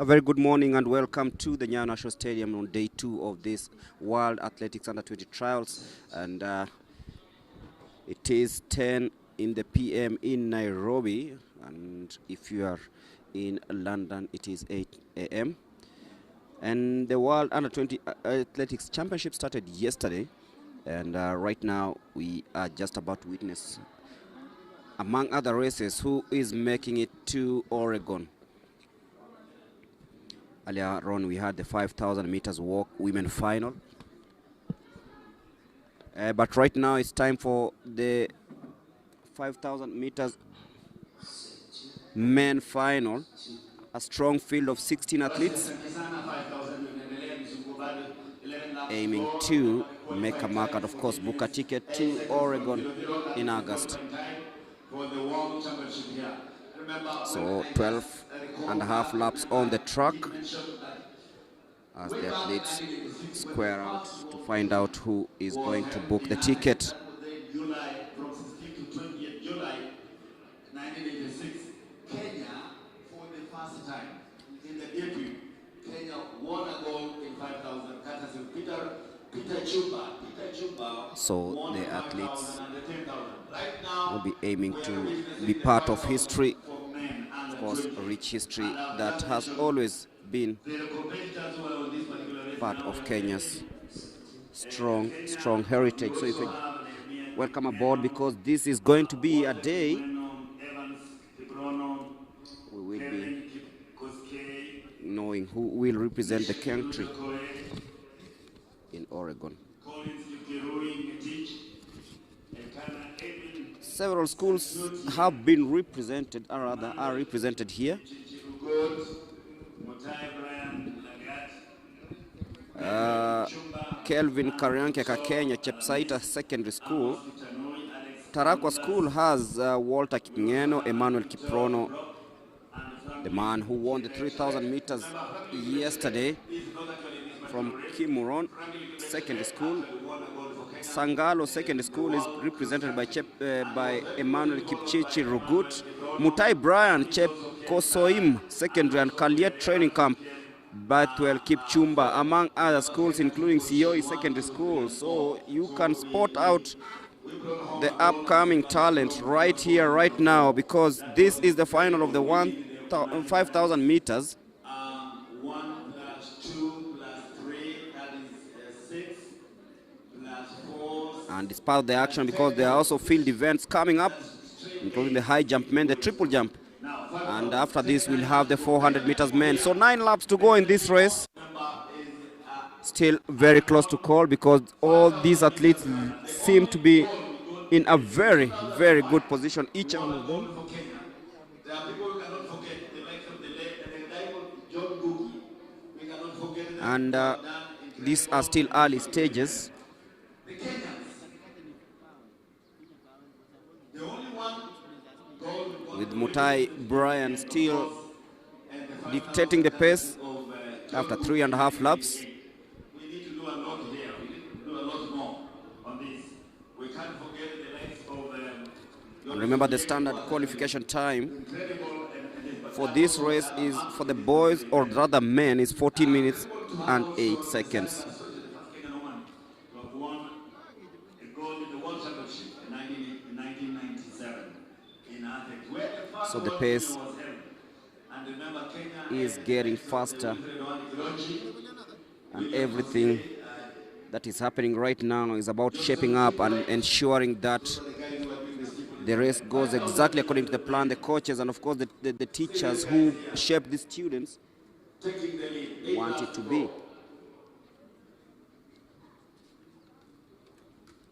A very good morning and welcome to the Nyayo National Stadium on day 2 of this World Athletics Under 20 trials. And it is 10 in the PM in Nairobi. And if you are in London, it is 8 a.m. And the World Under 20 Athletics Championship started yesterday. And right now we are just about to witness, among other races, who is making it to Oregon. Earlier on, we had the 5,000 meters walk women final. But right now, it's time for the 5,000 meters men final. A strong field of 16 athletes aiming to make a mark and, of course, book a ticket to Oregon in August. So 12 and a half laps on the track as the athletes square out to find out who is going to book the ticket. From 16 to 20th July 1986, Kenya, for the first time in the debut, Kenya won a gold in 5,000 courtesy of Peter Chumba. So the athletes will be aiming to be part of history, of course, a rich history that has always been part of Kenya's strong heritage. So if you welcome aboard, because this is going to be a day we will be knowing who will represent the country in Oregon. Several schools have been represented, or rather are represented here. Kelvin Karyanke Kenya Chepsaita Secondary School. Tarakwa School has Walter Kingeno, Emmanuel Kiprono, the man who won the 3,000 meters yesterday from Kimuron Secondary School. Sangalo Secondary School is represented by Emmanuel Kipchichi Rugut. Mutai Brian Chep Kosoim Secondary and Kaliet Training Camp Bathwell Kipchumba, among other schools, including Sioi Secondary School. So you can spot out the upcoming talent right here, right now, because this is the final of the 5,000 meters. 1 plus 2 plus 3, that is 6 plus 4. And it's part of the action because there are also field events coming up, including the high jump men, the triple jump. And after this, we'll have the 400 meters men. So 9 laps to go in this race. Still very close to call because all these athletes seem to be in a very, very good position, each one of them. And these are still early stages. With Mutai Brian still dictating the pace after 3.5 laps. We need to do a lot here. We need to do a lot more on this. We can't forget the likes of... And remember, the standard qualification time for this race is, for the boys, or rather men, is 14 minutes and 8 seconds. So the pace is getting faster, and everything that is happening right now is about shaping up and ensuring that the race goes exactly according to the plan. The coaches and, of course, the teachers who shape the students want it to be.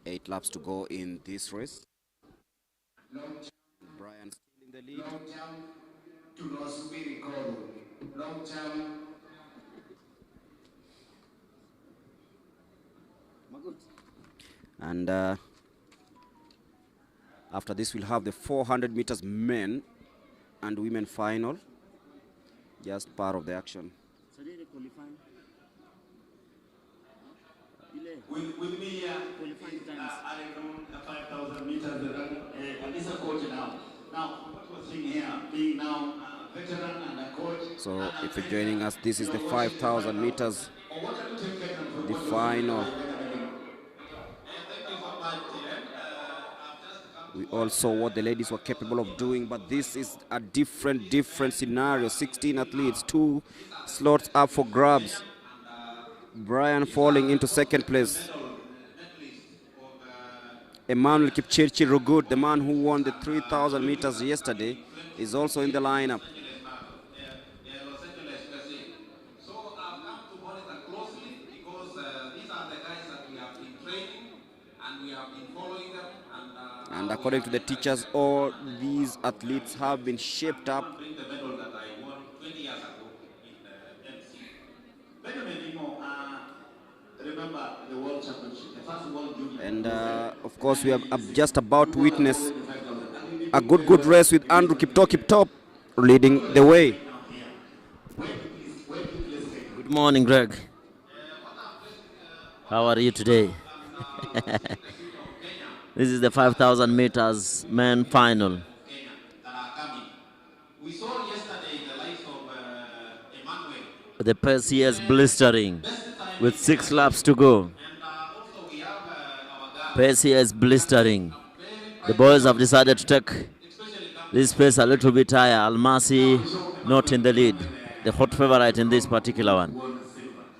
8 laps to go in this race. Brian still in the lead. And after this, we'll have the 400 meters men and women final. Just part of the action. With me here, 5,000 meters, and this is a coach now. Now, what we're seeing here, being now So if you're joining us, this is the 5,000 meters, the final. We all saw what the ladies were capable of doing, but this is a different scenario. 16 athletes, 2 slots up for grabs. Brian falling into second place. Emmanuel Kipchirchir Rugut, the man who won the 3,000 meters yesterday, is also in the lineup. And according to the teachers, all these athletes have been shaped up. And of course, we are just about to witness a good race with Andrew Kiptop leading the way. Good morning, Greg. How are you today? This is the 5,000 meters men final. The pace here is blistering with 6 laps to go. Pace here is blistering. The boys have decided to take this pace a little bit higher. Almasi not in the lead, the hot favorite in this particular one.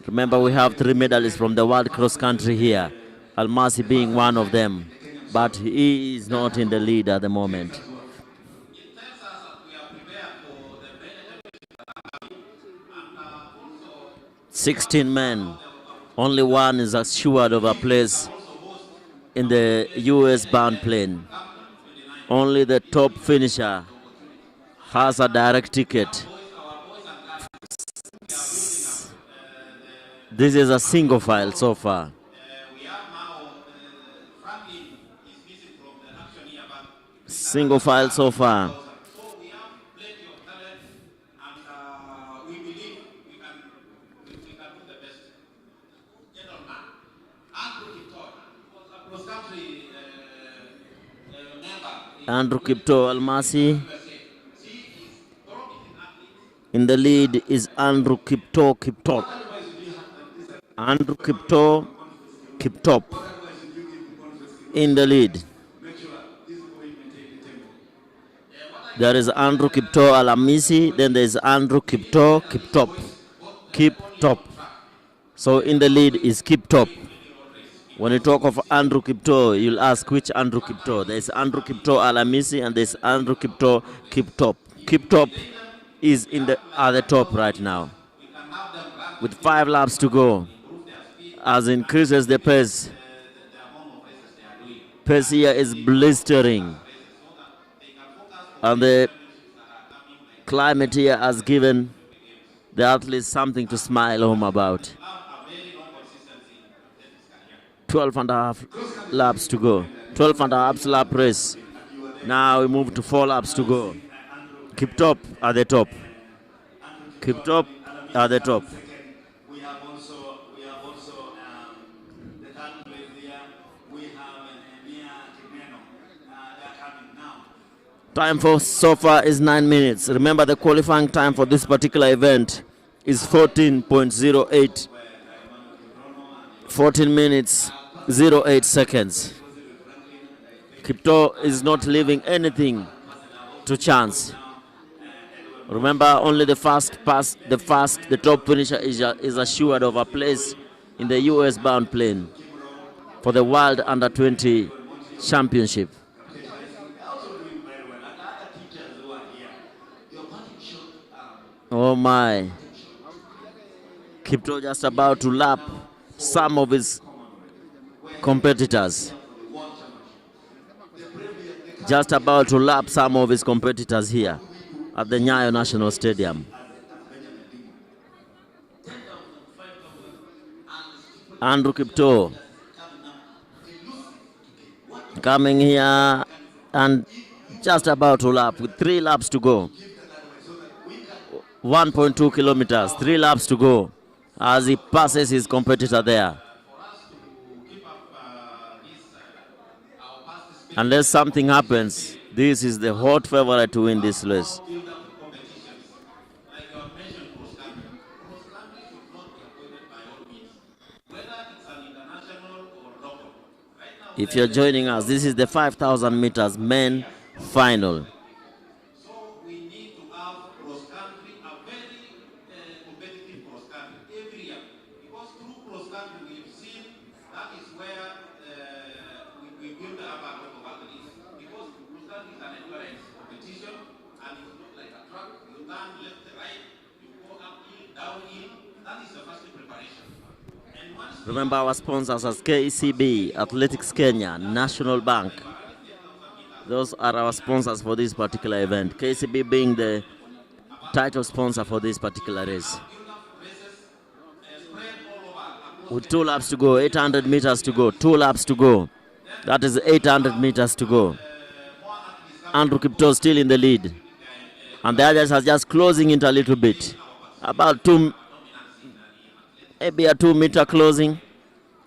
Remember, we have 3 medalists from the world cross country here, Almasi being one of them, but he is not in the lead at the moment. 16 men, only one is assured of a place in the US bound plane. Only the top finisher has a direct ticket. This is a single file so far. Single file so far. Andrew Kipto Almasi. In the lead is Andrew Kiptop. Andrew Kiptop in the lead. There is Andrew Kipto Alamisi, then there is Andrew Kiptop. So in the lead is Kiptop. When you talk of Andrew Kipto, you'll ask which Andrew Kipto. There's Andrew Kipto Alamisi and there's Andrew Kiptop. Kiptop is at the top right now. With 5 laps to go, as increases the pace. Pace here is blistering. And the climate here has given the athletes something to smile home about. 12 and a half laps to go. 12 and a half lap race. Now we move to 4 laps to go. Kiptop at the top. Kiptop at the top. We have also the third place there. We have Nyayo. They are coming now. Time for so far is 9 minutes. Remember, the qualifying time for this particular event is 14.08. 14 minutes, 08 seconds. Kipto is not leaving anything to chance. Remember, only the top finisher is assured of a place in the US bound plane for the World Under 20 Championship. Oh my. Kipto just about to lap some of his competitors. Just about to lap some of his competitors here at the Nyayo National Stadium. Andrew Kipto coming here and just about to lap with 3 laps to go. 1.2 kilometers, 3 laps to go as he passes his competitor there. Unless something happens, this is the hot favorite to win this race. If you're joining us, this is the 5,000 meters men final. So we need to have cross-country, a very competitive cross-country every year. Because through cross-country we've seen that is where we build up a lot of athletes. Because cross-country is an endurance competition and it's not like a track. You turn left, right, you go uphill, downhill. That is the first preparation. And once Remember our sponsors as KCB, Athletics Kenya, National Bank. Those are our sponsors for this particular event. KCB being the title sponsor for this particular race. With 2 laps to go, 800 meters to go, 2 laps to go. That is 800 meters to go. Andrew Kipto still in the lead. And the others are just closing it a little bit. About maybe a 2-meter closing.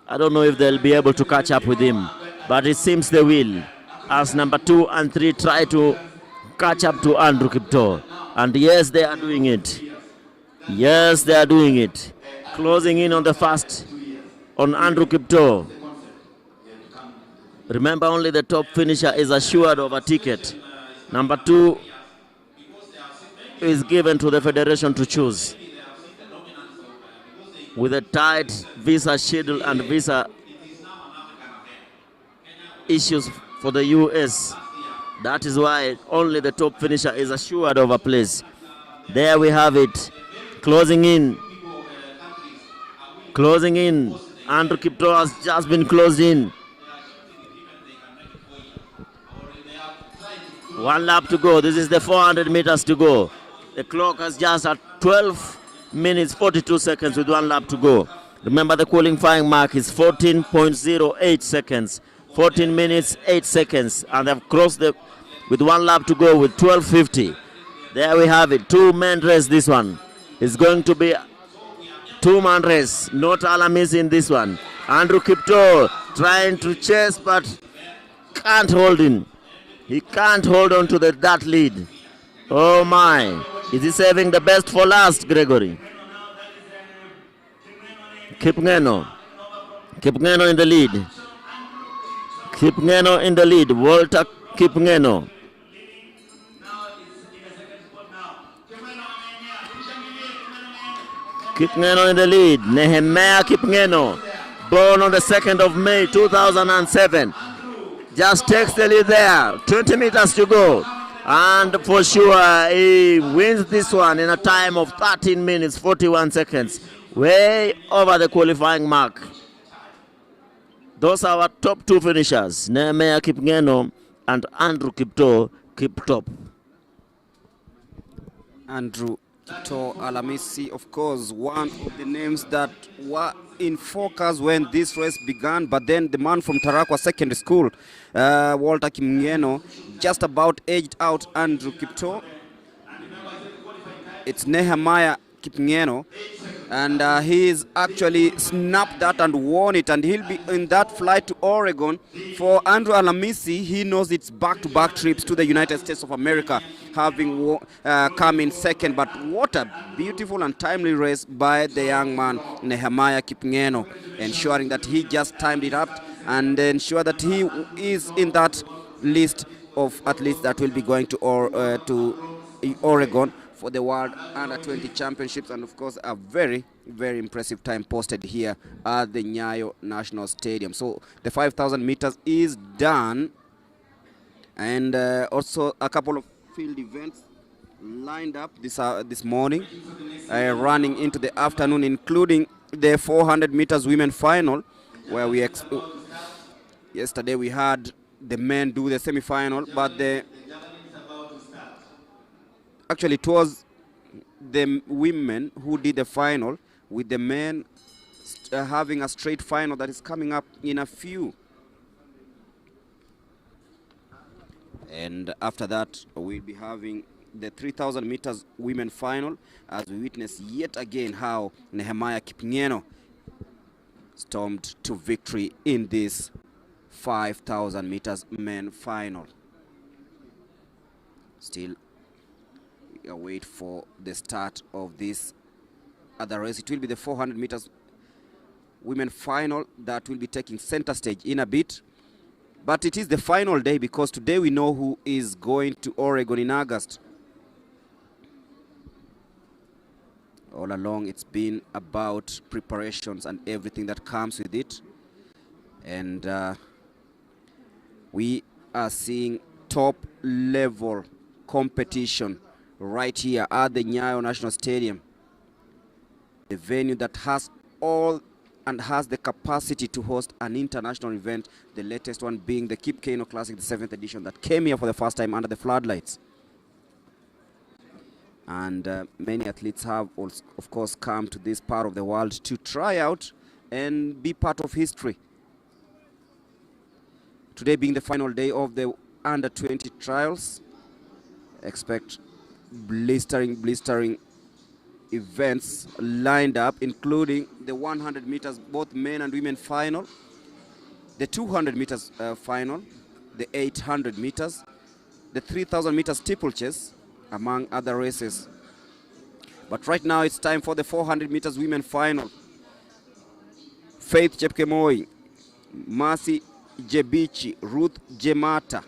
I don't know if they'll be able to catch up with him, but it seems they will, as number 2 and 3 try to catch up to Andrew Kipto. And yes, they are doing it. Yes, they are doing it. Closing in on the first on Andrew Kipto. Remember, only the top finisher is assured of a ticket. Number 2 is given to the federation to choose. With a tight visa schedule and visa issues for the US. That is why only the top finisher is assured of a place. There we have it. Closing in. Closing in. Andrew Kipto has just been closed in. 1 lap to go. This is the 400 meters to go. The clock has just at 12 minutes 42 seconds with 1 lap to go. Remember, the qualifying mark is 14.08 seconds. 14 minutes 8 seconds, and they've crossed with 1 lap to go with 12:50. There we have it. 2-man race. This one is going to be 2-man race. Not Alamis in this one. Andrew Kipto trying to chase, but can't hold in. He can't hold on to that lead. Oh my. Is he saving the best for last, Gregory? Kipngeno. Kipngeno in the lead. Kipngeno in the lead. Walter Kipngeno. Kipngeno in the lead. Nehemiah Kipngeno, born on the 2nd of May 2007. Just takes the lead there. 20 meters to go. And for sure, he wins this one in a time of 13 minutes 41 seconds. Way over the qualifying mark. Those are our top 2 finishers, Nehemiah Kipngeno and Andrew Kipto Kiptop. Andrew Kipto Alamisi, of course, one of the names that were in focus when this race began, but then the man from Tarakwa Secondary School, Walter Kipngeno, just about edged out Andrew Kipto. It's Nehemiah Kipngeno, and he's actually snapped that and won it, and he'll be in that flight to Oregon. For Andrew Alamisi, he knows it's back-to-back trips to the United States of America, having come in second. But what a beautiful and timely race by the young man Nehemiah Kipngeno, ensuring that he just timed it up and ensure that he is in that list of athletes that will be going to Oregon for the World Under-20 Championships, and of course a very, very impressive time posted here at the Nyayo National Stadium. So the 5,000 meters is done, and also a couple of field events lined up this morning, running into the afternoon, including the 400 meters women final, where we yesterday we had the men do the semi-final, but actually it was the women who did the final, with the men having a straight final that is coming up in a few. And after that, we'll be having the 3,000 meters women final, as we witness yet again how Nehemiah Kipngeno stormed to victory in this 5,000 meters men final. Still, we await for the start of this other race. It will be the 400 meters women final that will be taking center stage in a bit. But it is the final day because today we know who is going to Oregon in August. All along it's been about preparations and everything that comes with it. And we are seeing top level competition right here at the Nyayo National Stadium. The venue that has all and has the capacity to host an international event, the latest one being the Kip Keino Classic, the 7th edition, that came here for the first time under the floodlights. And many athletes have, also, of course, come to this part of the world to try out and be part of history. Today being the final day of the under-20 trials, expect blistering events lined up, including the 100 meters, both men and women final, the 200 meters final, the 800 meters, the 3,000 meters steeplechase, among other races. But right now it's time for the 400 meters women final. Faith Chepkemoi, Mercy Jebichi, Ruth Jemata,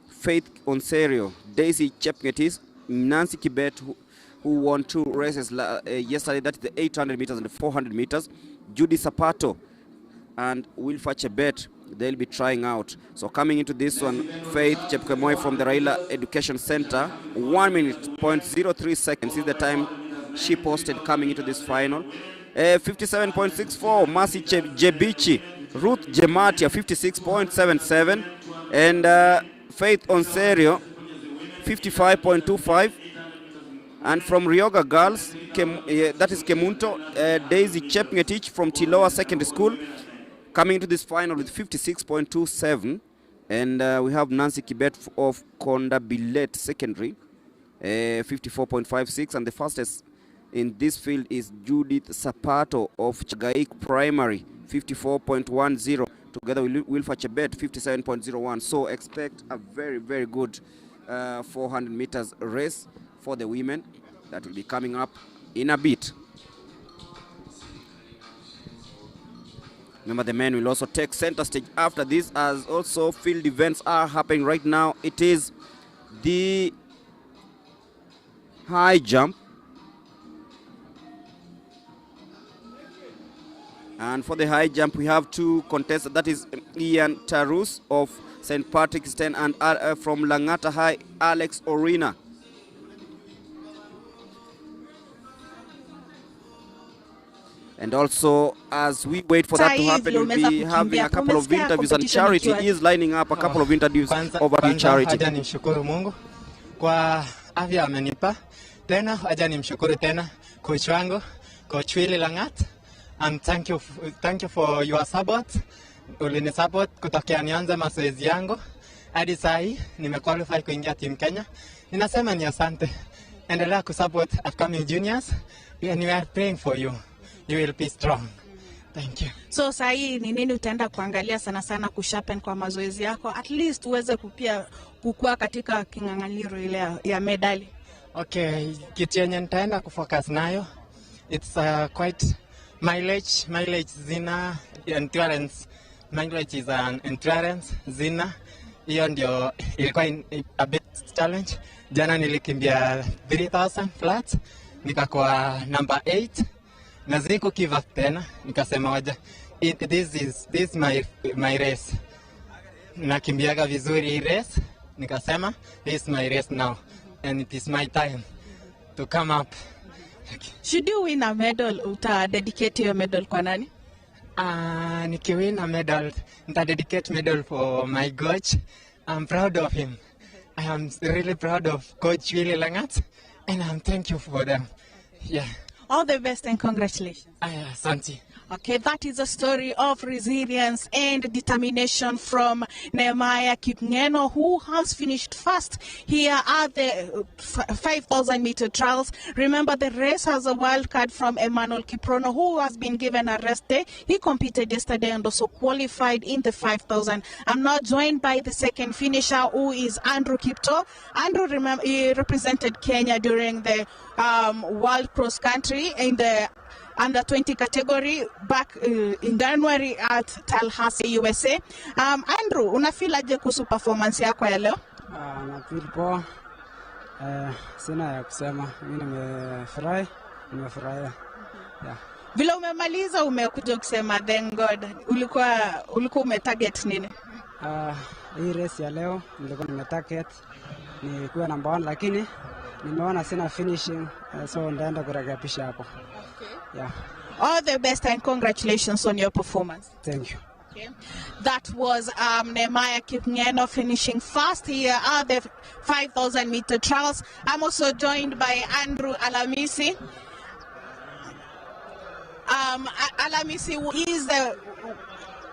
Faith Onserio, Daisy Chepngetis, Nancy Kibet, who won 2 races yesterday, that is the 800 meters and the 400 meters, Judy Sapato and Wilfa Chebet, they'll be trying out. So coming into this one, Faith Chepkemoi from the Raila Education Center, 1 minute, 0.03 seconds is the time she posted coming into this final. 57.64, Mercy Jebichi, Ruth Gematia, 56.77, and Faith Onserio, 55.25. And from Ryoga Girls, that is Kemunto, Daisy Chepngetich from Tiloa Secondary School, coming into this final with 56.27. And we have Nancy Kibet of Kondabilet Secondary, 54.56. And the fastest in this field is Judith Sapato of Chagaik Primary, 54.10. Together with Wilfa Chebet, 57.01. So expect a very, very good 400 meters race for the women that will be coming up in a bit. Remember, the men will also take center stage after this, as also field events are happening right now. It is the high jump, and for the high jump we have 2 contestants, that is Ian Tarus of St. Patrick's 10 and from Langata High, Alex Orina. And also, as we wait for that to happen, we'll be having a couple of interviews, and Charity is lining up a couple of interviews over to Charity. Aja nimshukuru Mungu kwa afya amenipa. Tena aja nimshukuru tena coach wangu, Coach Willy Langat. Thank you for your support. Ulini support kutokea nianze mazoezi yangu hadi saa hii nimequalify kuingia team Kenya. Ninasema ni asante. Endelea kusupport upcoming juniors. We are praying for you. You will be strong. Thank you. So saa hii ni nini utaenda kuangalia sana kusharpen kwa mazoezi yako, at least uweze kupia kukua katika king'ang'aniro ile ya medali? Okay, kitu yenye nitaenda kufocus nayo, it's quite mileage zina endurance. Mileage is an endurance zina. Hiyo ndio ilikuwa a bit challenge. Jana nilikimbia 3000 flat, nikakuwa number 8. Na ziku give up tena, nikasema waja, this is my race. Nakimbiaga vizuri hii race, nikasema this is my race now and it is my time to come up. Okay. Should you win a medal, uta dedicate your medal kwa nani? Nikiwin a medal, nita dedicate medal for my coach. I'm proud of him. I am really proud of Coach Willy Langat, and I'm thankful for them. Yeah. All the best and congratulations. Santi. Okay, that is a story of resilience and determination from Nehemiah Kipngeno, who has finished first here at the 5,000 meter trials. Remember, the race has a wild card from Emmanuel Kiprono, who has been given a rest day. He competed yesterday and also qualified in the 5,000. I'm now joined by the second finisher, who is Andrew Kipto. Andrew, he represented Kenya during the World Cross Country in the under 20 category back in January at Tallahassee, USA. Andrew, unafilaje kuhusu performance yako ya leo? Nafeel poa. Sina ya kusema. Mimi nimefurahi. Yeah. Vile umemaliza umekuja kusema thank God. Ulikuwa umetarget nini? Hii race ya leo nilikuwa nimetarget ni kuwa number 1, lakini nimeona sina finishing, so ndaenda kurekebisha hapo. Okay. Yeah. All the best and congratulations on your performance. Thank you. Okay. That was Nyayo Kipngeno finishing first here at the 5,000 meter trials. I'm also joined by Andrew Alamisi. Alamisi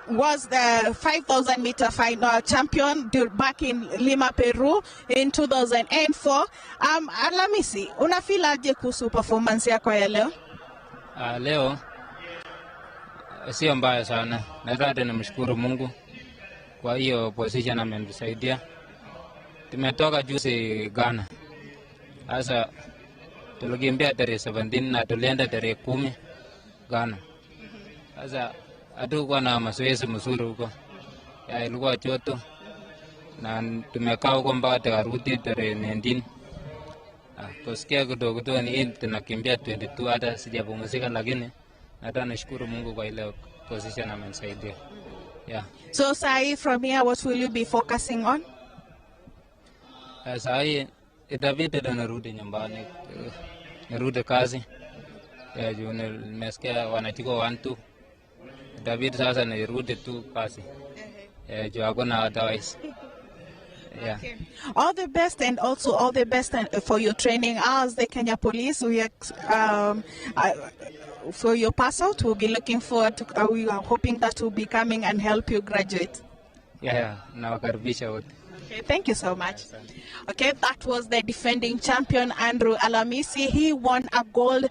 was the 5,000 meter final champion back in Lima, Peru in 2004. Alamisi, unafilaje kuhusu performance yako ya leo? Leo sio mbaya sana. Nataka nimshukuru Mungu kwa hiyo position amenisaidia. Tumetoka juzi Ghana. Sasa tulikimbia tarehe 17 na tulienda tarehe 10 Ghana. Sasa hatukuwa na mazoezi mzuri huko. Ilikuwa joto na tumekaa huko mpaka tukarudi tarehe 19. Kusikia kidogo ni tunakimbia 22, hata sijapumzika, lakini nataka nishukuru Mungu kwa ile position amenisaidia. Yeah. So Sai, from here what will you be focusing on? Sai itabidi narudi nyumbani, nirudi kazi. Juu nimesikia wanachukua 1-2. Itabidi sasa nirudi tu kazi. Juu hakuna otherwise. Yeah. Okay. All the best, and also all the best for your training as the Kenya Police. We are, for your pass out, we'll be looking forward to. We are hoping that will be coming and help you graduate. Yeah. Nawakaribisha wote. Okay, thank you so much. Okay, that was the defending champion Andrew Alamisi. He won a gold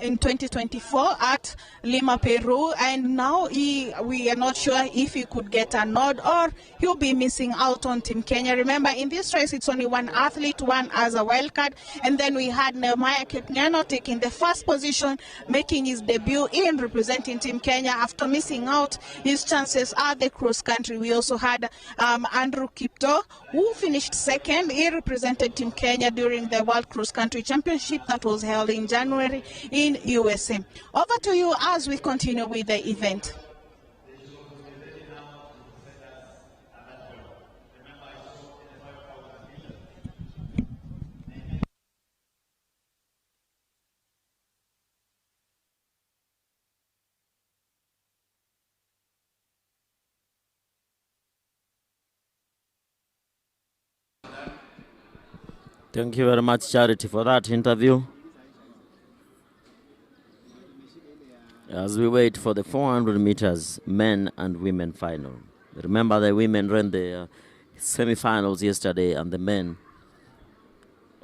in 2024 at Lima, Peru, and now we are not sure if he could get a nod or he'll be missing out on Team Kenya. Remember, in this race, it's only one athlete, one as a wild card, and then we had Nyayo Kipngeno taking the first position, making his debut in representing Team Kenya after missing out his chances at the cross country. We also had Andrew Kipto, who finished second. He represented Team Kenya during the World Cross Country Championship that was held in January in USA. Over to you as we continue with the event. Thank you very much, Charity, for that interview. As we wait for the 400 meters men and women final. Remember, the women ran the semi-finals yesterday, and the men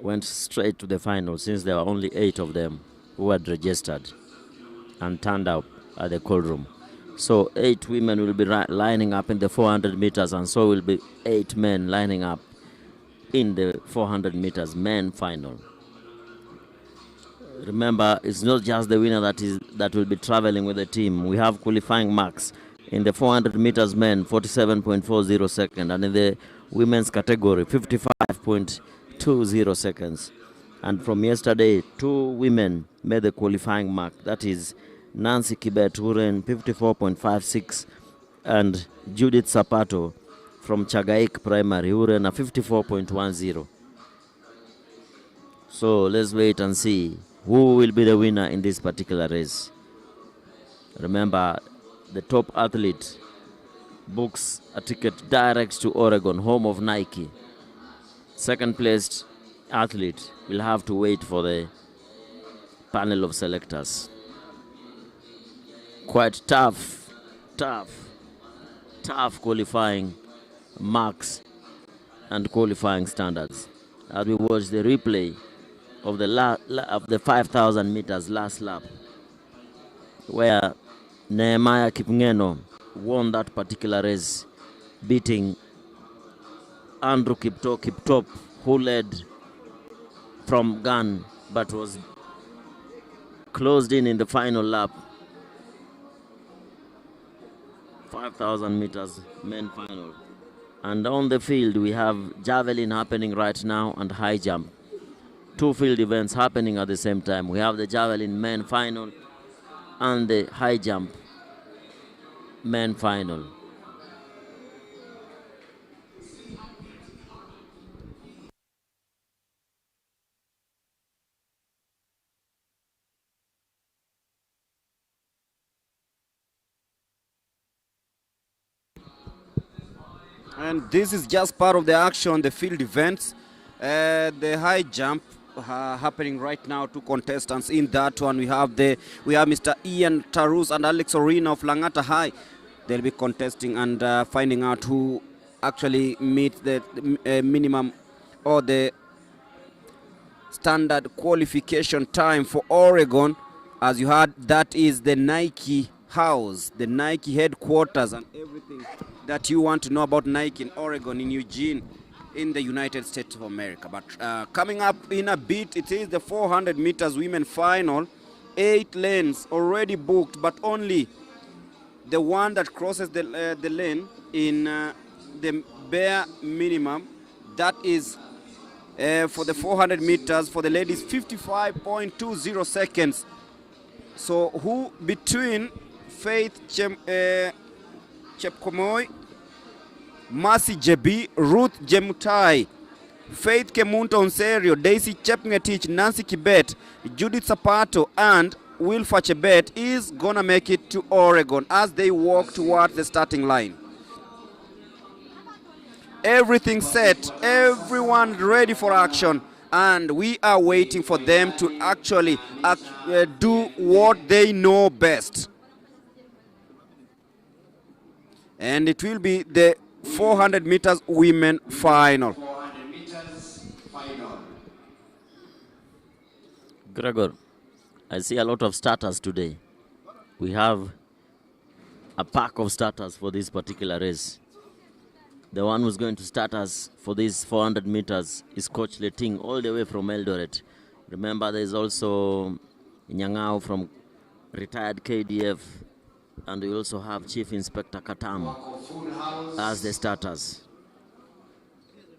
went straight to the final, since there were only 8 of them who had registered and turned up at the call room. So 8 women will be lining up in the 400 meters, and so will be 8 men lining up in the 400 meters men final. Remember, it's not just the winner that will be traveling with the team. We have qualifying marks in the 400 meters men, 47.40 seconds, and in the women's category, 55.20 seconds. And from yesterday, 2 women made the qualifying mark. That is Nancy Kibet, who ran 54.56, and Judith Sapato from Chagaik Primary, who ran a 54.10. So let's wait and see who will be the winner in this particular race. Remember, the top athlete books a ticket direct to Oregon, home of Nike. Second placed athlete will have to wait for the panel of selectors. Quite tough qualifying marks and qualifying standards. As we watch the replay of the 5,000 meters last lap, where Nyayo Kipngeno won that particular race, beating Andrew Kiptop, who led from Ghana but was closed in the final lap. 5,000 meters men final. And on the field we have javelin happening right now and high jump. Two field events happening at the same time. We have the javelin men final and the high jump men final. And this is just part of the action, the field events. The high jump happening right now. Two contestants in that one. We have Mr. Ian Tarus and Alex Orina of Langata High. They'll be contesting and finding out who actually meets the minimum or the standard qualification time for Oregon. As you heard, that is the Nike house, the Nike headquarters, and everything that you want to know about Nike in Oregon, in Eugene, in the United States of America. But coming up in a bit, it is the 400 meters women final. 8 lanes already booked, but only the one that crosses the lane in the bare minimum, that is for the 400 meters for the ladies, 55.20 seconds. So who between Faith Chepkomoy, Mercy Jebi, Ruth Jemutai, Faith Kemunto Onserio, Daisy Chepngetich, Nancy Kibet, Judith Sapato, and Wilfa Chebet is gonna make it to Oregon as they walk towards the starting line. Everything set, everyone ready for action, and we are waiting for them to actually do what they know best. And it will be the 400 meters women final. 400 meters final. Gregor, I see a lot of starters today. We have a pack of starters for this particular race. The one who's going to start us for these 400 meters is Coach Leting, all the way from Eldoret. Remember, there's also Nyangao from retired KDF, and we also have Chief Inspector Katam as the starters.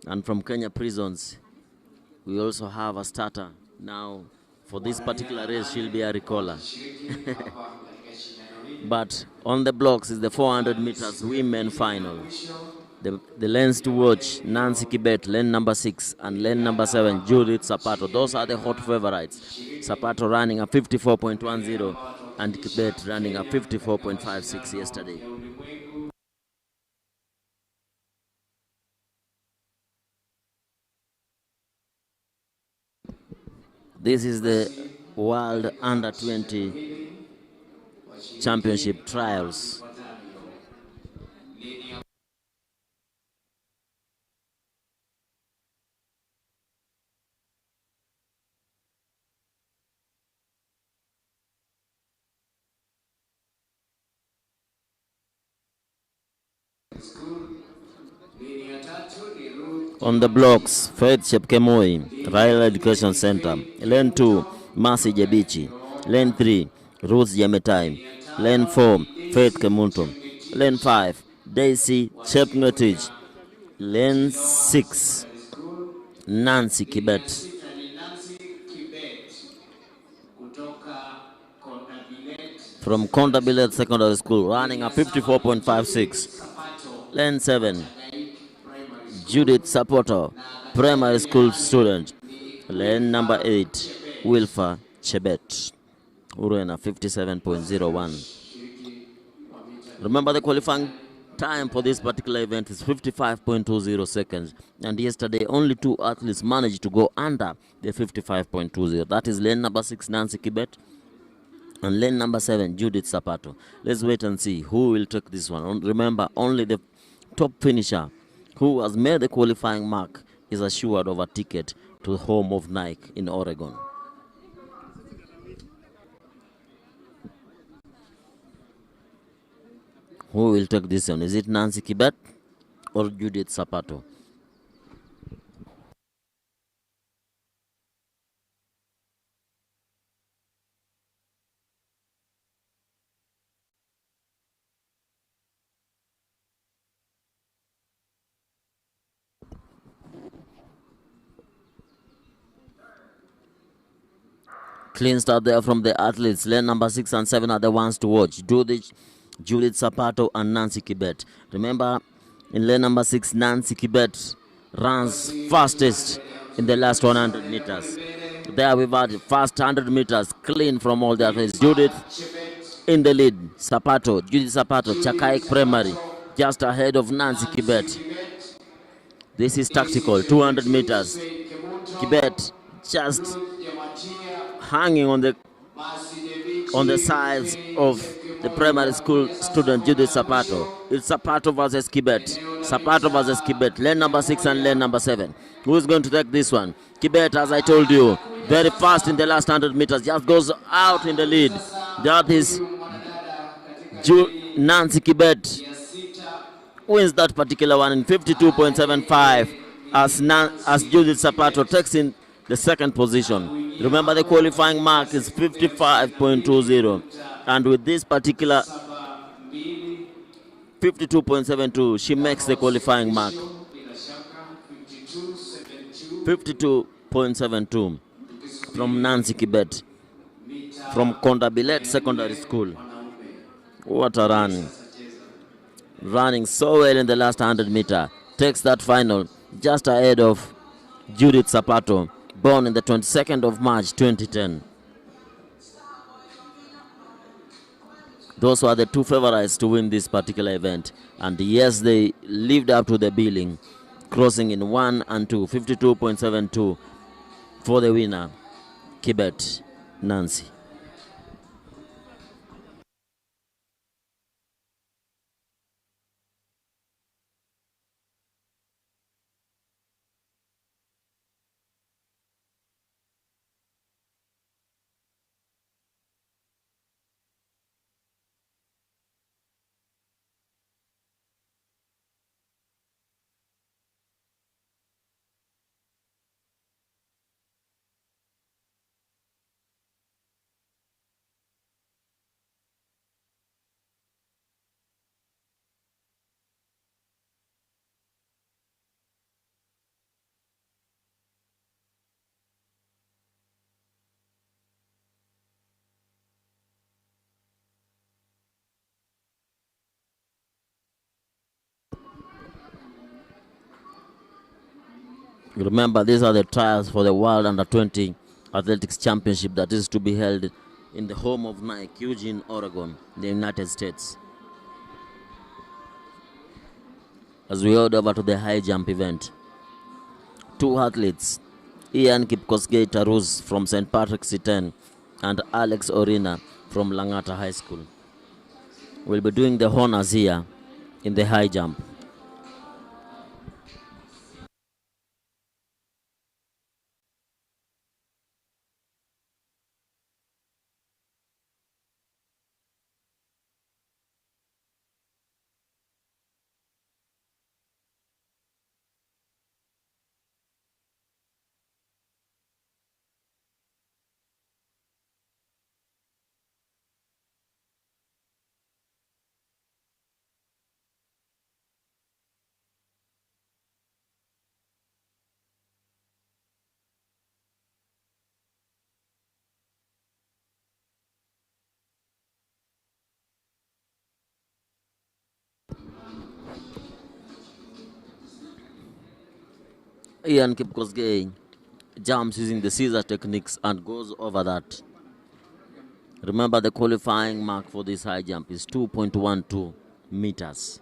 And from Kenya Prisons, we also have a starter. Now, for this particular race, she'll be a recaller. But on the blocks is the 400 meters women final. The lanes to watch, Nancy Kibet, lane number 6, and lane number 7, Judith Sapato. Those are the hot favorites. Sapato running a 54.10 and Kibet running a 54.56 yesterday. This is the World Under 20 Championship Trials. On the blocks, Faith Chepkemoi, Royal Education Center. Lane 2, Mercy Jebichi. Lane 3, Ruth Jemetai. Lane 4, Faith Kemunto. Lane 5, Daisy Chepngetich. Lane 6, Nancy Kibet. From Kondabilet Secondary School, running a 54.56. Lane 7, Judith Sapoto, primary school student. Lane number 8, Wilfa Chebet, Urena 57.01. Remember, the qualifying time for this particular event is 55.20 seconds. And yesterday, only 2 athletes managed to go under the 55.20. That is lane number 6, Nancy Kibet, and lane number 7, Judith Sapato. Let's wait and see who will take this one. Remember, only the top finisher who has made the qualifying mark is assured of a ticket to the home of Nike in Oregon. Who will take this one? Is it Nancy Kibet or Judith Sapato? Clean start there from the athletes. Lane number 6 and 7 are the ones to watch. Judith Sapato and Nancy Kibet. Remember, in lane number 6, Nancy Kibet runs fastest in the last 100 meters. There we've had fast 100 meters, clean from all the athletes. Judith in the lead. Judith Sapato, Chakaik Primary, just ahead of Nancy Kibet. This is tactical, 200 meters. Kibet just hanging on the sides of the primary school student Judith Sapato. It's Sapato versus Kibet. Sapato versus Kibet. Lane number 6 and lane number 7. Who is going to take this one? Kibet, as I told you, very fast in the last 100 meters. Just goes out in the lead. That is Nancy Kibet. Wins that particular one in 52.75 as Judith Sapato takes in the second position. Remember, the qualifying mark is 55.20, and with this particular 52.72, she makes the qualifying mark. 52.72 from Nancy Kibet from Kondabilet Secondary School. What a run. Running so well in the last 100 meter. Takes that final just ahead of Judith Sapato, born in the 22nd of March 2010. Those were the two favorites to win this particular event. And yes, they lived up to the billing, crossing in 1 and 2, 52.72 for the winner, Kibet Nancy. Remember, these are the trials for the World Under-20 Athletics Championship that is to be held in the home of Nike, Eugene, Oregon, the United States. As we head over to the high jump event, two athletes, Ian Kipkosgei Tarus from St. Patrick's C10 and Alex Orina from Langata High School, will be doing the honors here in the high jump. Ian Kipkosgei jumps using the scissor techniques and goes over that. Remember, the qualifying mark for this high jump is 2.12 meters.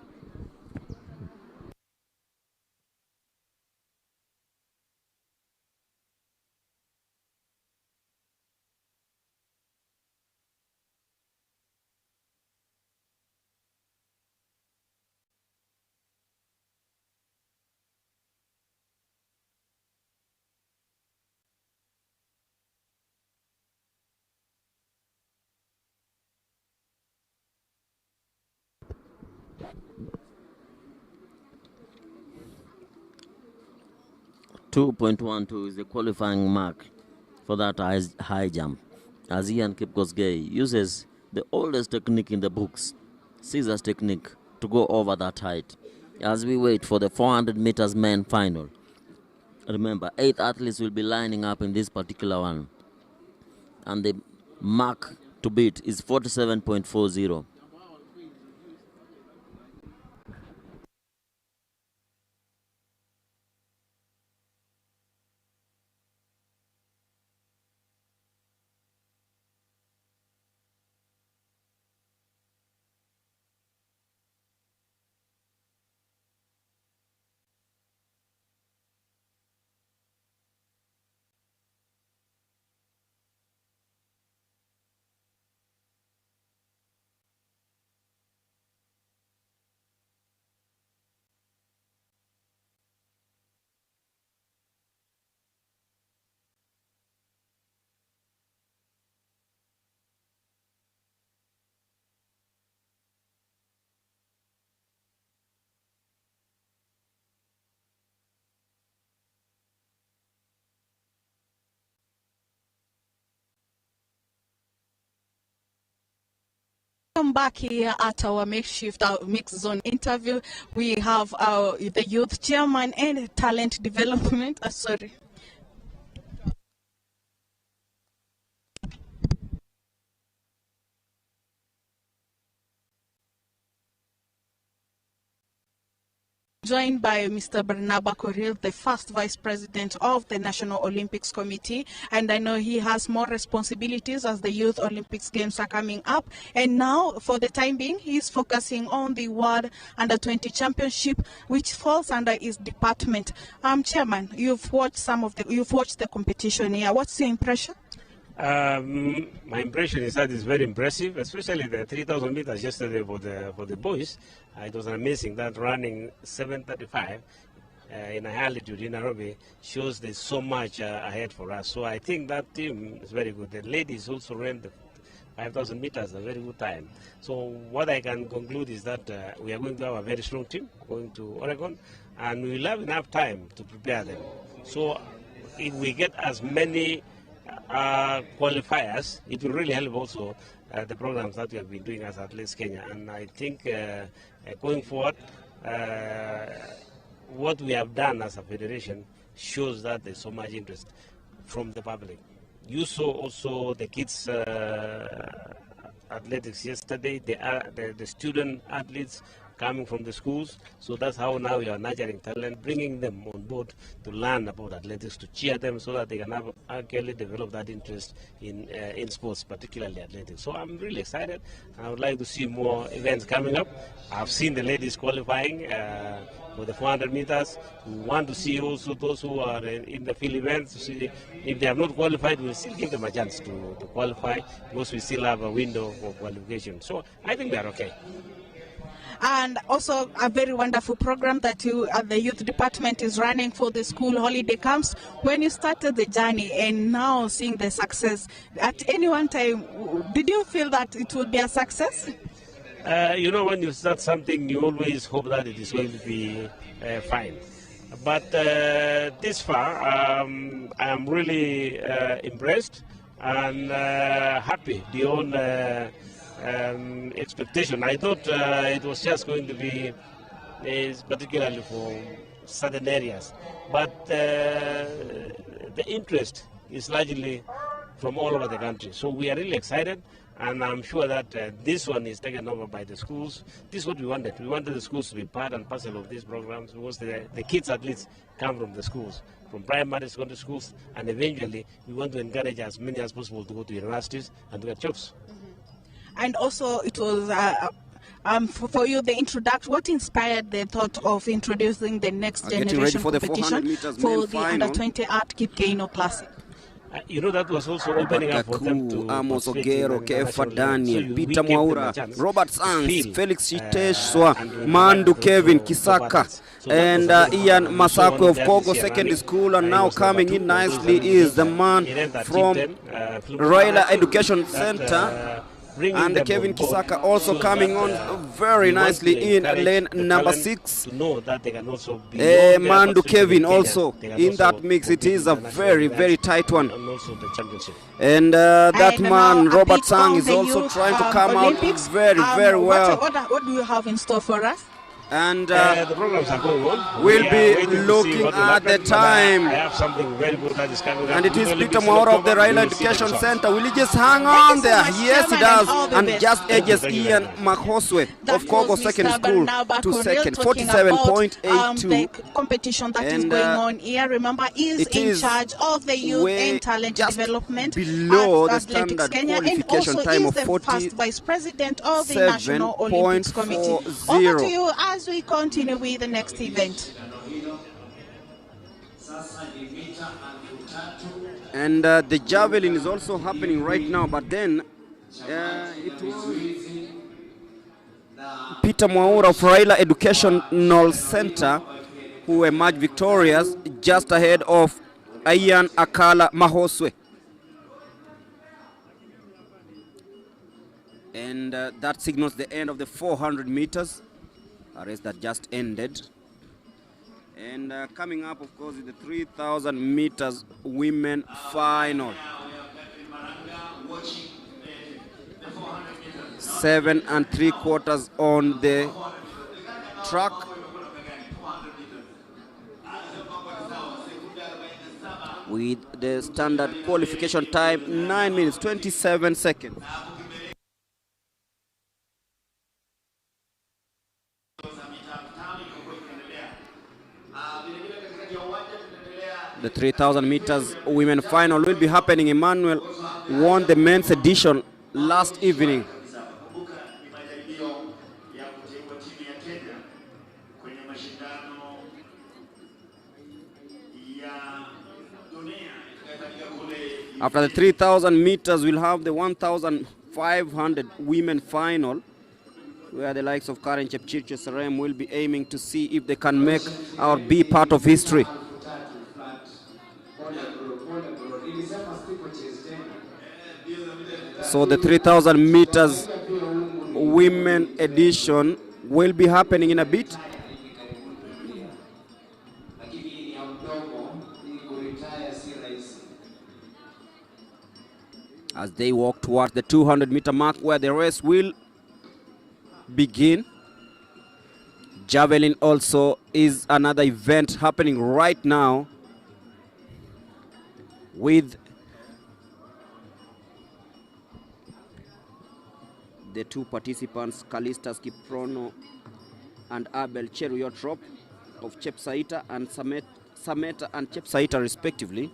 .12 is the qualifying mark for that high jump, as Ian Kipkosgei uses the oldest technique in the books, scissors technique, to go over that height. As we wait for the 400 meters men final, remember, 8 athletes will be lining up in this particular one. and the mark to beat is 47.40. Welcome back here at our makeshift mixed zone interview. We have the youth chairman and talent development. Sorry. Joined by Mr. Barnaba Koril, the first vice president of the National Olympics Committee. And I know he has more responsibilities as the Youth Olympics Games are coming up. And now, for the time being, he's focusing on the World Under-20 Championship, which falls under his department. Chairman, you've watched the competition here. What's your impression? My impression is that it's very impressive, especially the 3,000 meters yesterday for the boys. It was amazing that running 7:35 in a high altitude in Nairobi shows there's so much ahead for us. So I think that team is very good. The ladies also ran the 5,000 meters, a very good time. So what I can conclude is that we are going to have a very strong team going to Oregon, and we will have enough time to prepare them. So if we get as many qualifiers, it will really help also the programs that we have been doing as Athletes Kenya. And I think going forward, what we have done as a federation shows that there's so much interest from the public. You saw also the kids athletics yesterday, the student athletes coming from the schools. So that's how now we are nurturing talent, bringing them on board to learn about athletics, to cheer them so that they can have actually develop that interest in sports, particularly athletics. So I'm really excited. I would like to see more events coming up. I've seen the ladies qualifying for the 400 meters. We want to see also those who are in the field events. To see if they have not qualified, we'll still give them a chance to qualify, because we still have a window for qualification. So I think they are okay. And also a very wonderful program that you at the youth department is running for the school holiday camps. When you started the journey and now seeing the success, at any one time, did you feel that it would be a success? When you start something, you always hope that it is going to be fine. But this far, I am really impressed and happy beyond expectation. I thought it was just going to be particularly for certain areas, but the interest is largely from all over the country. So we are really excited, and I'm sure that this one is taken over by the schools. This is what we wanted. We wanted the schools to be part and parcel of these programs, because the kids at least come from the schools, from primary, secondary schools, and eventually we want to encourage as many as possible to go to universities and to get jobs. And also it was for you the introduction. What inspired the thought of introducing the next generation for competition for the Under-20 Art Kip Keino Classic? That was also opening up for them to Amos Ogero, Kefa Daniel, Peter Mwaura, Robert Sangs, Felix Chiteshwa, Mandu Kevin Kisaka, and Ian Masako of Kogo Secondary School. And now coming in nicely is the man from Royal Education Center. And Kevin Kisaka also coming on very nicely in lane number 6. Mandu Kevin also in that mix. It is a very, very tight one. And that man, Robert Sang, is also trying to come out very, very well. What do you have in store for us? And the programs are going on. we'll We are be waiting to see looking what will at the happen, but time. I have something very good that is coming up. And it is Usually Peter this Mwaura of the October, Raila we will see the Education results. Center. Will he just hang Thank on you so there? much, Yes, he Chairman, does. and all the And best. just edges Thank you Ian very Mahoswe That of Kogo was Secondary Mr. School Barnaba to Kuril second, talking about 47.82. the competition that is And, going on here. Remember, is it in is charge of the youth way and talent just development below the at Athletics standard Kenya, and qualification also time is of the first vice president of the National Olympics Committee. Over to you as we continue with the next event. And the javelin is also happening right now, but then it was Peter Mwaura of Raila Educational Center who emerged victorious just ahead of Ian Akala Mahoswe. And that signals the end of the 400 meters, a race that just ended. And coming up, of course, is the 3,000 meters women final. 7 3/4 on the track. With the standard qualification time, 9 minutes, 27 seconds. The 3,000 meters women final will be happening. Emmanuel won the men's edition last evening. After the 3,000 meters, we'll have the 1,500 women final, where the likes of Karen Chepchirchir Serem will be aiming to see if they can make or be part of history. So the 3,000 meters women edition will be happening in a bit. As they walk towards the 200-meter mark where the race will begin. Javelin also is another event happening right now with the two participants, Callistus Kiprono and Abel Cheruiyot of Chepsaita and Sameta and Chepsaita respectively,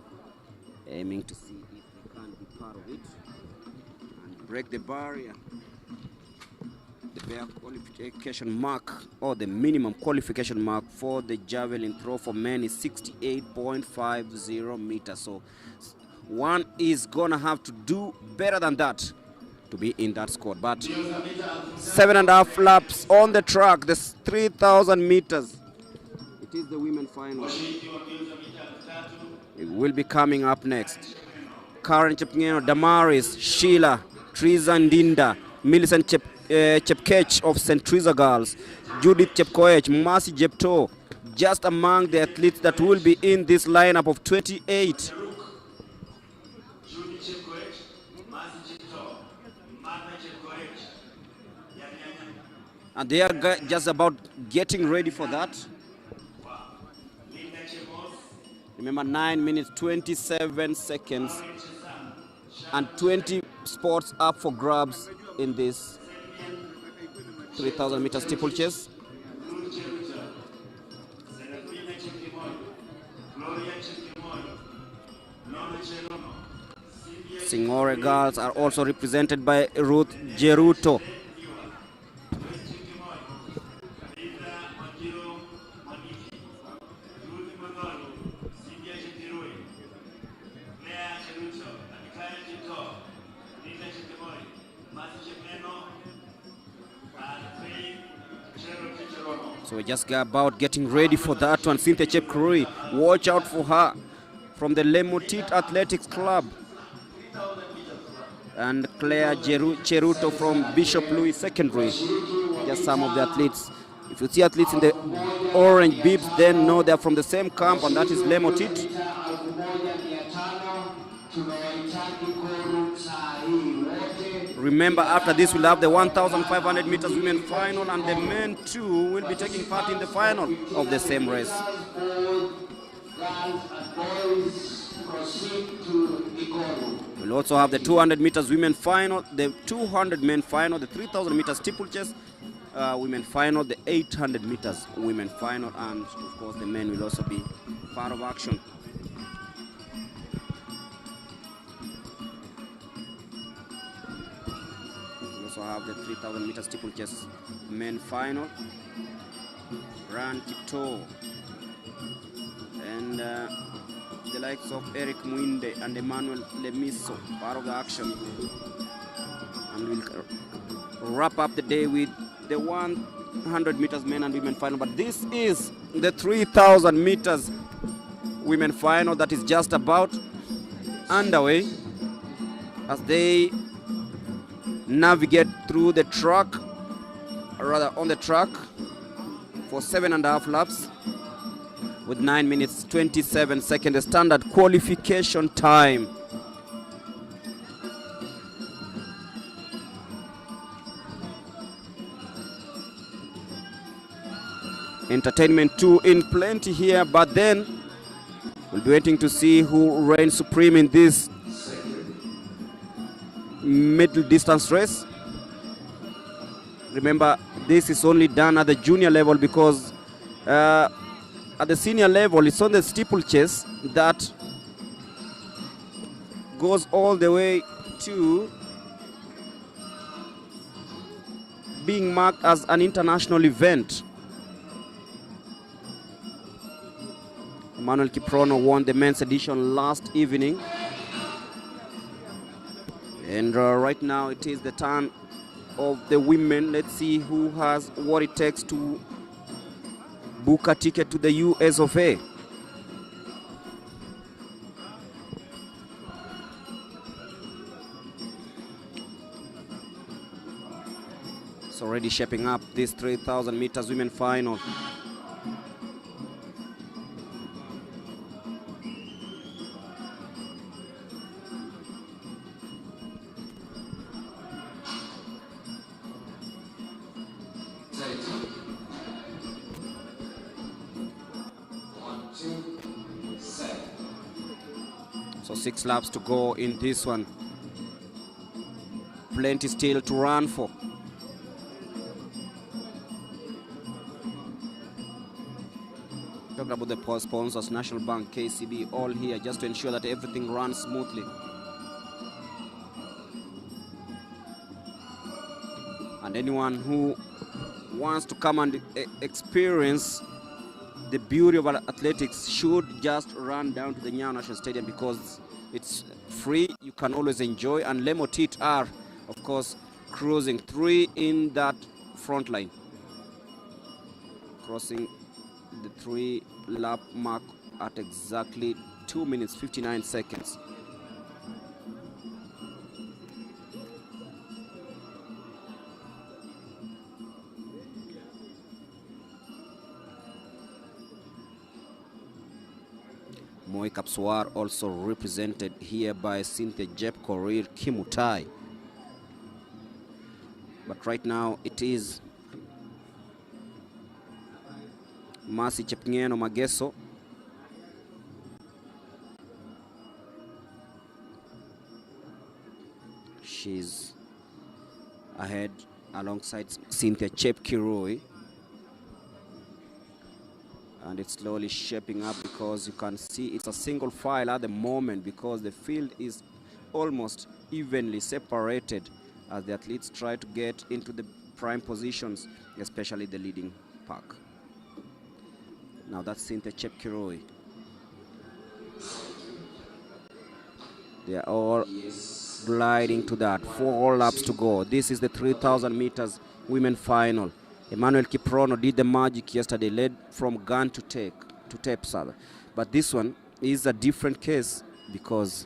aiming to see if they can be part of it and break the barrier. The bare qualification mark, or the minimum qualification mark for the javelin throw for men is 68.50 meters. So one is gonna have to do better than that to be in that squad. But 7.5 laps on the track, this 3,000 meters. It is the women final. It will be coming up next. Karen Chepngeno, Damaris, Sheila, Triza Ndinda, Millicent Chepkech of St. Teresa Girls, Judith Chepkoech, Mercy Jepto, just among the athletes that will be in this lineup of 28. And they are just about getting ready for that. Remember, 9 minutes, 27 seconds, and 20 spots up for grabs in this 3,000 meter steeplechase. Singore girls are also represented by Ruth Jeruto. So we just got about getting ready for that one. Cynthia Chepkurui, watch out for her from the Lemotit Athletics Club. And Claire Cheruto from Bishop Louis Secondary. Just some of the athletes. If you see athletes in the orange bibs, then know they're from the same camp, and that is Lemotit. Remember, after this, we'll have the 1,500 meters women final, and the men too will be taking part in the final of the same race. We'll also have the 200 meters women final, the 200 men final, the 3,000 meters steeplechase women final, the 800 meters women final, and of course the men will also be part of action. We'll also have the 3,000 meters steeplechase men final. Run Kipto and the likes of Eric Muinde and Emmanuel Lemiso part of the action, and we'll wrap up the day with the 100 meters men and women final. But this is the 3,000 meters women final that is just about underway as they navigate through the track, rather on the track, for 7.5 laps with 9 minutes 27 seconds, the standard qualification time. Entertainment too in plenty here, but then we'll be waiting to see who reigns supreme in this middle distance race. Remember, this is only done at the junior level, because at the senior level it's on the steeplechase that goes all the way to being marked as an international event. Emmanuel Kiprono won the men's edition last evening, and right now it is the turn of the women. Let's see who has what it takes to book a ticket to the US of A. It's already shaping up this 3,000 meters women final. So 6 laps to go in this one. Plenty still to run for. Talking about the sponsors, National Bank, KCB, all here just to ensure that everything runs smoothly. And anyone who wants to come and experience the beauty of athletics should just run down to the Nyayo National Stadium, because it's free. You can always enjoy, and Lemotit are, of course, cruising 3 in that front line, crossing the 3-lap mark at exactly 2 minutes 59 seconds. Moi Kapswar also represented here by Cynthia Jep Korir Kimutai. But right now it is Mercy Chepngeno Mageso. She's ahead alongside Cynthia Chep Kirui. And it's slowly shaping up, because you can see it's a single file at the moment, because the field is almost evenly separated as the athletes try to get into the prime positions, especially the leading pack. Now that's Cynthia Chepkiroi. They are all gliding to that. 4 laps to go. This is the 3,000 meters women final. Emmanuel Kiprono did the magic yesterday, led from gun to tape, but this one is a different case, because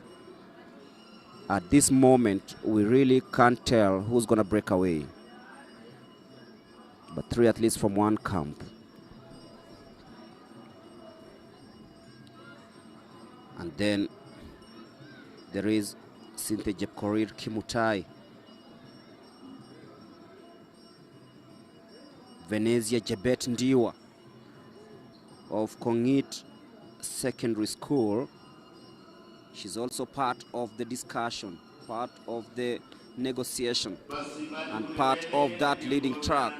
at this moment we really can't tell who's going to break away. But 3 athletes from one camp. And then there is Cynthia Jepkorir Kimutai. Venezia Jebet Ndiwa of Kongit Secondary School. She's also part of the discussion, part of the negotiation, and part of that leading track.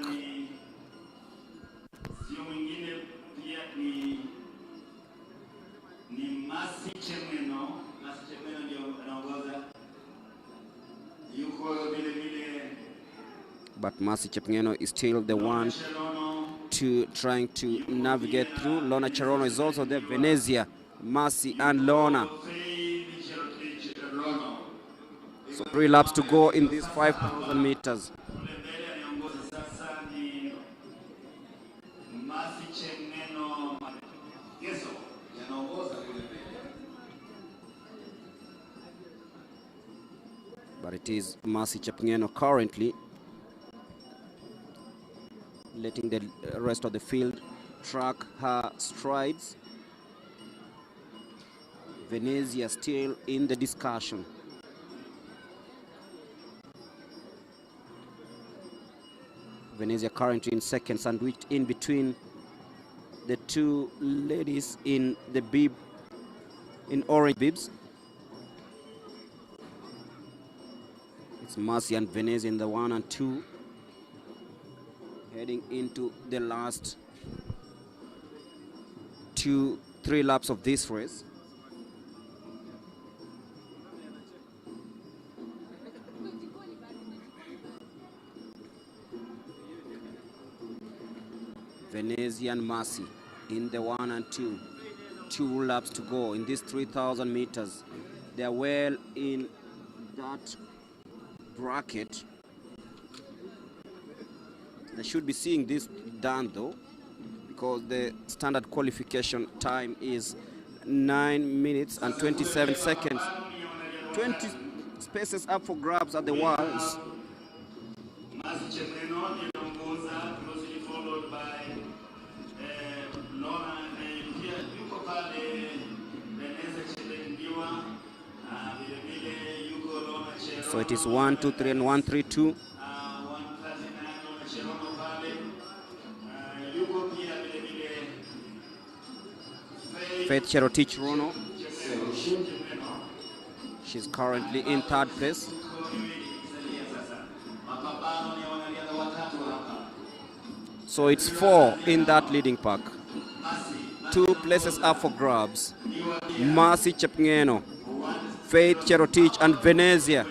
But Mercy Chepngeno is still the one trying to navigate through. Lorna Cherono is also there. Venezia, Mercy, and Lorna. So 3 laps to go in these 5,000 meters. But it is Mercy Chepngeno currently letting the rest of the field track her strides. Venezia still in the discussion. Venezia currently in second, sandwiched in between the two ladies in the bib, in orange bibs. It's Mercy and Venezia in the 1 and 2, heading into the last 2-3 laps of this race. Venezia and Mercy in the 1 and 2. 2 laps to go in these 3,000 meters. They are well in that bracket. They should be seeing this done though, because the standard qualification time is 9 minutes and 27 seconds. 20 spaces up for grabs at the walls. So it is 1, 2, 3, and 1, 3, 2. Faith Cherotich Rono. She's currently in 3rd place. So it's 4 in that leading pack. 2 places up for grabs. Mercy Chepngeno, Faith Cherotich, and Venezia.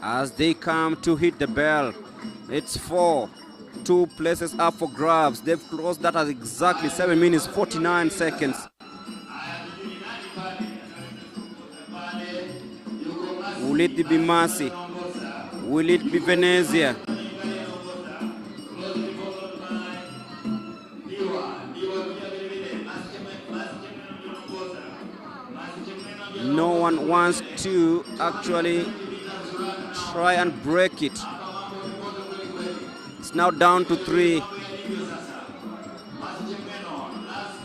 As they come to hit the bell, it's 4. 2 places up for grabs. They've closed that at exactly 7 minutes 49 seconds. Will it be Mercy? Will it be Venezia? No one wants to actually try and break it. It's now down to 3.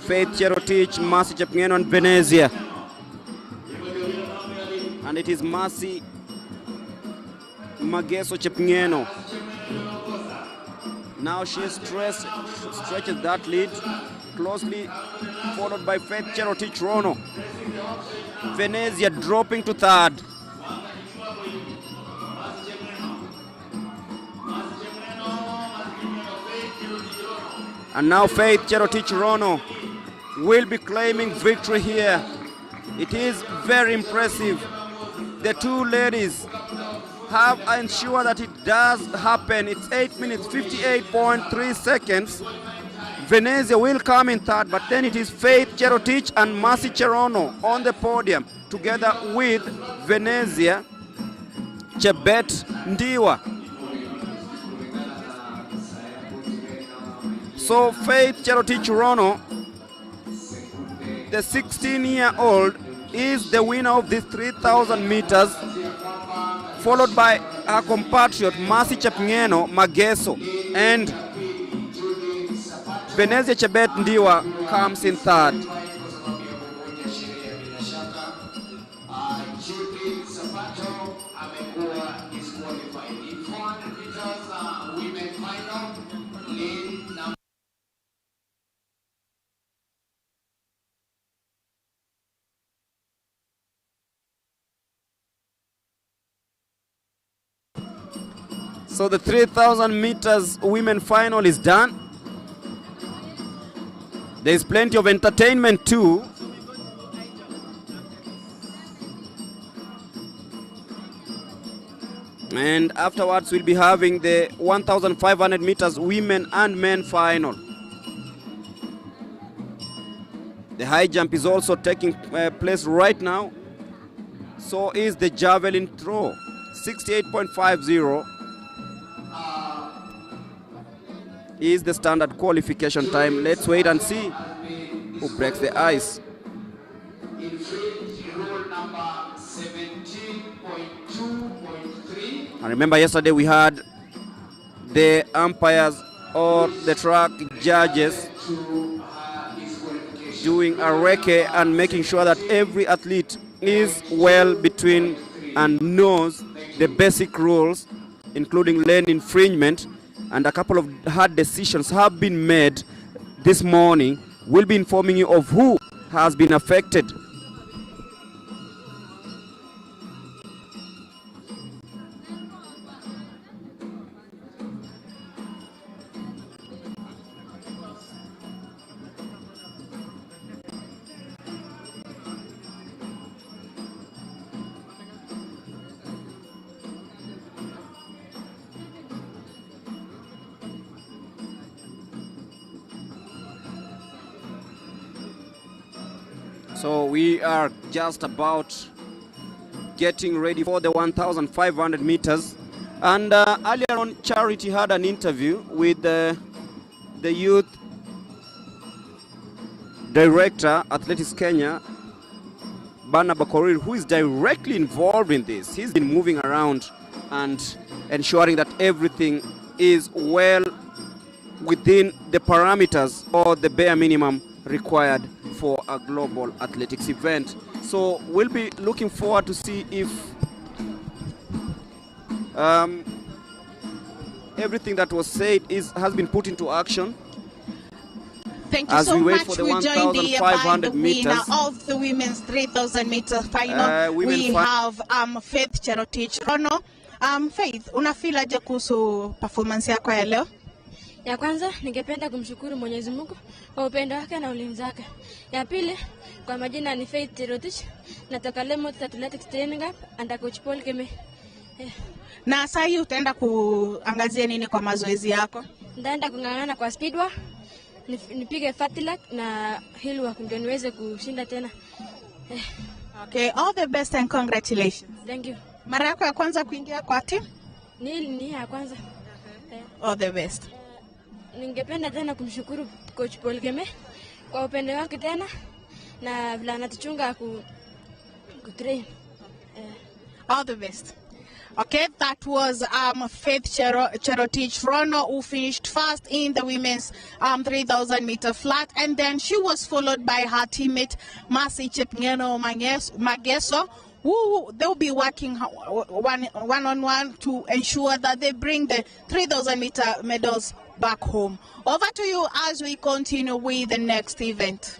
Faith Cherotich, Mercy Chepngeno, and Venezia. And it is Mercy Mageso Chepngeno. Now she stretches that lead, closely followed by Faith Cherotich Rono. Venezia dropping to 3rd. And now Faith Cherotich Rono will be claiming victory here. It is very impressive. The two ladies have ensured that it does happen. It's 8 minutes 58.3 seconds. Venezia will come in 3rd, but then it is Faith Cherotich and Mercy Cherono on the podium, together with Venezia Chebet Ndiwa. So Faith Cherotich Rono, the 16-year-old, is the winner of this 3,000 meters, followed by her compatriot Mercy Chepngeno Mageso, and Venezia Chebet Ndiwa comes in 3rd. Shooting Sabato amekuwa disqualified. In 400 meters women final, lead number So the 3,000 meters women final is done. There's plenty of entertainment too. And afterwards we'll be having the 1,500 meters women and men final. The high jump is also taking place right now. So is the javelin throw. 68.50 is the standard qualification time. Let's wait and see who breaks the ice. And remember, yesterday we had the umpires or the track judges doing a recce and making sure that every athlete is well between and knows the basic rules, including lane infringement. And a couple of hard decisions have been made this morning. We'll be informing you of who has been affected. So we are just about getting ready for the 1,500 meters. And earlier on, Charity had an interview with the youth director, Athletics Kenya, Barnaba Korir, who is directly involved in this. He's been moving around and ensuring that everything is well within the parameters or the bare minimum required for a global athletics event. So we'll be looking forward to see if everything that was said has been put into action. Thank you as so we wait much. for the We joined the 1,500 meters. winner of the women's 3,000 meter final. We have Faith Cherotich Rono. Faith, unafeel aje kuhusu performance yako ya leo? Ya kwanza ningependa kumshukuru Mwenyezi Mungu kwa upendo wake na ulinzi wake. Ya pili, kwa majina ni Faith Cherotich, natoka Lemot Athletics Training Camp under Coach Paul Keme. Na sasa hii utaenda kuangazia nini kwa mazoezi yako? Ndaenda kung'ang'ana kwa speed work, nipige fatilag na hill work ndio niweze kushinda tena. Okay, all the best and congratulations. Thank you. Mara yako ya kwanza kuingia kwa team? Ni ya kwanza. All the best. Ningependa tena kumshukuru Coach Paul Keme kwa upendo wake tena na vile anatuchunga kutrain. All the best. Okay, that was Faith Cherotich Rono, who finished first in the women's 3,000 meter flat, and then she was followed by her teammate Mercy Chepngeno Mageso, who they'll be working one-on-one to ensure that they bring the 3,000 meter medals back home. Over to you as we continue with the next event.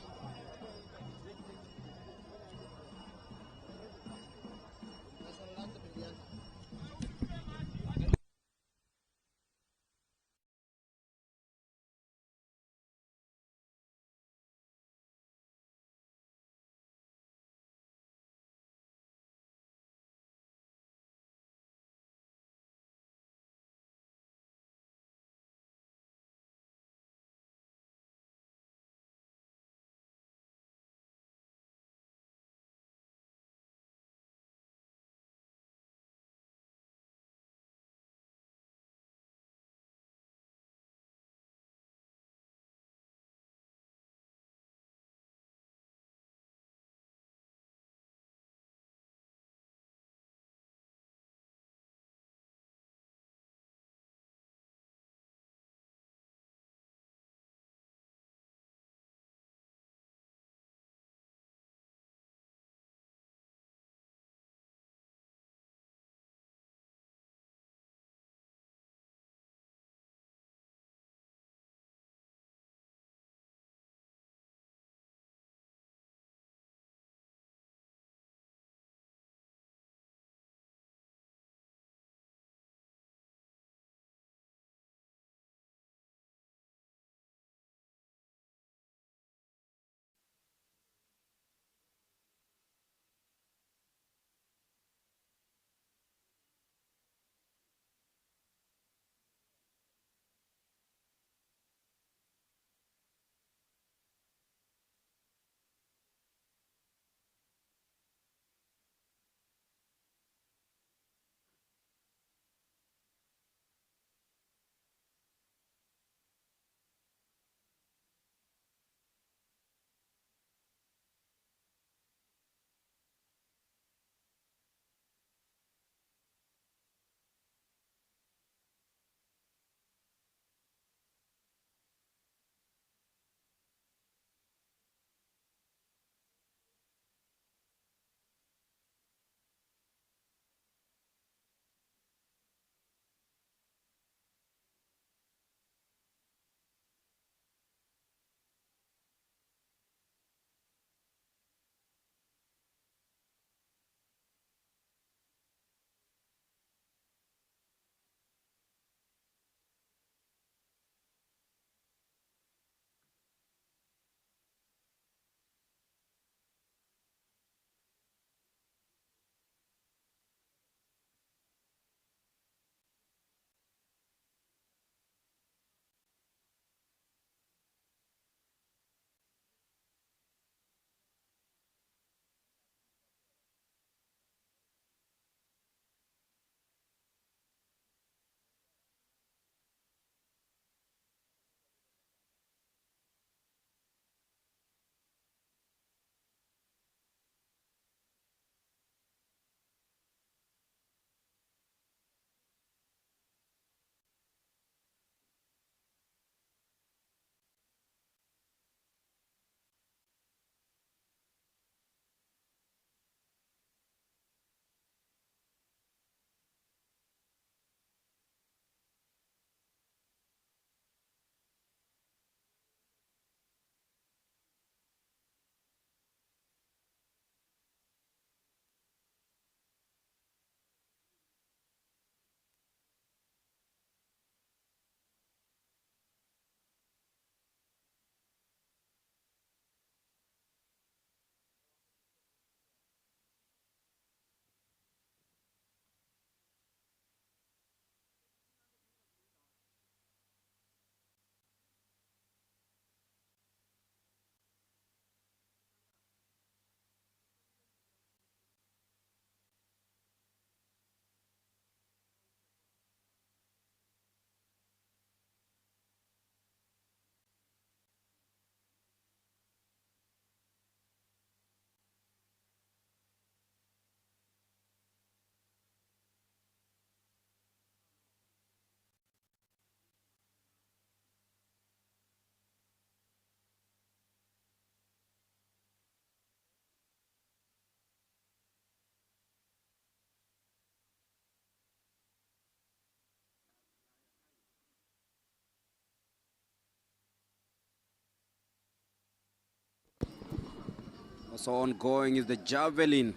Also ongoing is the javelin.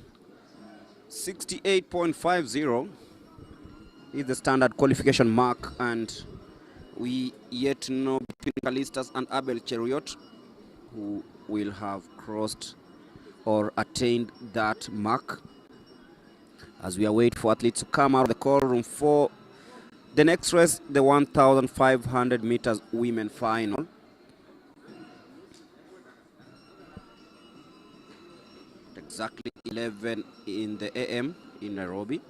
68.50 is the standard qualification mark, and we yet know between Kalistas and Abel Cheruiyot who will have crossed or attained that mark, as we await for athletes to come out of the call room for the next race, the 1,500 meters women final. Exactly 11 in the AM in Nairobi.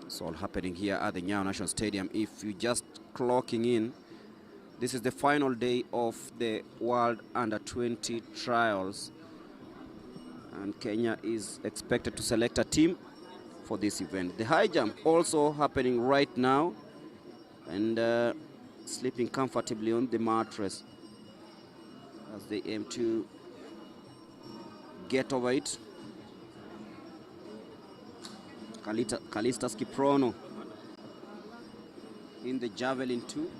It's all happening here at the Nyayo National Stadium. If you're just clocking in, this is the final day of the World Under-20 trials, and Kenya is expected to select a team for this event. The high jump also happening right now, and sleeping comfortably on the mattress as they aim to get over it. Kalistas Kiprono in the javelin too.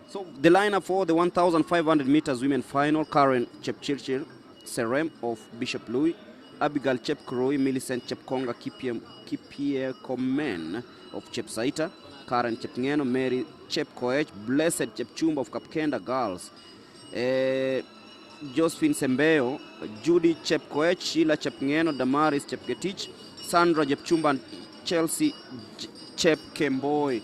So the lineup for the 1,500 meters women final: Karen Chepchirchir Serem of Bishop Louis, Abigail Chepkurui, Millicent Chepkonga Kipie Komen of Chepsaita, Karen Chepngeno, Mary Chepkoech, Blessed Chepchumba of Kapkenda Girls, Josephine Sembeo, Judy Chepkoech, Sheila Chepngeno, Damaris Chepgetich, Sandra Chepchumba, and Chelsea Chepkemboy.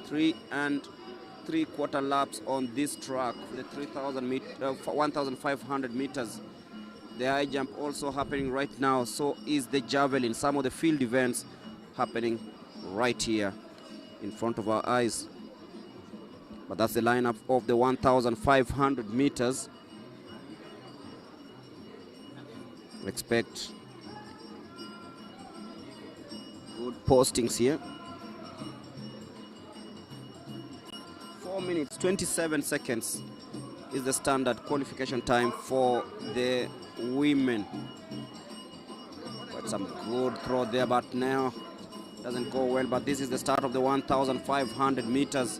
Three and three-quarter laps on this track, the 1,500 meters. The high jump also happening right now. So is the javelin. Some of the field events happening right here in front of our eyes. But that's the lineup of the 1,500 meters. Expect good postings here. 4 minutes 27 seconds is the standard qualification time for the women. Got some good throw there, but now doesn't go well. But this is the start of the 1,500 meters.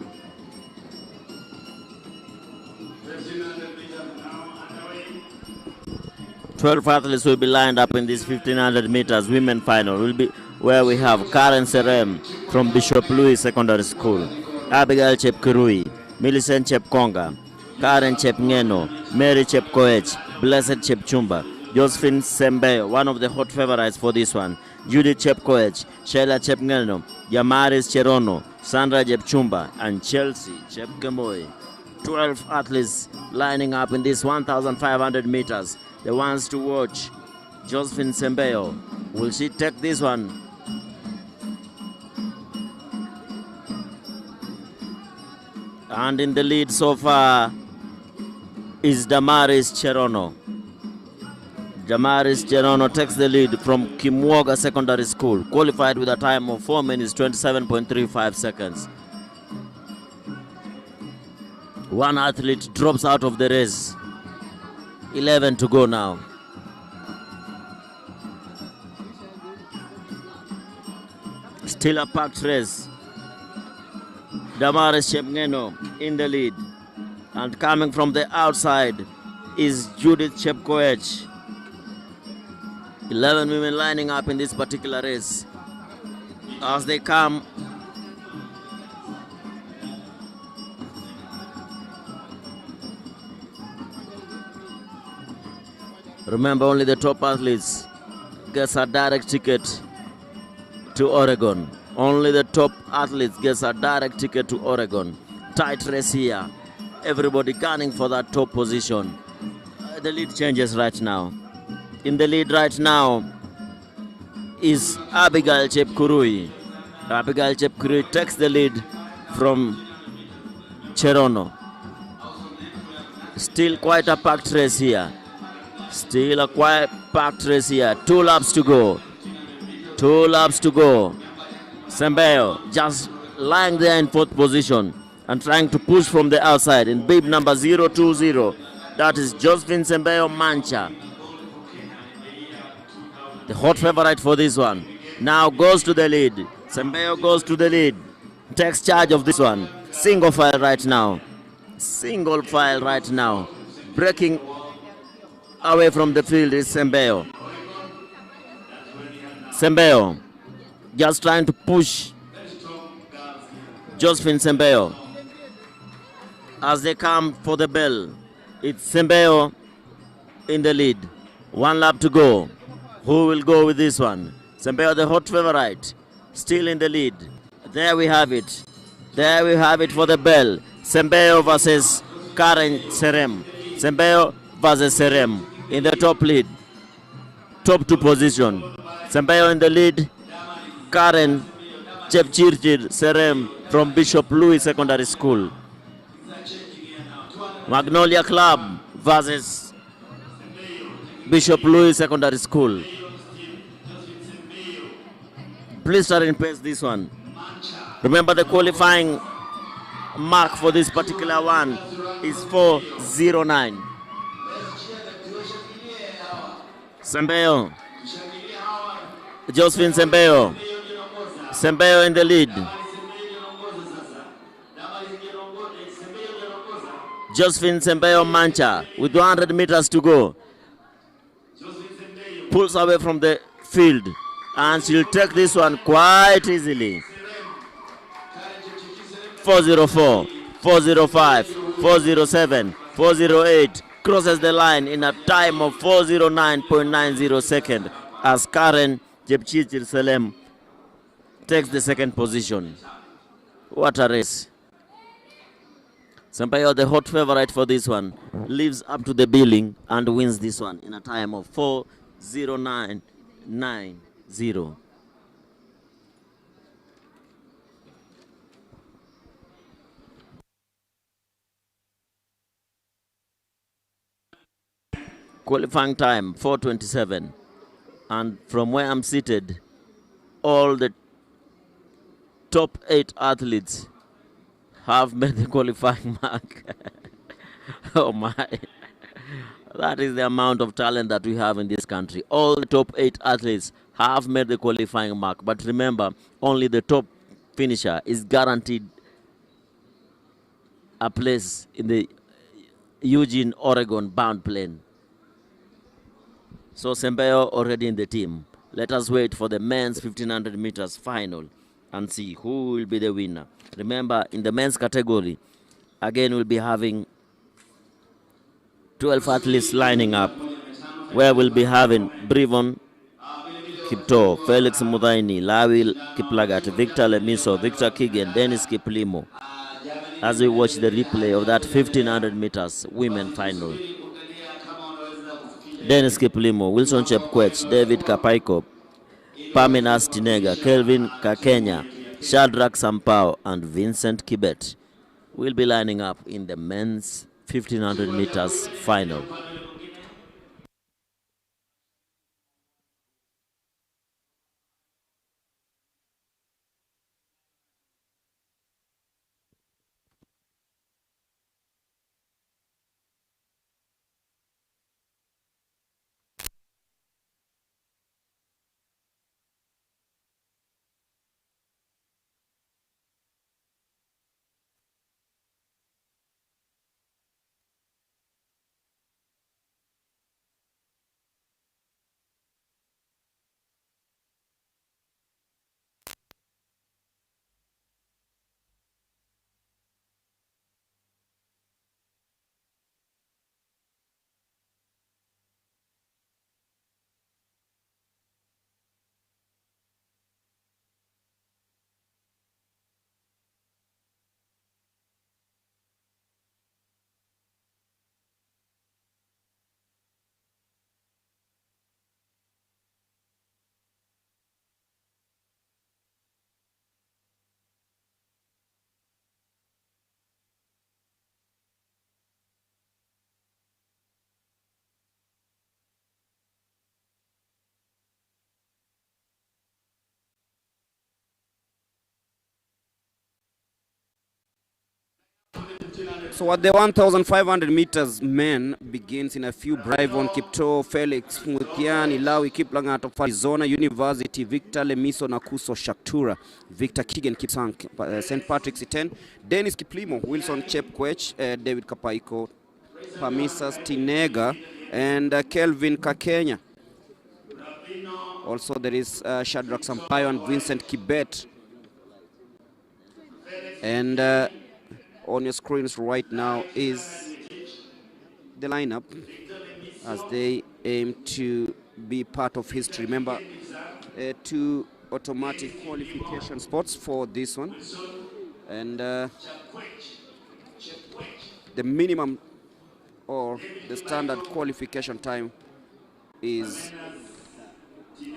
12 athletes will be lined up in this 1,500 meters women final. Will be where we have Karen Serem from Bishop Louis Secondary School, Abigail Chepkurui, Millicent Chepkonga, Karen Chepngeno, Mary Chepkoech, Blessed Chepchumba, Josephine Sembe, one of the hot favorites for this one, Judy Chepkoech, Sheila Chepngeno, Yamaris Cherono, Sandra Chepchumba, and Chelsea Chepkemboy. 12 athletes lining up in this 1,500 meters. The ones to watch: Josephine Sembeo. Will she take this one? And in the lead so far is Damaris Cherono. Damaris Cherono takes the lead from Kimwoga Secondary School, qualified with a time of 4 minutes 27.35 seconds. One athlete drops out of the race. 11 to go now. Still a packed race. Damaris Chepngeno in the lead. And coming from the outside is Judith Chepkoech. 11 women lining up in this particular race. As they come, remember, only the top athletes gets a direct ticket to Oregon. Only the top athletes gets a direct ticket to Oregon. Tight race here. Everybody gunning for that top position. The lead changes right now. In the lead right now is Abigail Chepkurui. Abigail Chepkurui takes the lead from Cherono. Still quite a packed race here. Still a quite packed race here. 2 laps to go. 2 laps to go. Sembeyo just lying there in 4th position and trying to push from the outside in bib number 020. That is Josephine Sembeyo Mancha, the hot favorite for this one. Now goes to the lead. Sembeyo goes to the lead, takes charge of this one. Single file right now. Single file right now. Breaking away from the field is Sembeyo. Sembeyo just trying to push Josephine Sembeyo as they come for the bell. It's Sembeyo in the lead. 1 lap to go. Who will go with this one? Sembeyo, the hot favorite, still in the lead. There we have it. There we have it for the bell. Sembeyo versus Karen Serem. Sembeyo versus Serem in the top lead. Top 2 position. Sembeyo in the lead. Karen Chepchirchir Serem from Bishop Louis Secondary School. Magnolia Club versus Bishop Louis Secondary School. Please start in pace this one. Remember the qualifying mark for this particular one is 4:09. Sembeyo. Josephine Sembeyo. Sembeyo in the lead. Josephine Sembeyo Mancha with 100 meters to go. Pulls away from the field and she'll take this one quite easily. 4:04, 4:05, 4:07, 4:08 crosses the line in a time of 4:09.90 seconds as Karen Jepchichir Selem takes the 2nd position. What a race. Sembeyo, the hot favorite for this one, lives up to the billing and wins this one in a time of 4:09.90. Qualifying time 4:27, and from where I'm seated, all the top 8 athletes have made the qualifying mark. Oh my. That is the amount of talent that we have in this country. All the top 8 athletes have made the qualifying mark. But remember, only the top finisher is guaranteed a place in the Eugene, Oregon bound plane. So Sembeyo already in the team. Let us wait for the men's 1500 meters final and see who will be the winner. Remember, in the men's category, again we'll be having 12 athletes lining up, where we'll be having Brivon Kipto, Felix Mudaini, Lawil Kiplagat, Victor Lemiso, Victor Kigen, Dennis Kiplimo, as we watch the replay of that 1500 meters women final. Dennis Kiplimo, Wilson Chepkwech, David Kapaiko, Paminas Tinega, Kelvin Kakenya, Shadrach Sampao, and Vincent Kibet will be lining up in the men's 1500 meters final. So at the 1,500 meters men begins in a few. Bryvon Kipto, Felix Muthiani, Lawi Kiplangat of Arizona University, Victor Lemiso Nakuso Shaktura, Victor Kigen Kipsang, St. Patrick's 10, Dennis Kiplimo, Wilson Chepkwech, David Kapaiko, Pamisas Tinega, and Kelvin Kakenya. Also there is Shadrach Sampaio and Vincent Kibet. And on your screens right now is the lineup as they aim to be part of history. Remember, 2 automatic qualification spots for this one. And the minimum or the standard qualification time is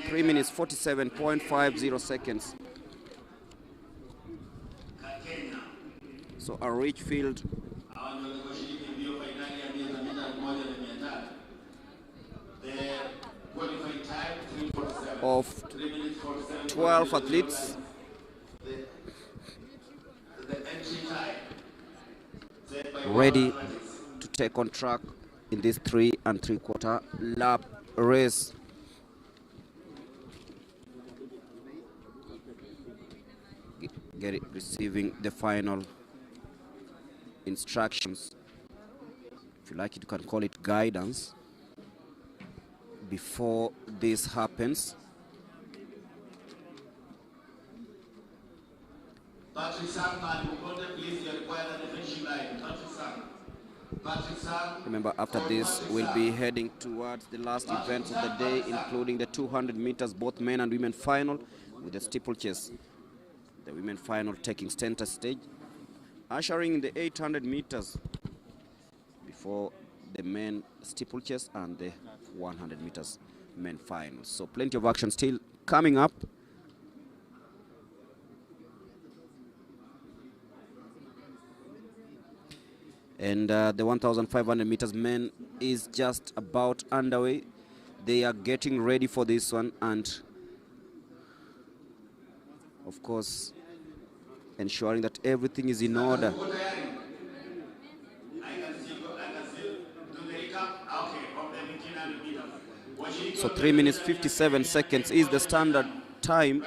3 minutes 47.50 seconds. So a rich field of 12 athletes. Ready to take on track in this 3 3/4 lap race. Receiving the final instructions, if you like it, you can call it guidance, before this happens. Remember, after this we'll be heading towards the last events of the day, including the 200 meters both men and women final, with the steeplechase, the women final taking center stage, ushering in the 800 meters before the men steeplechase and the 100 meters men final. So plenty of action still coming up. And the 1,500 meters men is just about underway. They are getting ready for this one, and of course ensuring that everything is in order. So 3 minutes 57 seconds is the standard time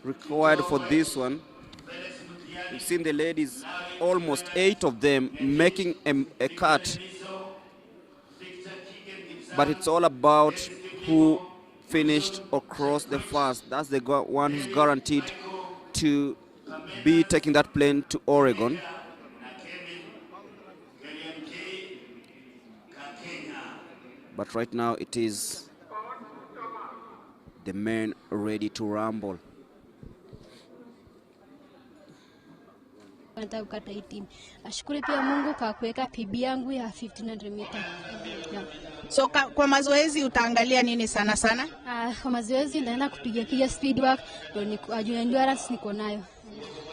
required for this one. We've seen the ladies, almost 8 of them making a cut, but it's all about who finished or crossed the first. That's the one who's guaranteed to be taking that plane to Oregon. But right now it is the men ready to rumble. Ashukuru pia Mungu kwa kuweka PB yangu ya 1500 meter. Yeah. So kwa mazoezi utaangalia nini sana sana? Kwa mazoezi naenda kupiga speed work, ndio endurance niko nayo.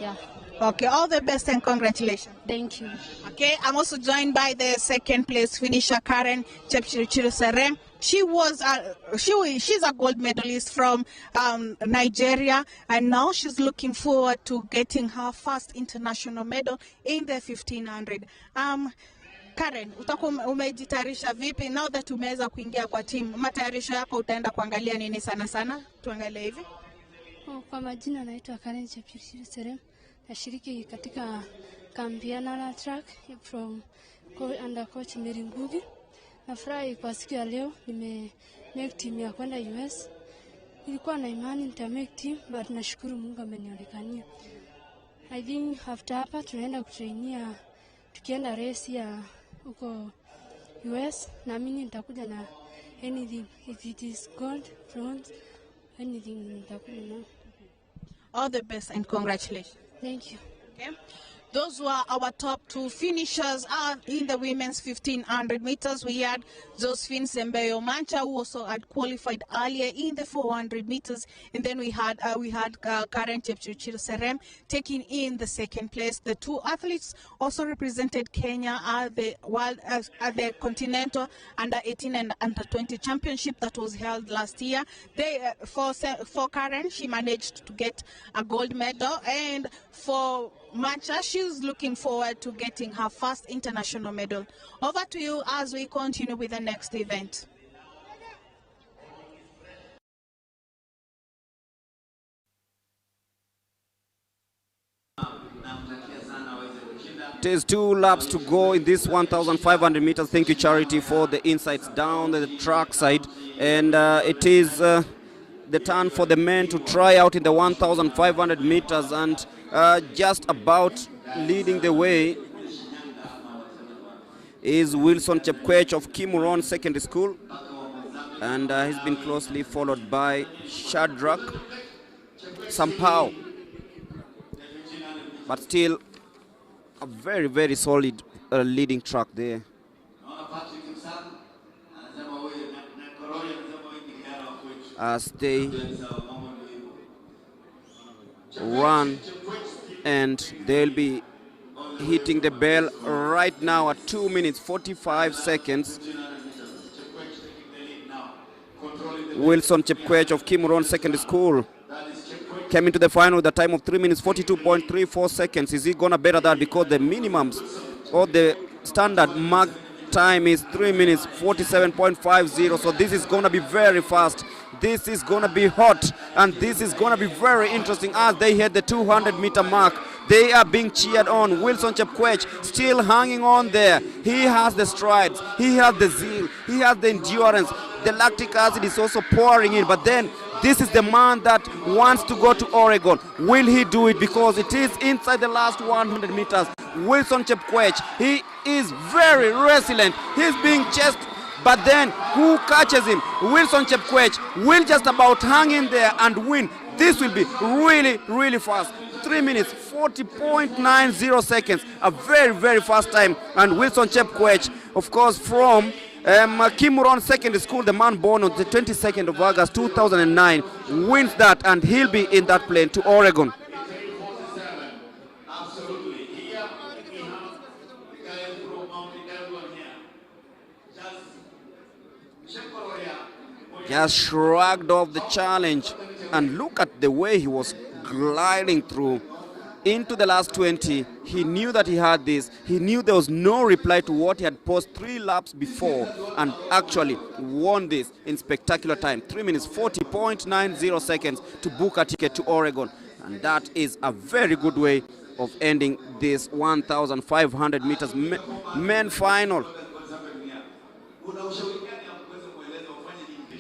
Yeah. Okay, all the best and congratulations. Thank you. Okay, I'm also joined by the second place finisher, Karen Chepchirchir. She's a gold medalist from Nigeria, and now she's looking forward to getting her first international medal in the 1500. Karen, utakuwa umejitayarisha vipi now that umeweza kuingia kwa timu? Matayarisho yako utaenda kuangalia nini sana sana? Tuangalie hivi. Kwa majina naitwa Karen Chepchirchir. Nashiriki katika Campiana track from under coach Mary Ngugi. Nafurahi kwa siku ya leo make team ya kwenda US. Nilikuwa na imani nita make team, but nashukuru Mungu amenionekania. I think after hapa tunaenda kutrainia, tukienda race ya huko US, na mimi nitakuja na anything, if it is gold, bronze, anything nitakuja na. All the best and congratulations. Thank you. Okay. Those were our top 2 finishers in the women's 1500 meters. We had Josephine Sembeyo Mancha, who also had qualified earlier in the 400 meters, and then we had Karen Chepchirchir taking in the second place. The 2 athletes also represented Kenya at the the Continental Under 18 and Under 20 Championship that was held last year. For Karen, she managed to get a gold medal, and for Mancha, she she's looking forward to getting her first international medal. Over to you as we continue with the next event. It is 2 laps to go in this 1,500 meters. Thank you, Charity, for the insights down the track side. And it is the turn for the men to try out in the 1,500 meters, and just about leading the way is Wilson Chepkwech of Kimuron Secondary School, and he's been closely followed by Shadrach Sampao, but still a very, very solid leading track there. As they run, and they'll be hitting the bell right now at 2 minutes 45 seconds. Wilson Chepkwech of Kimuron Secondary School came into the final with a time of 3 minutes 42.34 seconds. Is he gonna better that? Because the minimums or the standard mark time is 3 minutes 47.50. So this is gonna be very fast. This is gonna be hot, and this is gonna be very interesting as they hit the 200-meter mark. They are being cheered on. Wilson Chepkwech still hanging on there. He has the strides, he has the zeal, he has the endurance. The lactic acid is also pouring in, but then this is the man that wants to go to Oregon. Will he do it? Because it is inside the last 100 meters. Wilson Chepkwech, he is very resilient. He's being chased, but then who catches him? Wilson Chepkwech will just about hang in there and win. This will be really, really fast. 3 minutes 40.90 seconds. A very, very fast time. And Wilson Chepkwech, of course, from Kimuron Secondary School, the man born on the 22nd of August 2009, wins that, and he'll be in that plane to Oregon. Just shrugged off the challenge, and look at the way he was gliding through into the last 20. He knew that he had this. He knew there was no reply to what he had posed 3 laps before, and actually won this in spectacular time. 3 minutes 40.90 seconds to book a ticket to Oregon, and that is a very good way of ending this 1,500 meters men final.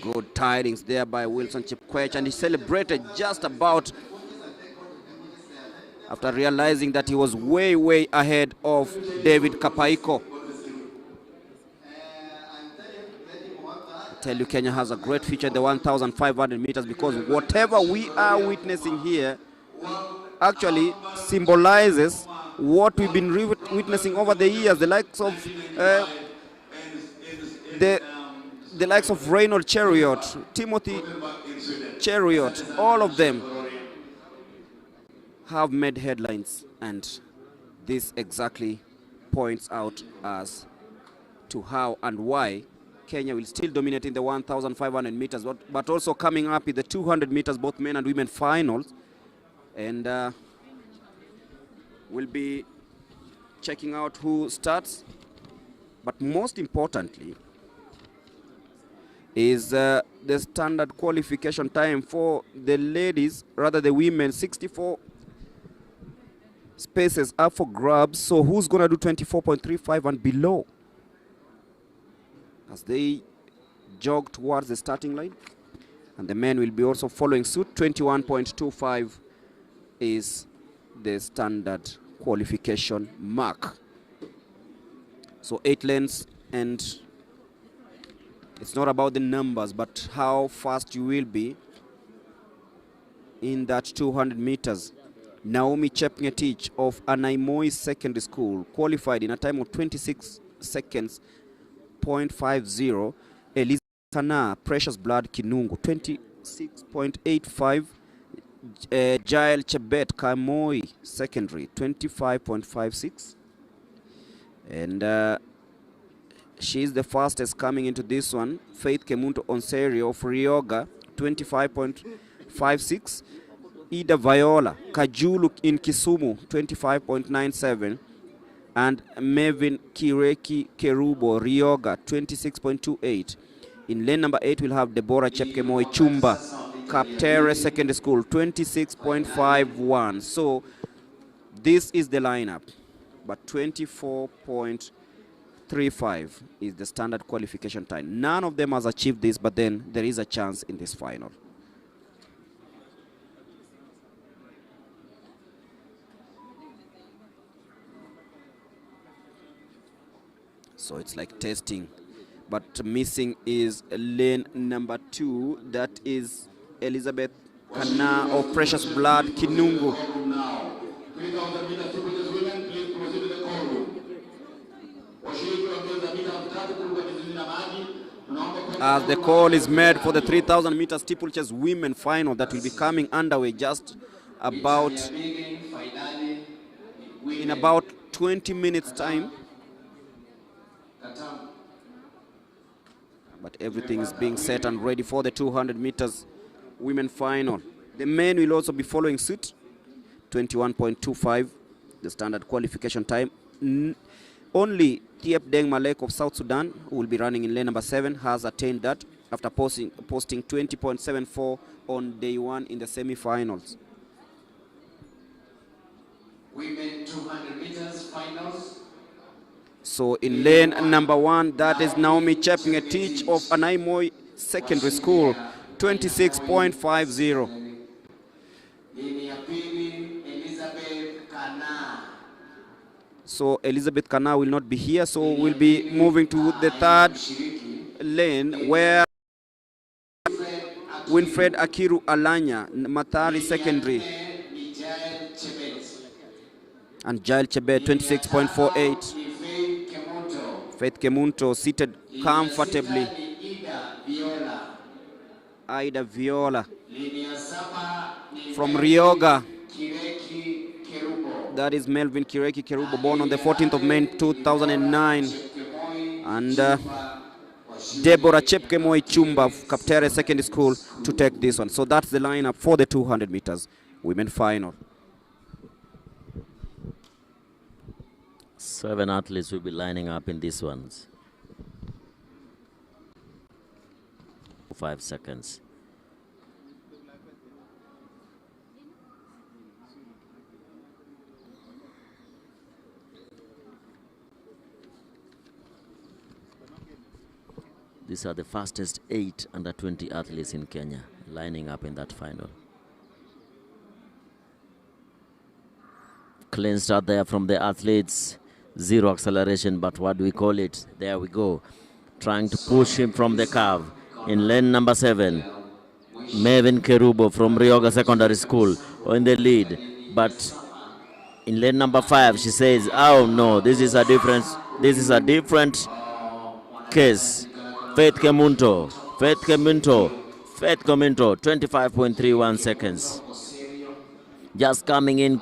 Good tidings there by Wilson Chepkwech, and he celebrated just about after realizing that he was way, way ahead of David Kapaiko. I tell you, Kenya has a great future in the 1,500 meters, because whatever we are witnessing here actually symbolizes what we've been witnessing over the years. The likes of the likes of Reynold Chariot, Timothy Chariot, all of them have made headlines, and this exactly points out as to how and why Kenya will still dominate in the 1,500 meters, but also coming up in the 200 meters, both men and women finals, and we'll be checking out who starts, but most importantly is the standard qualification time for the ladies, rather the women. 64 spaces up for grabs, so who's going to do 24.35 and below as they jog towards the starting line? And the men will be also following suit. 21.25 is the standard qualification mark. So 8 lanes, and it's not about the numbers, but how fast you will be in that 200 meters. Naomi Chepngetich of Anaimoi Secondary School qualified in a time of 26 seconds, 0.50. Eliza Sana, Precious Blood Kinungu, 26.85. Jael Chebet, Kamoi Secondary, 25.56. And she's the fastest coming into this one. Faith Kemunto Onserio of Rioga, 25.56. Ida Viola Kajulu in Kisumu, 25.97. And Mevin Kireki Kerubo Ryoga, 26.28. In lane number 8, we'll have Deborah Chepkemoi Chumba, Kaptere Secondary School, 26.51. So this is the lineup, but 24.35 is the standard qualification time. None of them has achieved this, but then there is a chance in this final. So it's like testing. But missing is lane number 2. That is Elizabeth Kana of Precious Blood Kinungu. 3,000 meters steeplechase women, please proceed to the call room. As the call is made for the 3,000 meter steeplechase women final that will be coming underway just about in about 20 minutes time. But everything is being set and ready for the 200 meters women final. The men will also be following suit. 21.25, the standard qualification time. Only Thiep Deng Malek of South Sudan, who will be running in lane number 7, has attained that after posting 20.74 on day 1 in the semi-finals. Women 200 meters finals. So in lane number 1, that is Naomi Chepngetich of Anaimoy Secondary School, 26.50. So Elizabeth Kana will not be here, so we'll be moving to the 3rd lane where Winfred Akiru Alanya, Mathari Secondary, and Jael Chebet, 26.48. Faith Kemunto seated comfortably. Ida Viola from Ryoga. That is Melvin Kireki Kerubo, born on the 14th of May 2009. And Deborah Chepkemoi Chumba of Kaptere Secondary School to take this one. So that's the lineup for the 200 meters women final. 7 athletes will be lining up in these ones. 5 seconds. These are the fastest 8 under 20 athletes in Kenya lining up in that final. Clean start there from the athletes. 0 acceleration, but what do we call it? There we go. Trying to push him from the curve. In lane number 7, Mevin Kerubo from Ryoga Secondary School in the lead. But in lane number 5, she says, oh no, this is a different case. Faith Kemunto, 25.31 seconds. Just coming in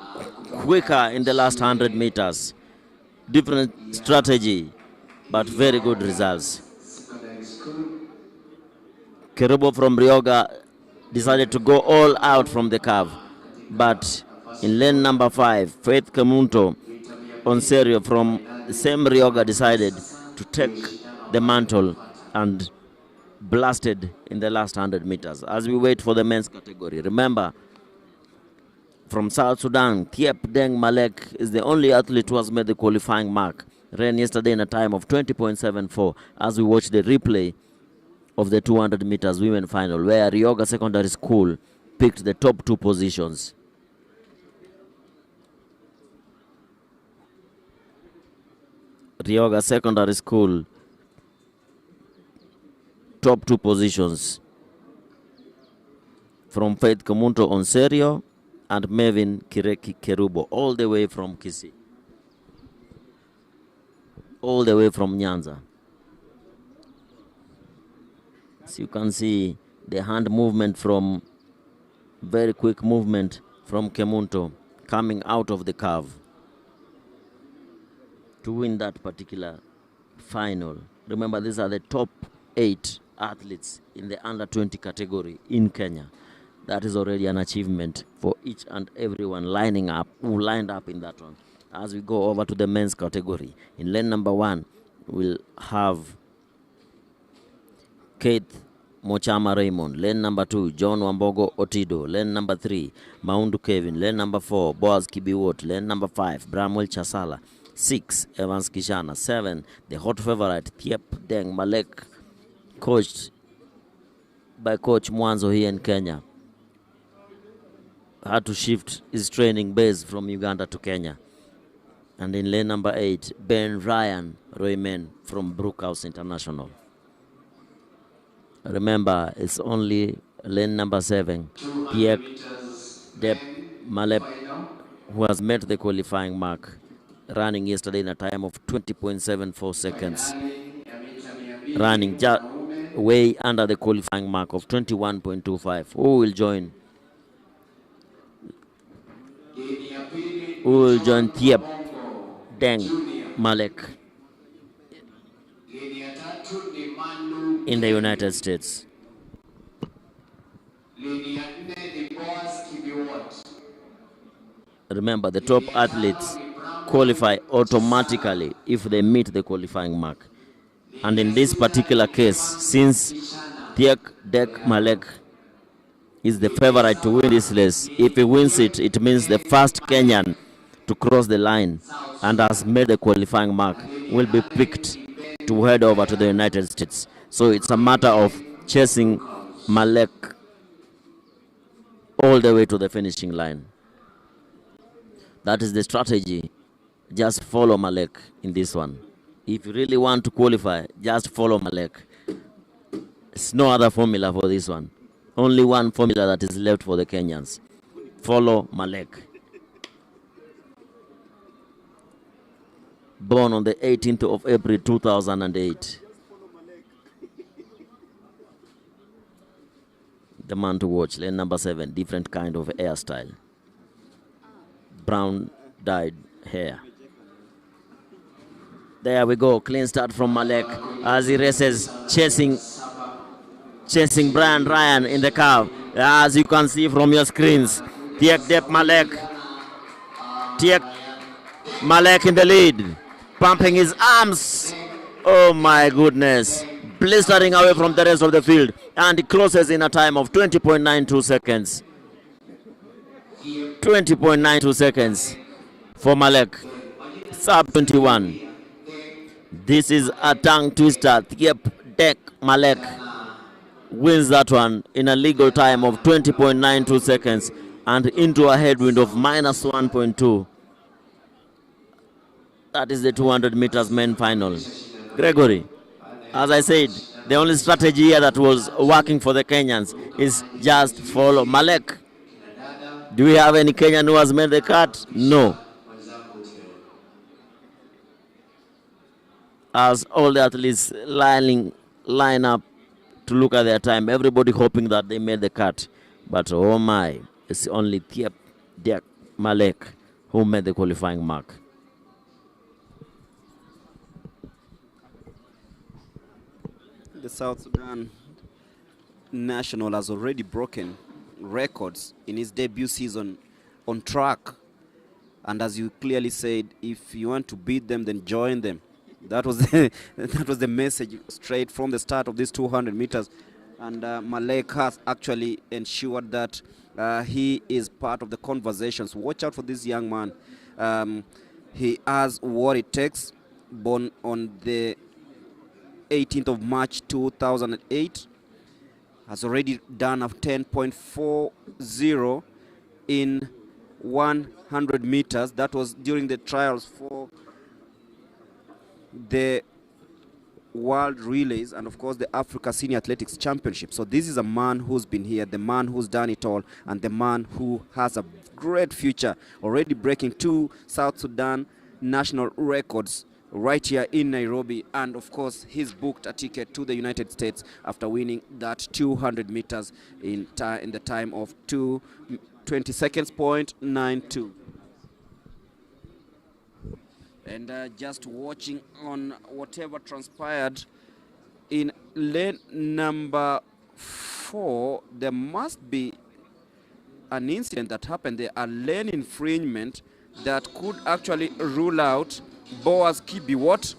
quicker in the last 100 meters. Different strategy, but very good results. Kerubo from Ryoga decided to go all out from the curve, but in lane number 5, Faith Kemunto Onserio from the same Ryoga decided to take the mantle and blasted in the last 100 meters. As we wait for the men's category, remember, from South Sudan, Thiep Deng Malek is the only athlete who has made the qualifying mark. Ran yesterday in a time of 20.74 as we watch the replay of the 200 meters women final, where Ryoga Secondary School picked the top 2 positions. Ryoga Secondary School, top 2 positions from Faith Kemunto Onserio and Mevin Kireki Kerubo, all the way from Kisii, all the way from Nyanza. So you can see the hand movement from, very quick movement from Kemunto coming out of the curve to win that particular final. Remember, these are the top 8 athletes in the under 20 category in Kenya. That is already an achievement for each and everyone lining up, who lined up in that one. As we go over to the men's category, in lane number 1, we'll have Keith Mochama Raymond. Lane number 2, John Wambogo Otido. Lane number 3, Maundu Kevin. Lane number 4, Boaz Kibiwot. Lane number 5, Bramwell Chasala. 6, Evans Kishana. 7, the hot favorite, Thiep Deng Malek, coached by Coach Mwanzo here in Kenya. Had to shift his training base from Uganda to Kenya. And in lane number 8, Ben Ryan Royman from Brookhouse International. Remember, it's only lane number 7, Pierre Dep Malep, who has met the qualifying mark, running yesterday in a time of 20.74 seconds. Running just way under the qualifying mark of 21.25. Who will join? Who will join Thiep Deng Malek in the United States? Remember, the top athletes qualify automatically if they meet the qualifying mark. And in this particular case, since Thiep Deng Malek is the favorite to win this race, if he wins it, it means the first Kenyan to cross the line and has made the qualifying mark will be picked to head over to the United States. So it's a matter of chasing Malek all the way to the finishing line. That is the strategy. Just follow Malek in this one. If you really want to qualify, just follow Malek. There's no other formula for this one. Only one formula that is left for the Kenyans. Follow Malek. Born on the 18th of April 2008. The man to watch, lane number 7, different kind of hairstyle. Brown dyed hair. There we go, clean start from Malek as he races, chasing Brian Ryan in the curve. As you can see from your screens, Thiep Deng Malek in the lead, pumping his arms. Oh my goodness, blistering away from the rest of the field, and he closes in a time of 20.92 seconds. 20.92 seconds for Malek, sub 21. This is a tongue twister. Thiep Deng Malek wins that one in a legal time of 20.92 seconds and into a headwind of minus 1.2. That is the 200 meters men final. Gregory, as I said, the only strategy here that was working for the Kenyans is just follow Malek. Do we have any Kenyan who has made the cut? No. As all the athletes line up to look at their time, everybody hoping that they made the cut. But oh my, it's only Thiep Deng Malek who made the qualifying mark. The South Sudan national has already broken records in his debut season on track. And as you clearly said, if you want to beat them, then join them. That was the message straight from the start of these 200 meters. And Malek has actually ensured that he is part of the conversations. Watch out for this young man. He has what it takes. Born on the 18th of March 2008. Has already done a 10.40 in 100 meters. That was during the trials for the World Relays and, of course, the Africa Senior Athletics Championship. So this is a man who's been here, the man who's done it all, and the man who has a great future, already breaking 2 South Sudan national records right here in Nairobi. And, of course, he's booked a ticket to the United States after winning that 200 meters in the time of 20 seconds, 0.92. And just watching on whatever transpired in lane number 4, there must be an incident that happened there, a lane infringement that could actually rule out Boaz Kibiwot.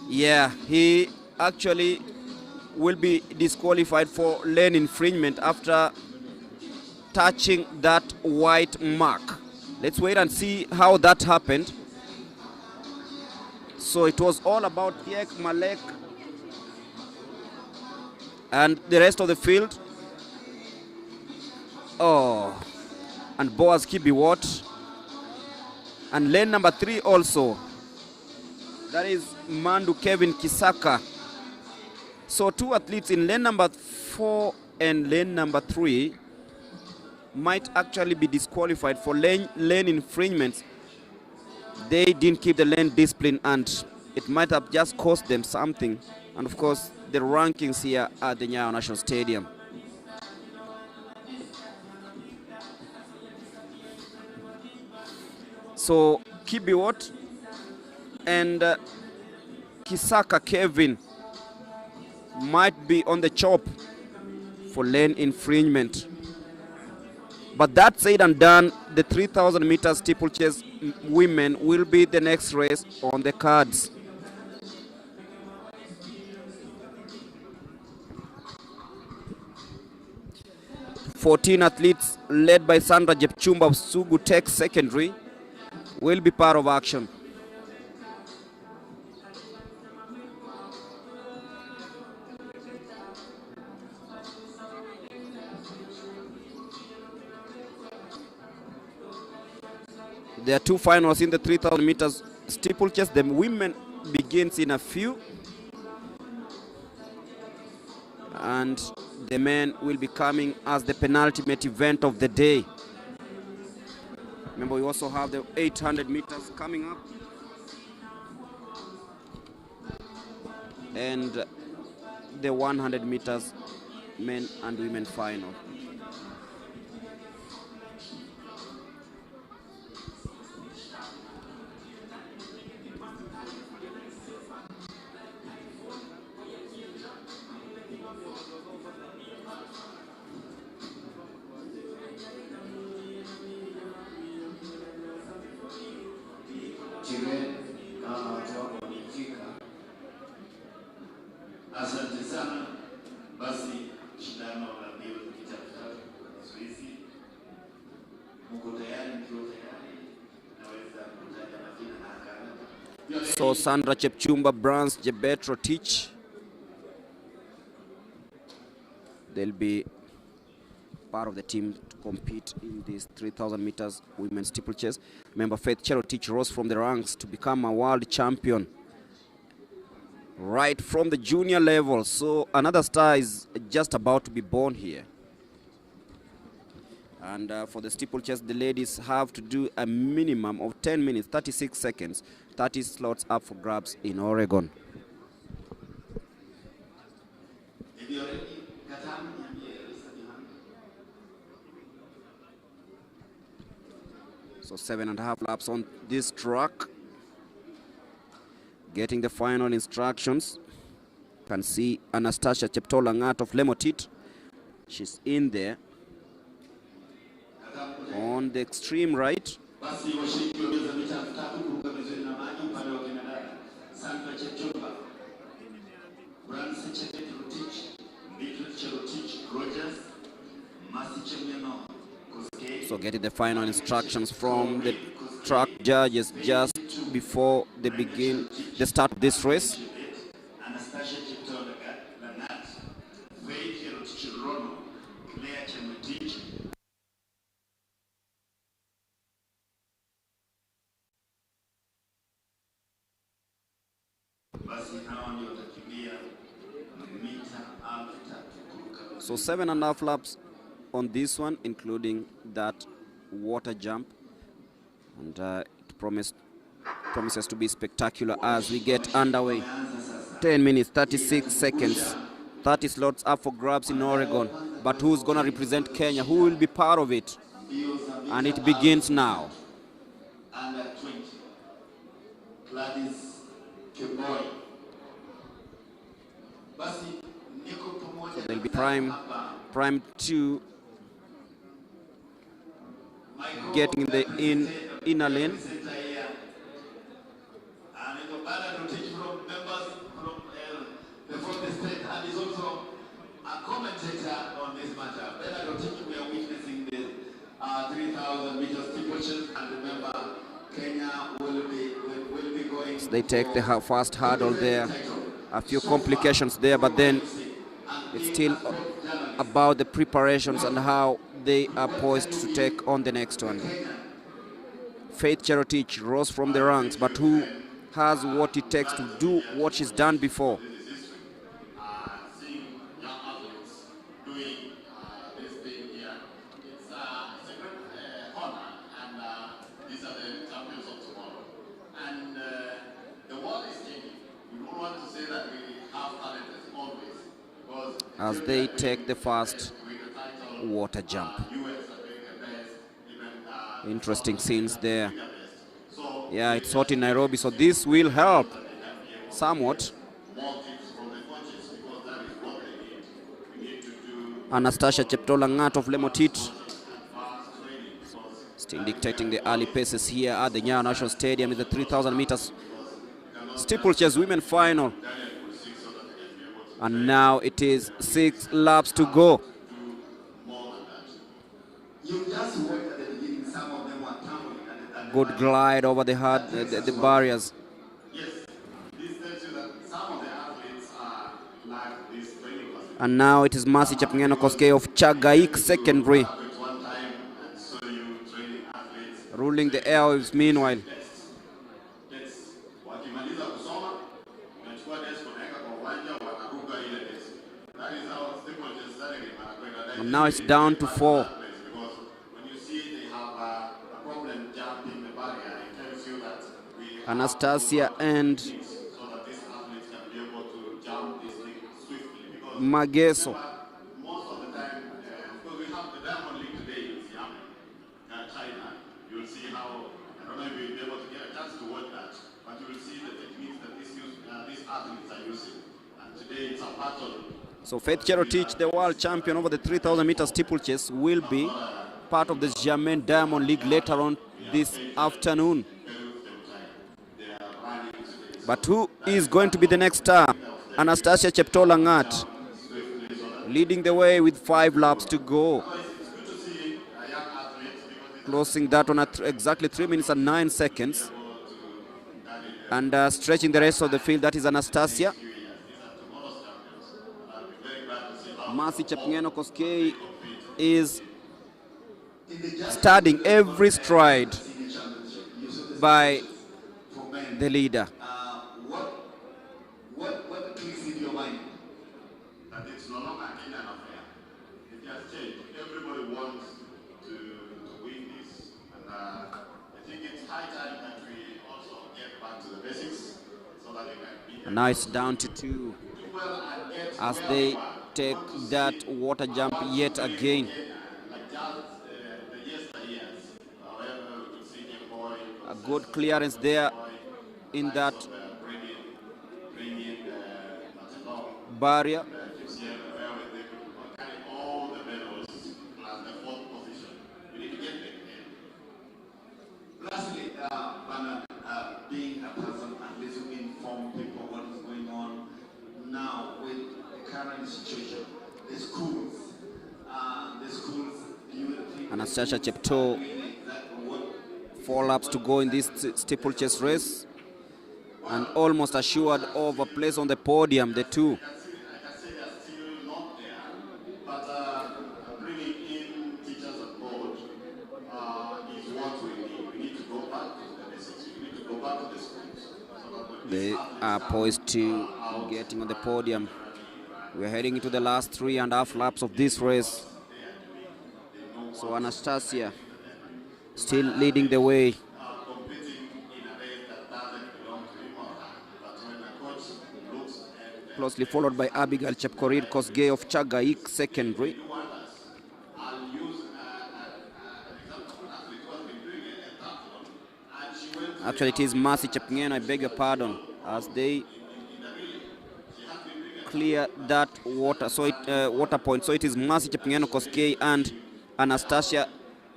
Yeah, he actually will be disqualified for lane infringement after touching that white mark. Let's wait and see how that happened. So it was all about Thiek Malek and the rest of the field. Oh, and Boaz Kibiwot. And lane number 3 also. That is Mandu Kevin Kisaka. So 2 athletes in lane number 4 and lane number 3 might actually be disqualified for lane infringements. They didn't keep the lane discipline, and it might have just cost them something. And of course, the rankings here at the Nyayo National Stadium. So Kibiwot and Kisaka Kevin might be on the chop for lane infringement. But that said and done, the 3,000 meters steeplechase women will be the next race on the cards. "14 athletes led by Sandra Jepchumba of Sugu Tech Secondary will be part of action. There are 2 finals in the 3,000 meters steeplechase. The women begins in a few, and the men will be coming as the penultimate event of the day. Remember, we also have the 800 meters coming up, and the 100 meters men and women final. Asante sana. Basi shindano la mbio kitatu Swisi. Mko tayari? Mkiwa tayari naweza kutaja majina na akala. So Sandra Chepchumba, Brans Jebetro Teach. They'll be part of the team to compete in this 3,000 meters women's steeplechase. Remember, Faith Cherotich rose from the ranks to become a world champion right from the junior level. So another star is just about to be born here. And for the steeplechase, the ladies have to do a minimum of 10 minutes, 36 seconds, 30 slots up for grabs in Oregon. So 7.5 laps on this track. Getting the final instructions. You can see Anastasia Cheptolangat of Lemotit. She's in there. On the extreme right. So getting the final instructions from the track judges just before they begin the start of this race. So 7.5 laps on this one, including that water jump, and it promises to be spectacular as we get underway. 10 minutes, 36 seconds, 30 slots up for grabs in Oregon. But who's going to represent Kenya? Who will be part of it? And it begins now. Under 20, Gladys Keboy. So they'll be prime 2 getting in the inner lane. And it's a banner to teach from members from the state, and is also a commentator on this matter. Better to teach, we are witnessing the 3,000 meters steeplechase, and remember, Kenya will be going. They take the first hurdle there. A few complications there, but then it's still about the preparations and how they are poised to take on the next one. Faith Cherotich rose from the ranks, but who has what it takes to do what she's done before? Seeing young athletes doing this thing here, it's a great honor, and these are the champions of tomorrow. And the world is changing. We don't want to say that we have talent as always, because As they take the first water jump. Interesting scenes there. Yeah, it's hot in Nairobi, so this will help somewhat. Anastasia Cheptolangat of Lemotit still dictating the early paces here at the Nyayo National Stadium in the 3,000 meters steeplechase women final. And now it is 6 laps to go. Good glide over the barriers. And now it is Mercy Chepngeno Koskei of Chagaik Secondary ruling the airwaves meanwhile. And now it's down to 4. Anastasia and Mageso. Most of the time, because we have the Diamond League today in China, you'll see how, I don't know if you'll be able to get a chance to watch that, but you will see the techniques that these athletes are using. And today it's a battle. So Faith Cherotich, the world champion over the 3,000 meter steeplechase, will be part of the Germain Diamond League later on this afternoon. But who is going to be the next star? Anastasia Cheptolangat leading the way with 5 laps to go. Closing that one at exactly 3 minutes and 9 seconds. And stretching the rest of the field, that is Anastasia. Mercy Chepngeno Koskei is studying every stride by the leader. What clicks in your mind? That it's no longer a Kenyan affair. It has changed. Everybody wants to win this. And I think it's high time that we also get back to the basics so that we can be. And now it's down to 2 as they take that water jump yet again. Like just the yesteryears. However, we could see the boy. A good clearance there in that barrier. Lastly, being a person at least to inform people what is going on now with the current situation, the schools, Anastasia Chepto, 4 laps to go in this steeplechase race, and almost assured of a place on the podium, the two. They are poised to getting on the podium. We're heading into the last 3.5 laps of this race. So Anastasia still leading the way. Closely followed by Abigail Chepkorir Kosgei of Chagaik Secondary. Actually, it is Mercy Chepngeno, I beg your pardon, as they clear that water point. So it is Mercy Chepngeno Koskei and Anastasia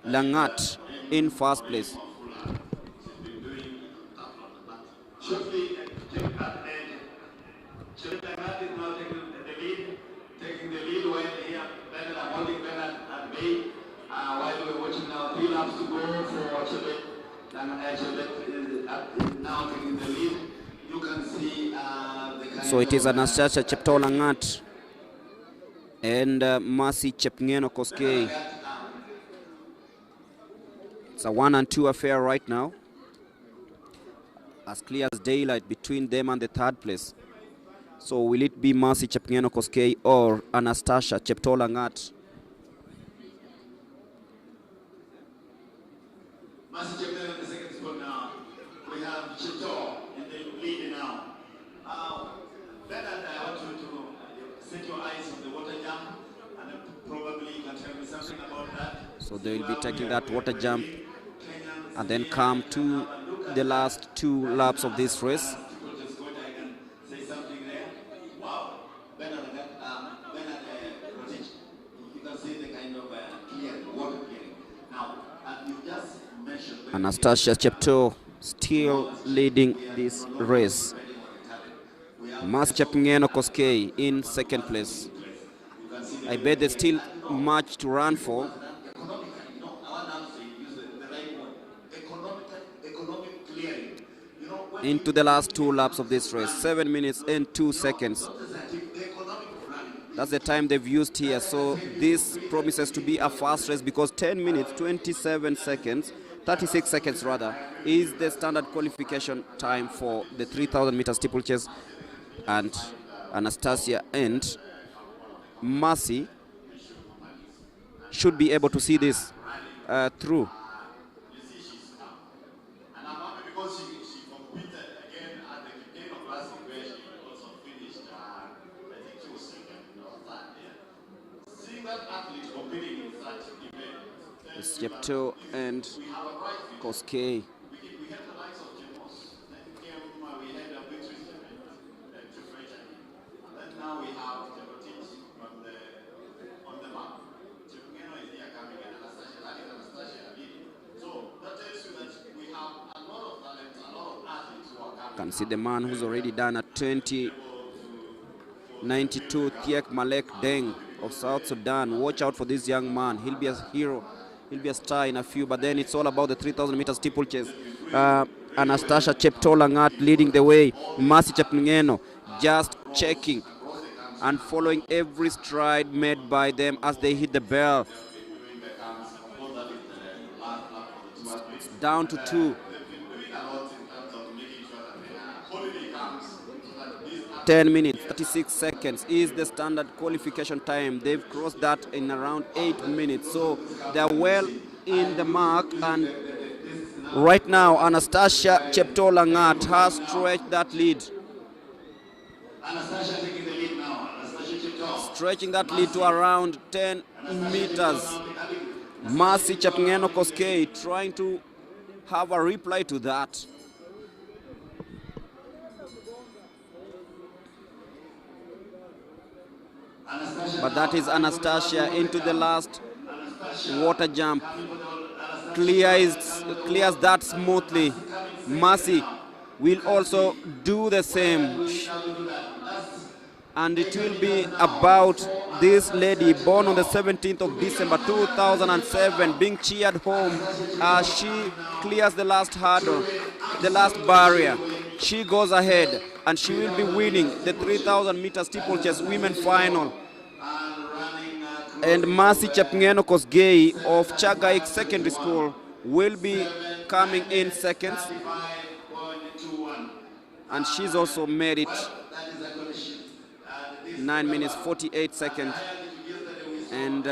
Langat in first place. Shortly, Langat is now taking the lead while here Bernard are holding Bernard at bay. While we're watching now 3 laps to go for Chebet. Chebet is now taking the lead. You can see the kind So it is of, Anastasia Cheptoo Langat and Mercy Chepngeno Koskei. It's a 1 and 2 affair right now, as clear as daylight between them and the third place. So will it be Mercy Chepngeno Koskei or Anastasia Cheptoo Langat? Mercy Chepngeno in the second spot now. We have Cheptoo in the lead now. Bernard, I want you to set your eyes on the water jump, and probably you can tell me something about that. So they will be taking that water jump and then come to the last 2 laps of this race. Say something there. Wow, Bernard, you can see the kind of clearing, water clearing. Now, you just mentioned Anastasia Cheptoo still leading this race. Mercy Chepngeno Koskei in second place. I bet there's still much to run for. Into the last 2 laps of this race, 7 minutes and 2 seconds. That's the time they've used here. So this promises to be a fast race, because 10 minutes, 27 seconds, 36 seconds rather, is the standard qualification time for the 3,000 meter steeplechase. And Anastasia and Mercy should be able to see this through. because she competed again at the Kipkeino Classic, where she also finished, I think she was second or third there. Seeing that athlete competing in such event, It's Cheptoo and Koskei. we had the likes of Jemos, then came, we had a victory event, and then now we have Chepotich on the map. Chepngeno is here coming, and Anastasia leading. So that tells you that we have a lot of talent, a lot of athletes who are coming. Can see the man who's already done a 20:92, Thiek Malek Deng of South Sudan. Watch out for this young man. He'll be a hero. He'll be a star in a few, but then it's all about the 3,000 meter steeplechase. Anastasia Cheptoo Langat leading the way. Mercy Chepngeno just checking and following every stride made by them as they hit the bell. It's down to 2. 10 minutes, 36 seconds is the standard qualification time. They've crossed that in around 8 minutes. So they're well in the mark. And right now, Anastasia Cheptoo Langat has stretched that lead. Anastasia taking the lead now. Anastasia Cheptoo. Stretching that lead to around 10 meters. Mercy Chepngeno Koskei trying to have a reply to that. But that is Anastasia into the last water jump. Clears that smoothly. Mercy will also do the same. And it will be about this lady born on the 17th of December 2007 being cheered home as she clears the last hurdle, the last barrier. She goes ahead and she will be winning the 3,000 meter steeplechase women final. And Mercy Chepngeno Koskei of Chagaik Secondary School will be coming in seconds. And she's also made it 9 minutes 48 seconds. And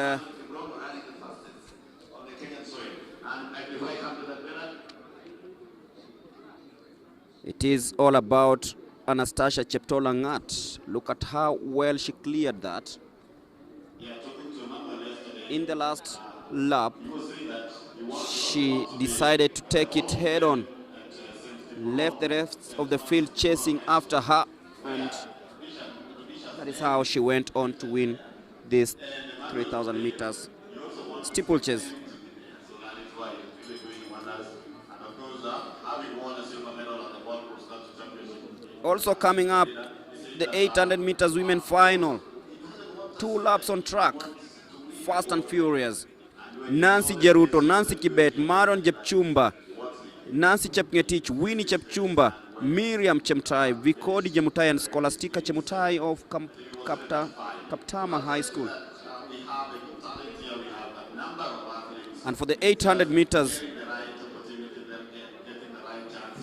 it is all about Anastasia Cheptoo Langat. Look at how well she cleared that. In the last lap, she decided to take it head on, left the rest of the field chasing after her, and that is how she went on to win this 3,000 meters steeplechase. really doing wonders. And of course, having won a silver medal at the World Cross Country Championship. Also coming up, the 800 meters women final. 2 laps on track, fast and furious. Nancy Jeruto, Nancy Kibet, Maron Jepchumba, Nancy Chepngetich, Winnie Chepchumba, Miriam Chemtai, Vikodi Jemutai, and Scholastica Chemutai of Kaptama High School. And for the 800 meters,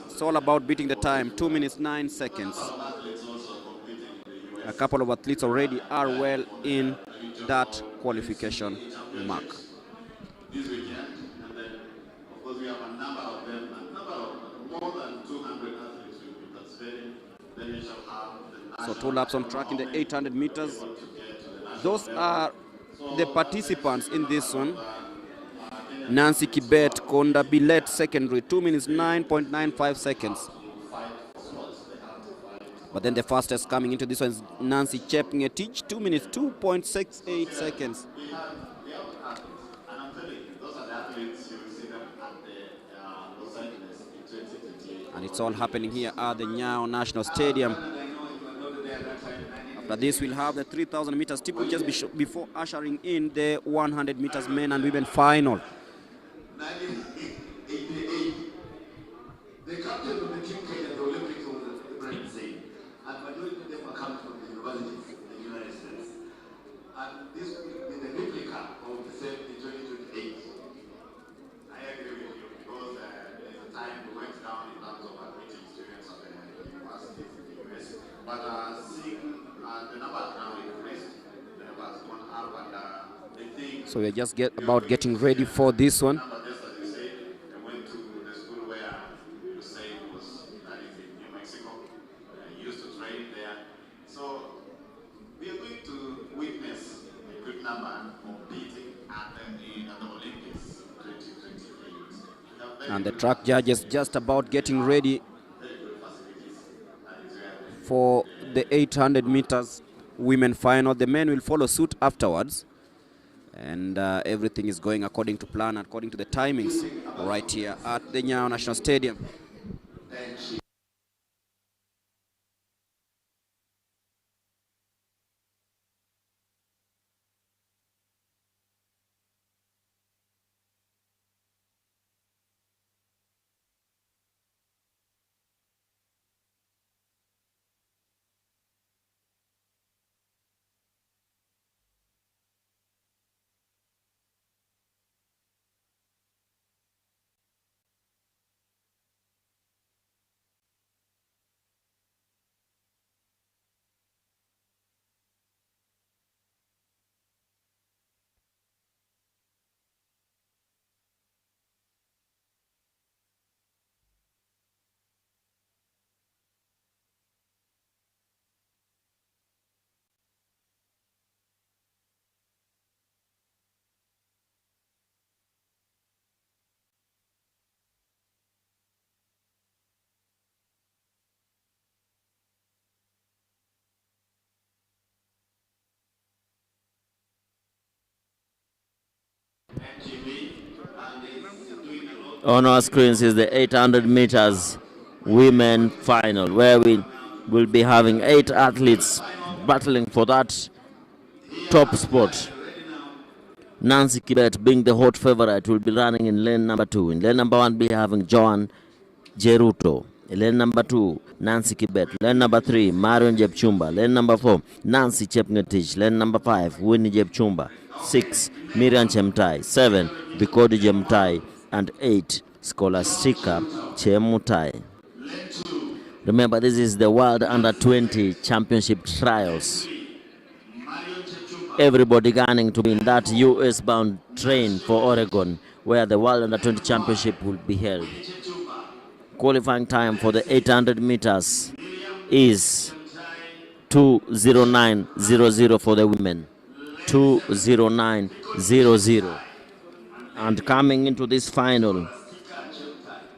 it's all about beating the time, 2 minutes 9 seconds. A couple of athletes already are well in that qualification mark. This weekend, and then of course we have a number of them, more than 200 athletes will be participating. Then we shall have the So 2 laps on track in the 800 meters. Those are the participants in this one. Nancy Kibet, Konda Billet Secondary, 2 minutes 9.95 seconds. But then the fastest coming into this one is Nancy Chepngetich, 2 minutes 2.68 seconds. And it's all happening here at the Nyayo National Stadium. After this, we'll have the 3,000 meters steeplechase before ushering in the 100 meters men and women final. 1988, the captain of the team Kenya, the Olympics, was Ibrahim Zain, and majority of them are coming from the University of the United States. And this will be the replica of the same in 2028. I agree with you because there's a time we went down in terms of admitting students at the universities in the US. But seeing the numbers now increased, the numbers gone up, and I think. So we're just about getting ready for this one. And the track judges just about getting ready for the 800 meters women final. The men will follow suit afterwards. And everything is going according to plan, according to the timings right here at the Nyayo National Stadium. On our screens is the 800 meters women final, where we will be having 8 athletes battling for that top spot. Nancy Kibet, being the hot favorite, will be running in lane number 2. In lane number 1, we having Joan Jeruto. In lane number 2, Nancy Kibet. Lane number 3, Marion Jepchumba. Lane number 4, Nancy Chepngetich. Lane number 5, Winnie Jepchumba. 6, Miriam Chemtai. 7, Vikodi Jemtai. And 8, Scholastica Chemutai. Remember, this is the World Under-20 Championship Trials. Everybody gunning to be in that US-bound train for Oregon, where the World Under-20 Championship will be held. Qualifying time for the 800 meters is 2:09:00 for the women. 2:09:00. And coming into this final,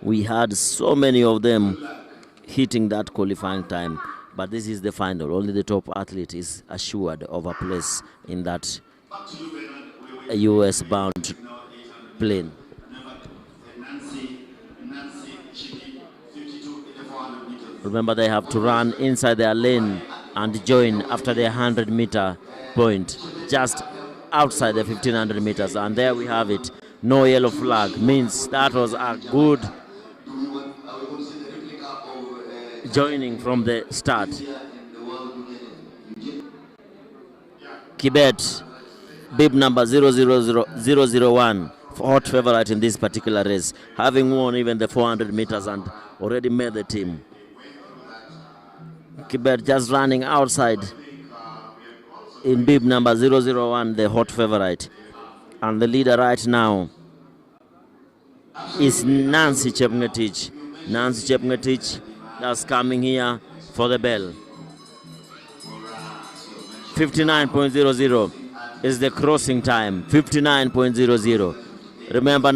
we had so many of them hitting that qualifying time. But this is the final. Only the top athlete is assured of a place in that US-bound plane. Remember, they have to run inside their lane and join after their 100-meter point, just outside the 1500 meters. And there we have it. No yellow flag means that was a good joining from the start. Kibet, bib number 000001, hot favorite in this particular race, having won even the 400 meters and already made the team. Kibet just running outside in bib number 001, the hot favorite. And the leader right now is Nancy Chepngetich. Nancy Chepngetich that's coming here for the bell. 59.00 is the crossing time. 59.00. Remember,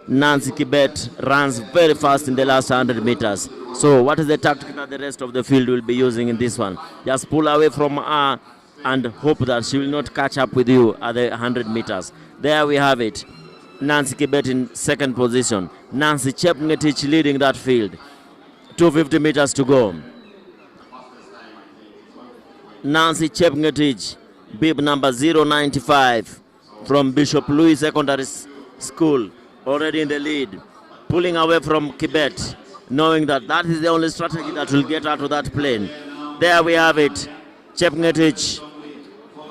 Nancy Kibet runs very fast in the last 100 meters. So what is the tactic that the rest of the field will be using in this one? Just pull away from her and hope that she will not catch up with you at the 100 meters. There we have it. Nancy Kibet in second position. Nancy Chepngetich leading that field. 250 meters to go. Nancy Chepngetich, bib number 095 from Bishop Louis Secondary School, already in the lead. Pulling away from Kibet, knowing that that is the only strategy that will get her to that plane. There we have it. Chepngetich,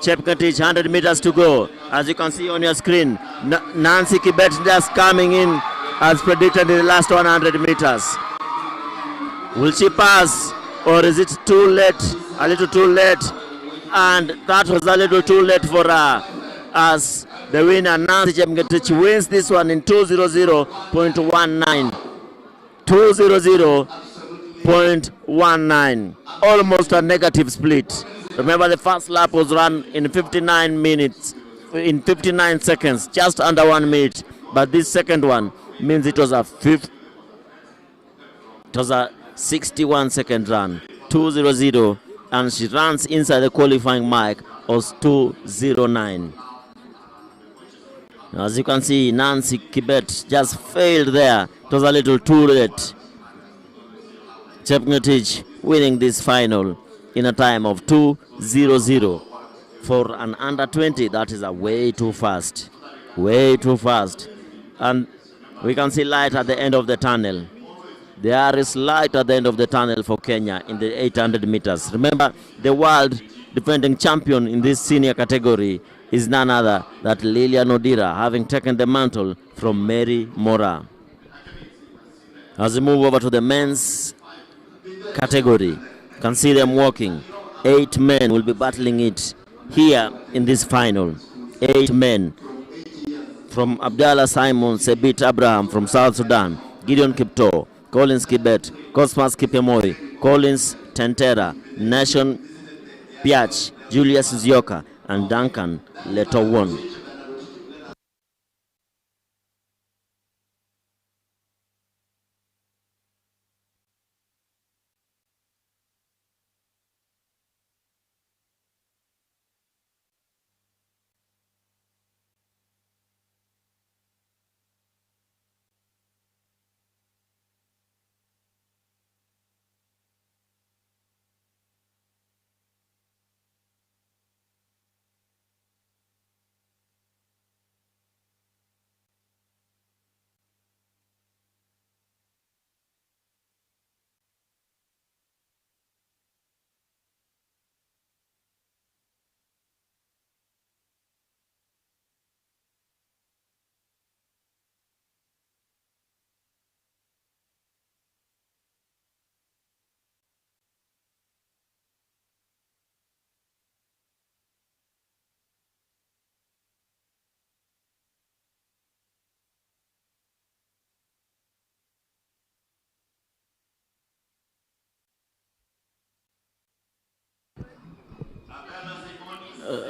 100 meters to go. As you can see on your screen, Nancy Kibet just coming in as predicted in the last 100 meters. Will she pass, or is it too late? A little too late. And that was a little too late for her, as the winner, Nancy Chepngetich, wins this one in 2:00.19. 2:00.19. Almost a negative split. Remember, the first lap was run in 59 seconds, just under 1 minute. But this second one means it was a 61-second run. 2:00, and she runs inside the qualifying mark of 2:09. As you can see, Nancy Kibet just failed there. It was a little too late. Chepngetich winning this final in a time of 2:00. For an under 20, that is a way too fast. Way too fast. And we can see light at the end of the tunnel. There is light at the end of the tunnel for Kenya in the 800 meters. Remember, the world defending champion in this senior category is none other than Lilian Odira, having taken the mantle from Mary Mora. As we move over to the men's category, you can see them walking. 8 men will be battling it here in this final. 8 men. From Abdallah Simon Sebit Abraham from South Sudan, Gideon Kipto, Collins Kibet, Cosmas Kipemoi, Collins Tentera, Nation Piach, Julius Zioka, and Duncan Letowon.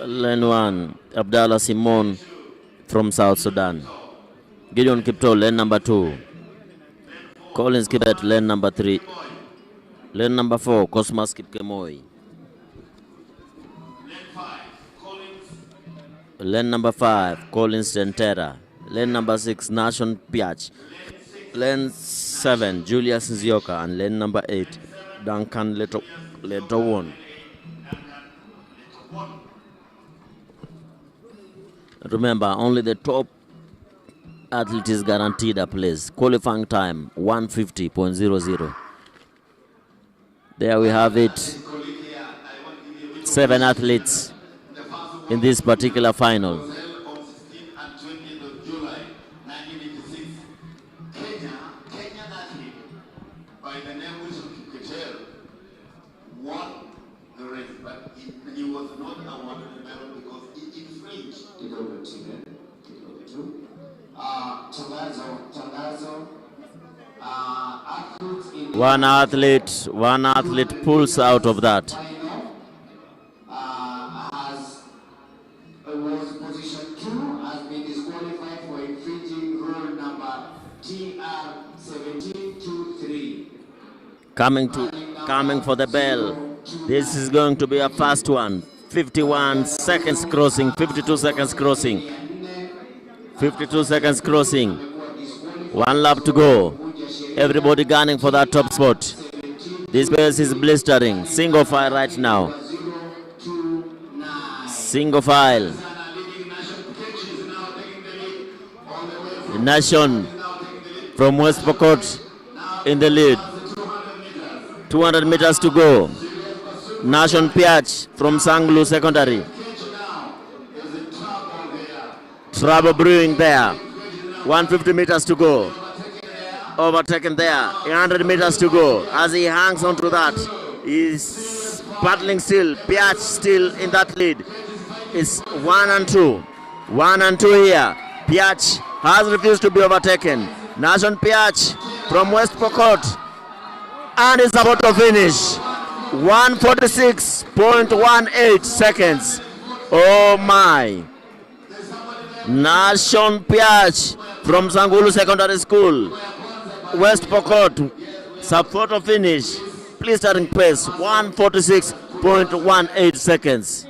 Lane 1, Abdallah Simon from South Sudan. Gideon Kipto, lane number 2. Collins Kibet, lane number 3. Lane number 4, Cosmas Kipkemoi. Lane number 5, Collins Tentera. Lane number 6, Nation Piach. Lane 7, Julius Nzioka. And lane number 8, Duncan Letowon. Remember, only the top athlete is guaranteed a place. Qualifying time, 150.00. There we have it. 7 athletes in this particular final. One athlete pulls out of that. Was position 2 has been disqualified for infringing rule number TR 1723. Coming for the bell. This is going to be a fast one. 51 seconds crossing, 52 seconds crossing. 52 seconds crossing. 1 lap to go. Everybody gunning for that top spot. This pace is blistering. Single file right now. Single file. The Nation from West Pokot in the lead. 200 meters to go. Nation Piach from Sanglu Secondary. Trouble brewing there. 150 meters to go. Overtaken there. 100 meters to go. As he hangs on to that, he's battling still. Piach still in that lead. It's 1 and 2. 1 and 2 here. Piach has refused to be overtaken. Nation Piach from West Pokot. And is about to finish. 146.18 seconds. Oh my. Nation Piach from Sangulu Secondary School. West Pokot. Sub-photo finish. Blistering pace. 146.18 seconds.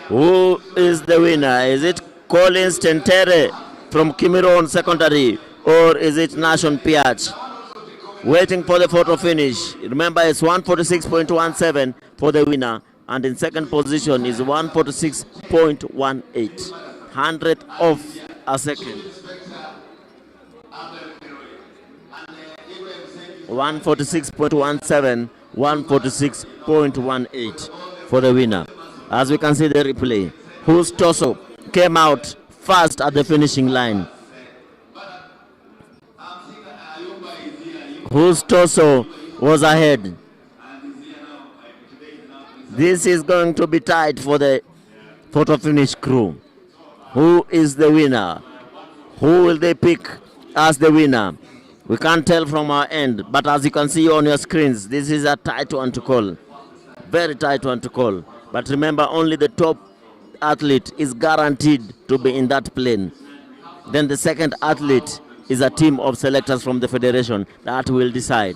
Who is the winner? Is it Collins Tentere from Kimiron Secondary, or is it Nation Piach? Waiting for the photo finish. Remember, it's 146.17 for the winner, and in second position is 146.18. 100th of a second. 146.17, 146.18 for the winner. As we can see the replay, whose torso came out first at the finishing line. Whose torso was ahead. This is going to be tight for the photo finish crew. Who is the winner? Who will they pick as the winner? We can't tell from our end, but as you can see on your screens, this is a tight one to call. Very tight one to call. But remember, only the top athlete is guaranteed to be in that plane. Then the second athlete is a team of selectors from the federation that will decide.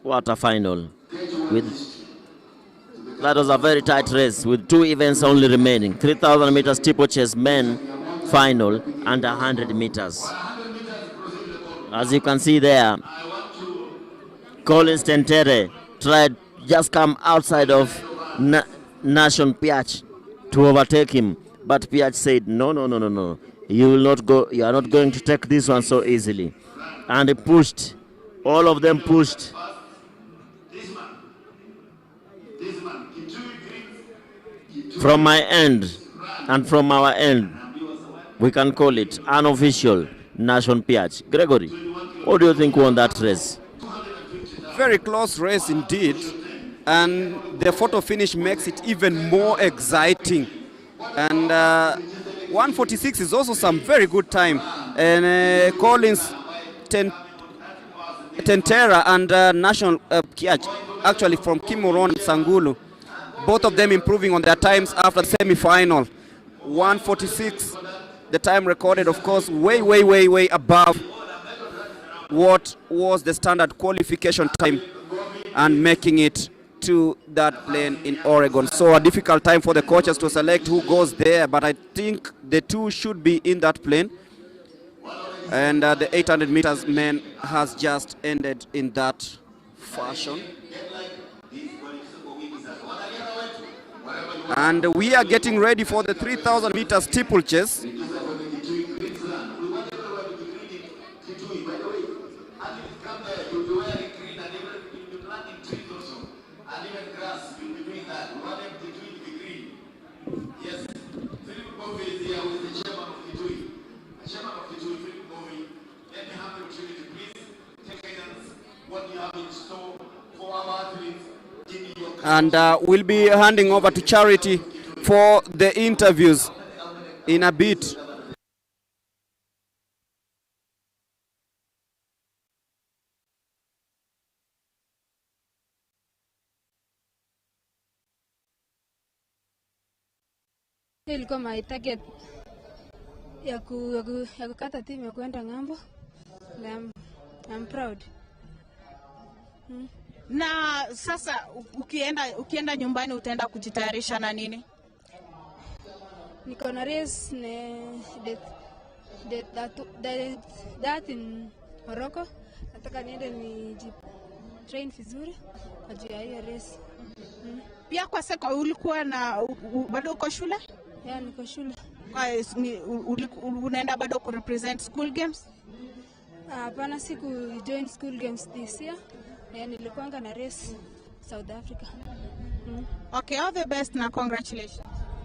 What a final. That was a very tight race with 2 events only remaining. 3,000 meters steeplechase men final and 100 meters. As you can see there, Collins Tentere tried just come outside of Nation Piach to overtake him, but Piach said, no. You will not go. You are not going to take this one so easily. And he pushed. All of them pushed. From my end and from our end, we can call it unofficial Nation Piach. Gregory, what do you think won that race? Very close race indeed, and the photo finish makes it even more exciting. And 146 is also some very good time. And Collins Tentera and National Piach, actually from Kimoron and Sangulu, both of them improving on their times after the semi-final. 146, the time recorded, of course, way above what was the standard qualification time. and making it to that plane in Oregon. So a difficult time for the coaches to select who goes there, but I think the two should be in that plane. And the 800 meters men has just ended in that fashion. And we are getting ready for the 3,000 meter steeplechase. And we'll be handing over to Charity for the interviews in a bit. Ilikuwa my target ya kukata timu ya kwenda ng'ambo. I'm proud. Na sasa ukienda nyumbani utaenda kujitayarisha na nini? Niko na race that in Morocco. Nataka niende ni train vizuri kwa ajili ya hiyo race. Pia kwa sasa ulikuwa na bado uko shule? Yeah, niko shule. Unaenda bado ku represent school games? Hapana, siku join school games this year. Nilikuanga na race South Africa. Okay, all the best and congratulations.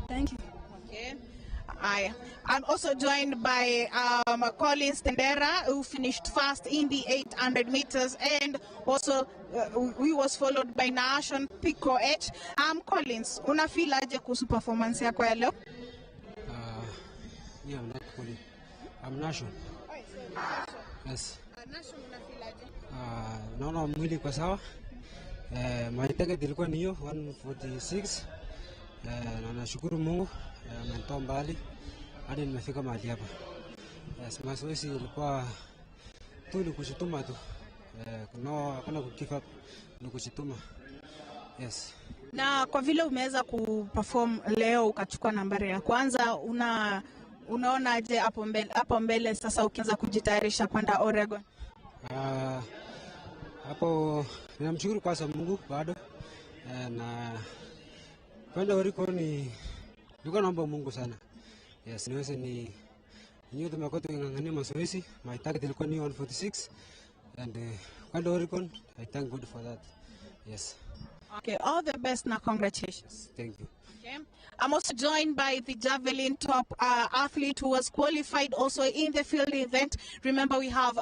Thank you. Okay. I'm also joined by Collins Tendera, who finished first in the 800 meters, and also he was followed by Nation Pico H. Collins, una feel aje kuhusu performance yako ya leo? Yeah, I'm not Collins. I'm Nation. Yes. Nation una feel aje? Naona mwili kwa sawa. My target ilikuwa ni hiyo 146. Na nashukuru Mungu amenitoa mbali hadi nimefika mahali hapa. Yes, mazoezi ilikuwa tu ni kujituma tu. Kuna give up, ni kujituma. Yes. Na kwa vile umeweza kuperform leo ukachukua nambari ya kwanza, unaona aje hapo mbele sasa ukianza kujitayarisha kwenda Oregon? Hapo ninamshukuru kwa sababu Mungu bado na kwenda Oregon nilikuwa naomba Mungu sana. Yes, niweze niyo tumekuwa tuking'ang'ania mazoezi. My target ilikuwa ni 146 and kwenda Oregon, I thank God for that. Yes. Okay, all the best and congratulations. Thank you. Okay. I'm also joined by the javelin top athlete who was qualified also in the field event. Remember, we have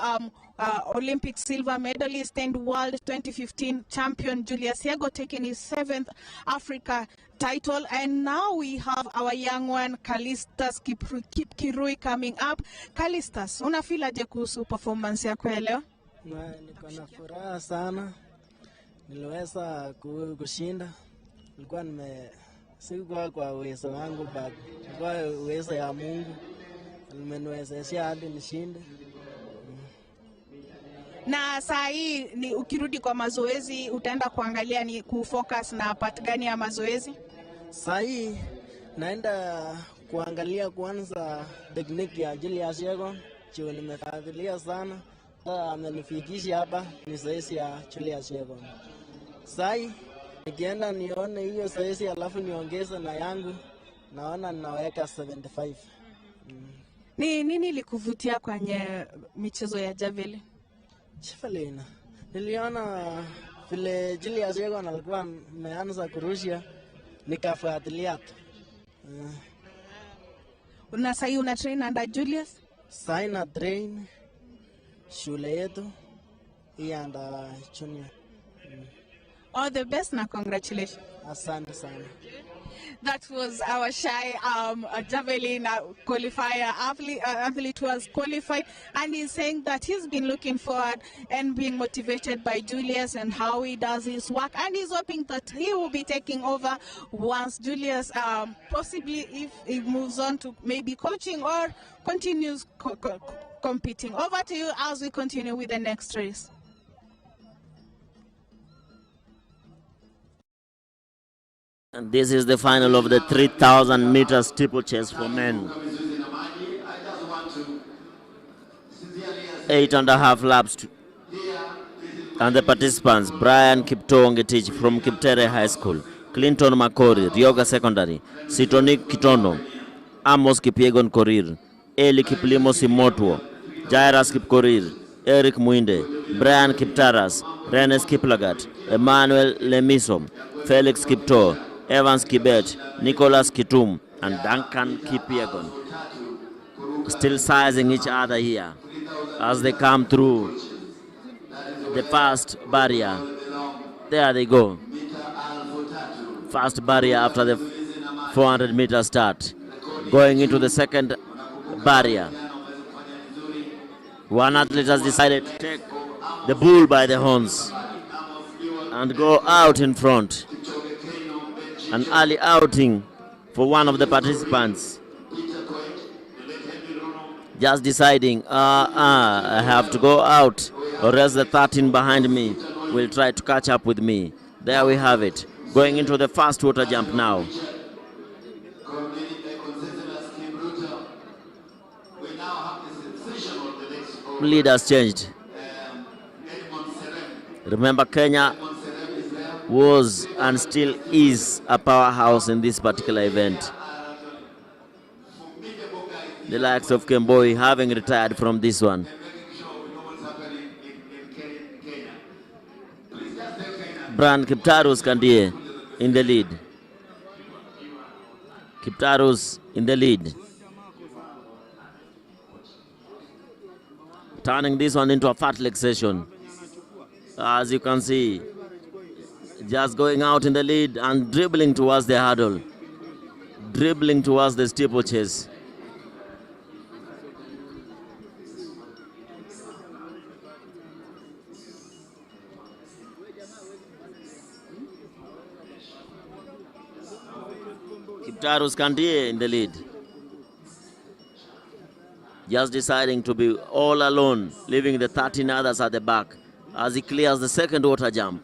Olympic silver medalist and World 2015 champion Julius Yego taking his 7th Africa title, and now we have our young one Kalistas Kirui coming up. Kalistas, una feel aje kuhusu performance yako leo? Niko na furaha sana, niliweza kushinda. Nilikuwa sikuwa kwa uwezo wangu bado, kwa uwezo ya Mungu nimeniwezesha hadi nishinde. Na saa hii ni ukirudi kwa mazoezi utaenda kuangalia ni kufocus na part gani ya mazoezi? Saa hii naenda kuangalia kwanza technique ya Julius Yego, juu nimefadhilia sana. Amenifikisha hapa ni zoezi ya Julius Yego. Saa hii nikienda nione hiyo zoezi alafu niongeze na yangu, naona ninaweka 75. Ni nini likuvutia kwenye michezo ya javelin? Javelin, niliona vile Julius Yego alikuwa ameanza kurusha, nikafuatilia tu. Una sasa una train under Julius? Sasa na train shule yetu anda junior. All the best na congratulations. Asante sana. That was our shy javelin qualifier athlete who was qualified, and he's saying that he's been looking forward and being motivated by Julius and how he does his work, and he's hoping that he will be taking over once Julius possibly if he moves on to maybe coaching or continues competing. Over to you as we continue with the next race. And this is the final of the 3,000 meter steeplechase for men. 8.5 laps and the participants: Brian Kipto from Kiptere High School, Clinton Makori, Ryoga Secondary, Sitonik Kitono, Amos Kipiegon Korir, Eli Kiplimo Simotwo, Jairus Kipkorir, Eric Muinde, Brian Kiptaras, Renes Kiplagat, Emmanuel Lemiso, Felix Kipto, Evans Kibet, Nicholas Kitum, and Duncan Kipiegon. Still sizing each other here as they come through the first barrier. There they go. First barrier after the 400 meter start. Going into the second barrier. One athlete has decided to take the bull by the horns and go out in front. An early outing for one of the participants. Just deciding, I have to go out, or else the 13 behind me will try to catch up with me. There we have it. Going into the first water jump now. Leaders changed. Remember, Kenya was and still is a powerhouse in this particular event. The likes of Kemboi having retired from this one. Brand Kiptarus Kandie in the lead. Kiptarus in the lead. Turning this one into a fartlek session. As you can see, just going out in the lead and dribbling towards the hurdle. Dribbling towards the steeplechase. Kiptarus Kandie in the lead. Just deciding to be all alone, leaving the 13 others at the back as he clears the second water jump.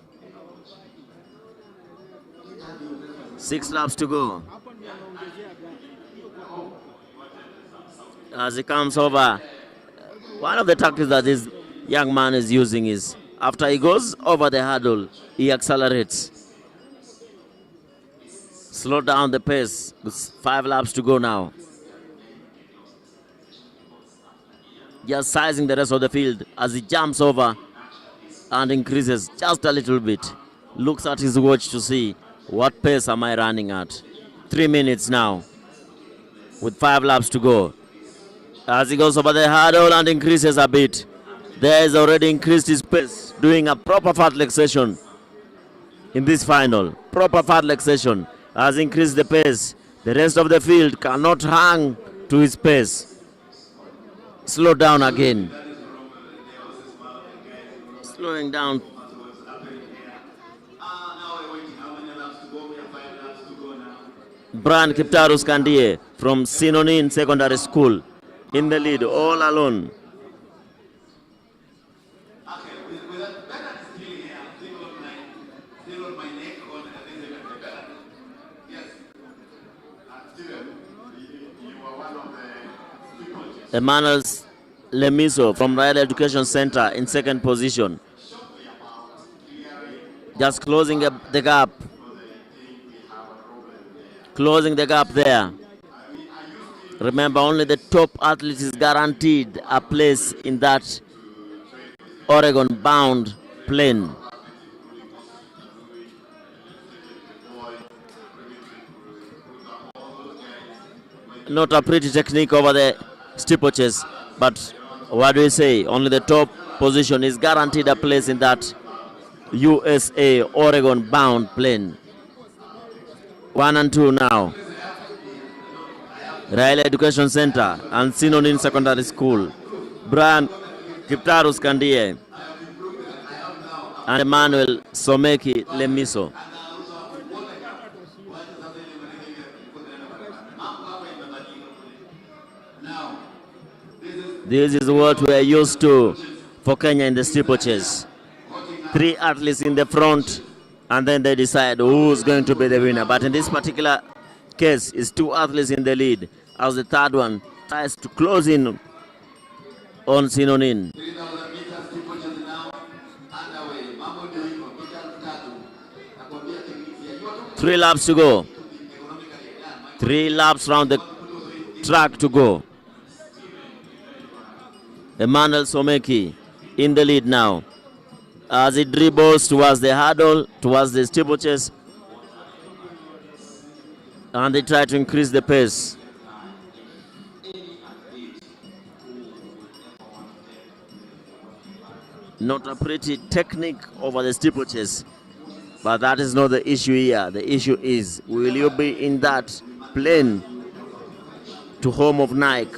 6 laps to go. As he comes over, one of the tactics that this young man is using is, after he goes over the hurdle, he accelerates. Slow down the pace. 5 laps to go now. Just sizing the rest of the field as he jumps over and increases just a little bit. Looks at his watch to see what pace am I running at. 3 minutes now with 5 laps to go. As he goes over the hurdle and increases a bit. There is already increased his pace, doing a proper fartlek session in this final. Proper fartlek session has increased the pace. The rest of the field cannot hang to his pace. Slow down again. Slowing down. Brian Kiptarus Kandie from Sinonin Secondary School in the lead, all alone. Emmanuel Lemiso from Royal Education Center in second position. Just closing the gap. Closing the gap there. Remember, only the top athlete is guaranteed a place in that Oregon-bound plane. Not a pretty technique over the steeplechase, but what do we say? Only the top position is guaranteed a place in that USA Oregon-bound plane. 1 and 2 now. Royal Education Center and Sinonin Secondary School. Brian Kiptarus Kandie and Emmanuel Someki Lemiso. This is what we are used to for Kenya in the steeplechase. 3 athletes in the front and then they decide who's going to be the winner. But in this particular case, it's two athletes in the lead as the third one tries to close in on Sinonin. 3,000 meters steeplechase now underway. Mambo ndio hivyo, mita 3,000. Nakwambia techniques ya yote. 3 laps to go. 3 laps round the track to go. Emmanuel Someki in the lead now as he dribbles towards the hurdle, towards the steeplechase, and they try to increase the pace. Not a pretty technique over the steeplechase, but that is not the issue here. The issue is, will you be in that plane to home of Nike?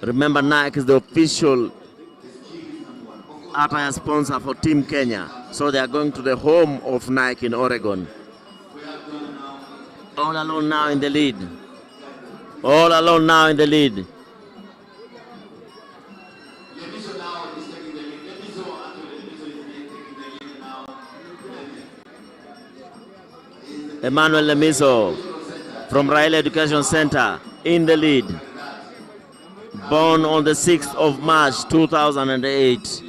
Remember, Nike is the official attire sponsor for Team Kenya, so they are going to the home of Nike in Oregon. All alone now in the lead. All alone now in the lead. Emmanuel Lemiso from Riley Education Center in the lead. Born on the 6th of March 2008.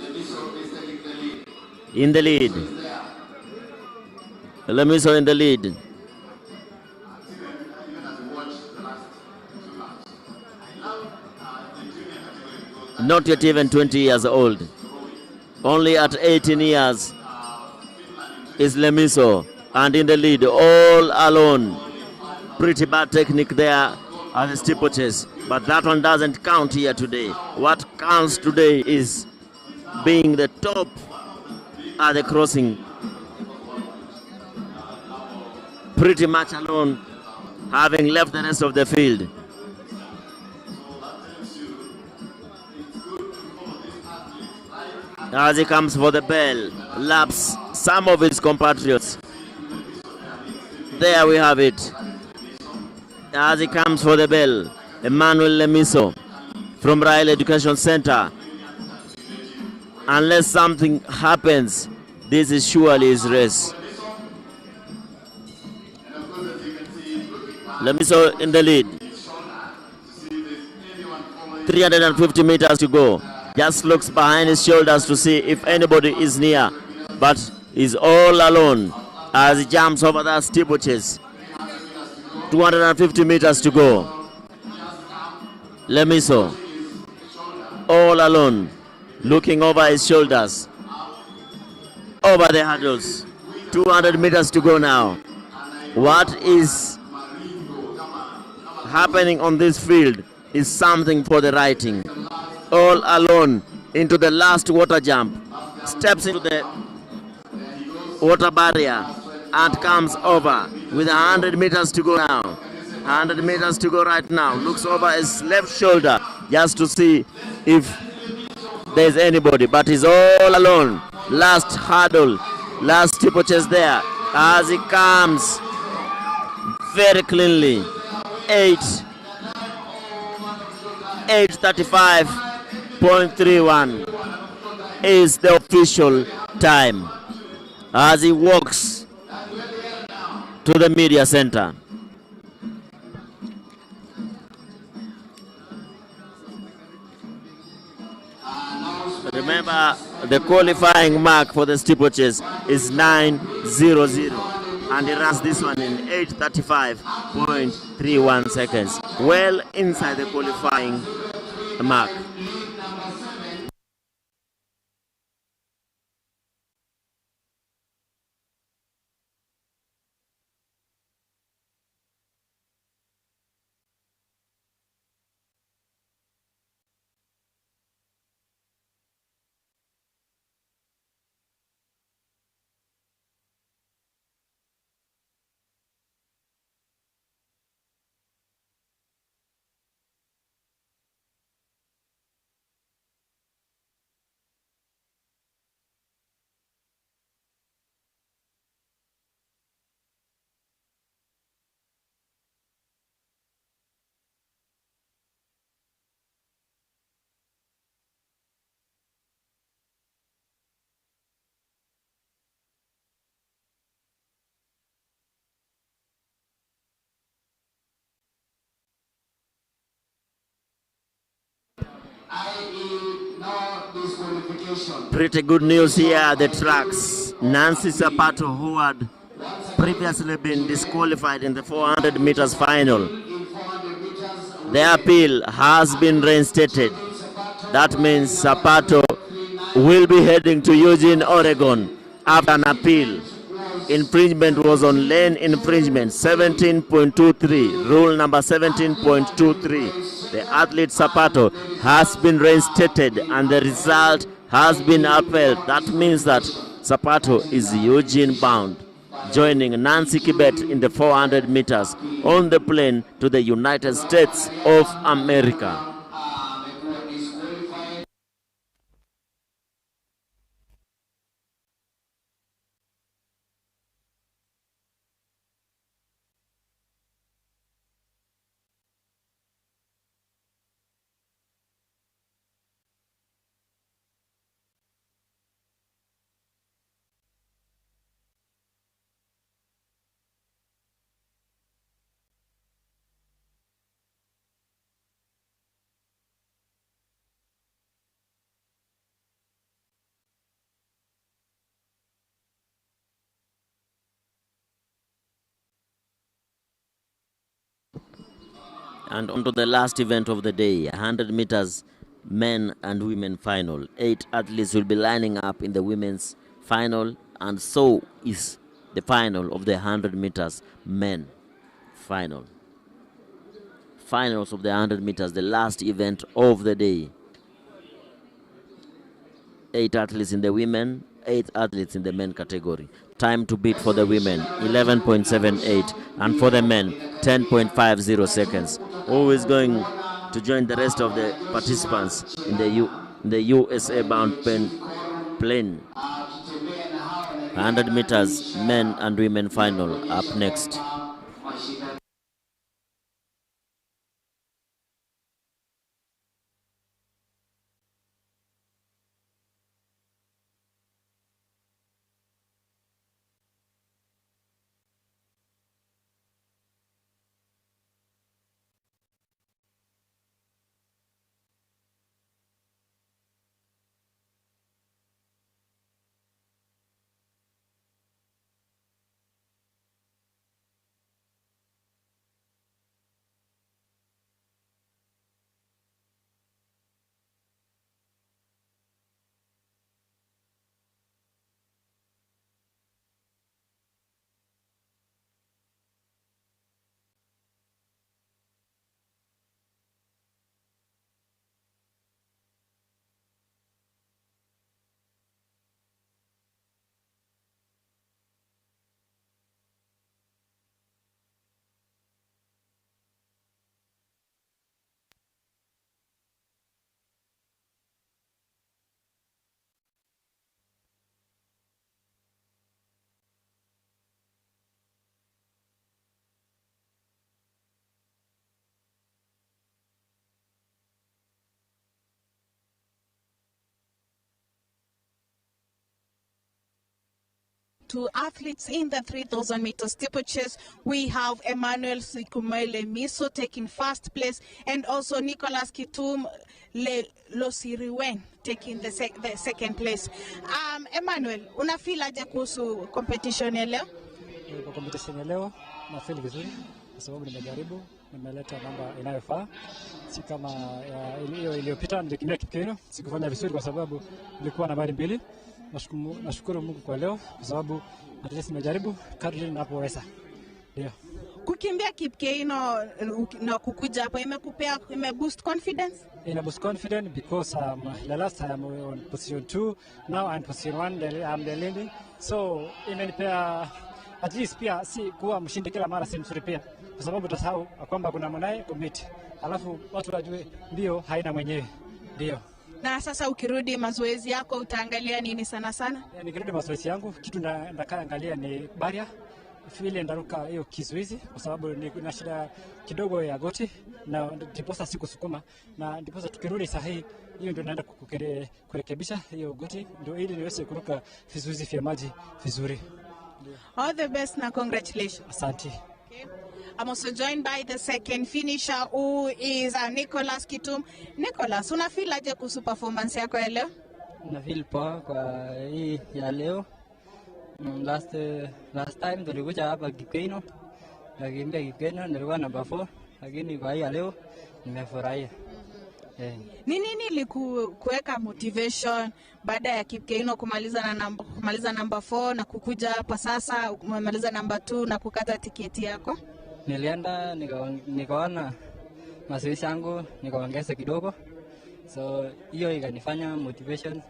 In the lead. Lemiso in the lead. Not yet even 20 years old. Only at 18 years is Lemiso, and in the lead all alone. Pretty bad technique there at the steeplechase, but that one doesn't count here today. What counts today is being the top at the crossing. Pretty much alone, having left the rest of the field. As he comes for the bell, laps some of his compatriots. There we have it. As he comes for the bell, Emmanuel Lemiso from Riley Education Center. Unless something happens, this is surely his race. Lemiso in the lead. 350 meters to go. Just looks behind his shoulders to see if anybody is near, but he's all alone as he jumps over that steeplechase. 250 meters to go. Lemiso all alone, looking over his shoulders, over the hurdles. 200 meters to go now. What is happening on this field is something for the writing. All alone into the last water jump, steps into the water barrier and comes over with 100 meters to go now. 100 meters to go right now. Looks over his left shoulder just to see if there's anybody, but he's all alone. Last hurdle, last steeplechase there as he comes very cleanly. 8:35.31 is the official time as he walks to the media center. Remember, the qualifying mark for the steeplechase is 9:00, and he runs this one in 8:35.31 seconds, well inside the qualifying mark. Pretty good news here at the tracks. Nancy Sapato, who had previously been disqualified in the 400 meters final, the appeal has been reinstated. That means Sapato will be heading to Eugene, Oregon after an appeal. Infringement was on lane infringement 17.23, rule number 17.23. The athlete Sapato has been reinstated and the result has been upheld. That means that Sapato is Eugene bound, joining Nancy Kibet in the 400 meters on the plane to the United States of America. And on to the last event of the day, 100 meters men and women final. 8 athletes will be lining up in the women's final, and so is the final of the 100 meters men final. Finals of the 100 meters, the last event of the day. 8 athletes in the women, 8 athletes in the men category. Time to beat for the women, 11.78, and for the men, 10.50 seconds. Who is going to join the rest of the participants in the USA-bound plane? 100 meters men and women final up next. To athletes in the 3,000 meter steeplechase, we have Emmanuel Sikumele Miso taking first place, and also Nicholas Kitum Losiriwen taking the second place. Emmanuel, una feel aje kuhusu competition ya leo? Kwa competition ya leo na feel vizuri kwa sababu nimejaribu, nimeleta namba inayofaa. Si kama hiyo iliyopita nilikimbia Kipkeno, sikufanya vizuri kwa sababu nilikuwa nambari 2. Nashukuru Mungu kwa leo kwa sababu at least nimejaribu kadri ninapoweza. Ndio. Kukimbia Kipkeno na kukuja hapo imeboost confidence? Ina boost confidence because the last time I was on position 2, now I'm position 1, I'm the leading. So imenipea at least pia si kuwa mshindi kila mara si mzuri pia kwa sababu utasahau kwamba kuna mwanae kumiti. Alafu watu wajue ndio haina mwenyewe. Ndio. Na sasa ukirudi mazoezi yako utaangalia nini sana sana? Nikirudi mazoezi yangu kitu ndakaangalia ni barrier, vile ndaruka hiyo kizuizi kwa sababu nina shida kidogo ya goti na ndiposa sikusukuma, na ndiposa tukirudi sahihi hiyo ndio naenda kurekebisha hiyo goti ndio ili niweze kuruka vizuizi vya maji vizuri. All the best na congratulations. Asante. Okay. I'm also joined by the second finisher who is Nicholas Kitum. Nicholas, una feel aje kuhusu performance yako ya leo? na feel poa kwa hii ya leo. Last time tulikuja hapa Kipkeino, nakimbia Kipkeino nilikuwa number 4, lakini kwa hii ya leo nimefurahia. Ni nini ilikuweka motivation baada ya Kipkeino kumaliza number 4 na kukuja hapa sasa umemaliza number 2 na kukata tiketi yako? Nilienda nikaona mazoezi yangu nikaongeza kidogo, so hiyo ikanifanya motivation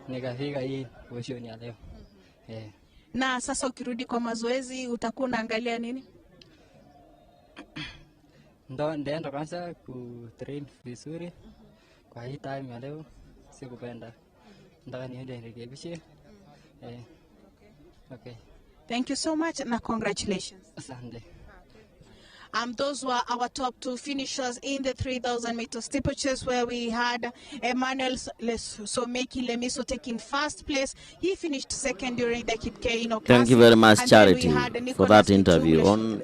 nikafika hii position ya leo. Na sasa ukirudi kwa mazoezi utakuwa unaangalia nini? Ndaenda kwanza kutrain vizuri kwa hii time ya leo, sikupenda. Nataka niende nirekebishe. Okay. Thank you so much and congratulations. Asante. Those were our top 2 finishers in the 3,000 meter steeplechase, where we had Emmanuel Someki Lemiso taking first place. He finished second during the Kipkeino Classic. Thank you very much, And Charity, for that interview. On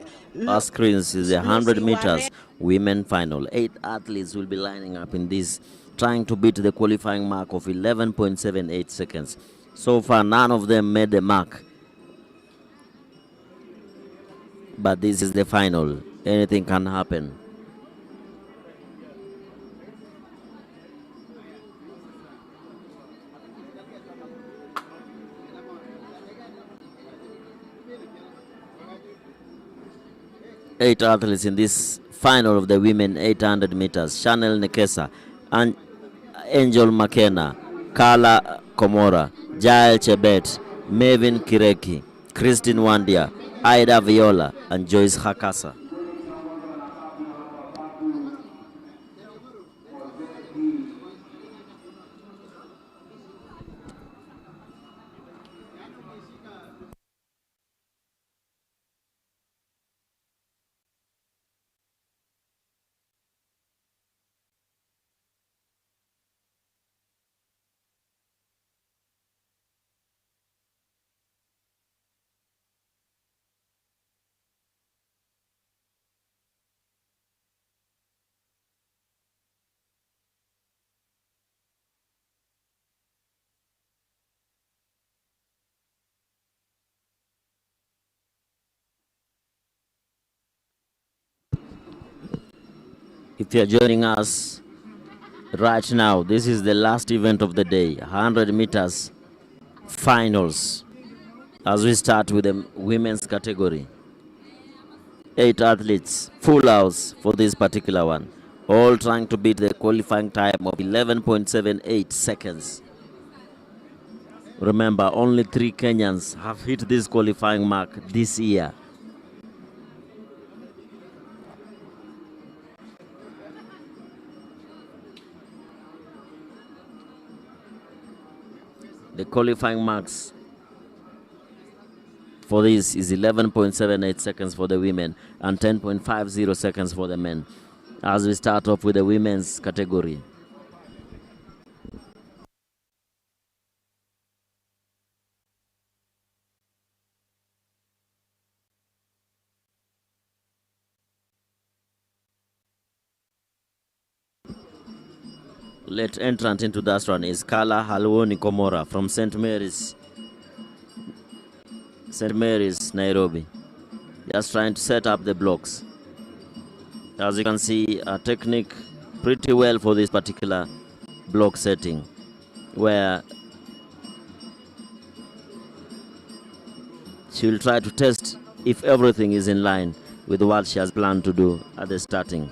our screens is the 100 meters women final. 8 athletes will be lining up in this, trying to beat the qualifying mark of 11.78 seconds. So far, none of them made the mark. But this is the final. Anything can happen. Eight athletes in this final of the women 800 meters. Chanel Nekesa, Angel McKenna, Carla Komora, Jael Chebet, Mevin Kireki, Christine Wandia, Aida Viola, and Joyce Hakasa. If you're joining us right now, this is the last event of the day, 100 meters finals, as we start with the women's category. 8 athletes, full house for this particular one, all trying to beat the qualifying time of 11.78 seconds. Remember, only 3 Kenyans have hit this qualifying mark this year. The qualifying marks for this is 11.78 seconds for the women and 10.50 seconds for the men. As we start off with the women's category. Late entrant into that one is Kala Halwoni Komora from St. Mary's, Nairobi. Just trying to set up the blocks. As you can see, a technique pretty well for this particular block setting, where she will try to test if everything is in line with what she has planned to do at the starting.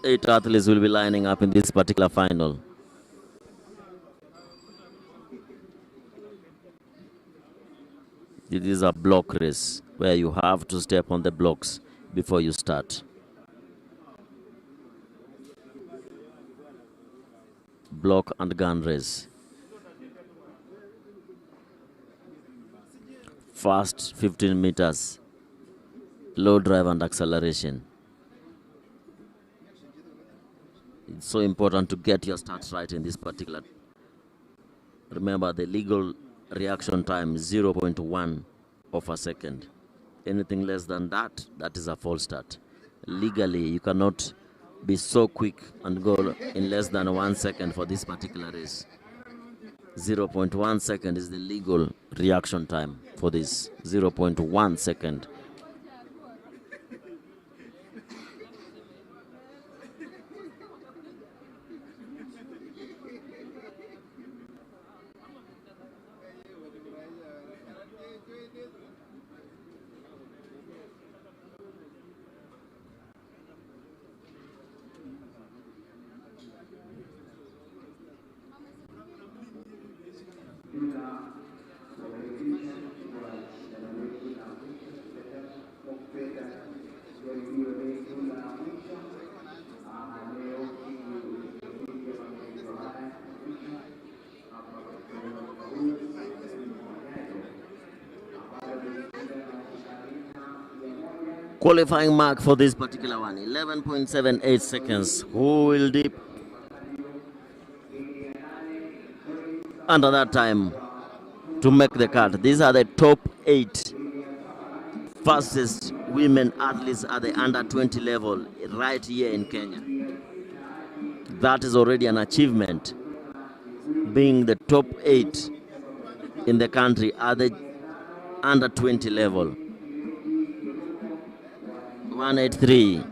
Eight athletes will be lining up in this particular final. It is a block race where you have to step on the blocks before you start. Block and gun race. Fast 15 meters, low drive and acceleration. It's so important to get your starts right in this particular. Remember, the legal reaction time is 0.1 of a second. Anything less than that, that is a false start. Legally, you cannot be so quick and go in less than 1 second for this particular race. 0.1 second is the legal reaction time for this. 0.1 second. Qualifying mark for this particular one, 11.78 seconds. Who will dip under that time to make the cut? These are the top 8 fastest women athletes at the under 20 level right here in Kenya. That is already an achievement, being the top 8 in the country at the under 20 level. 183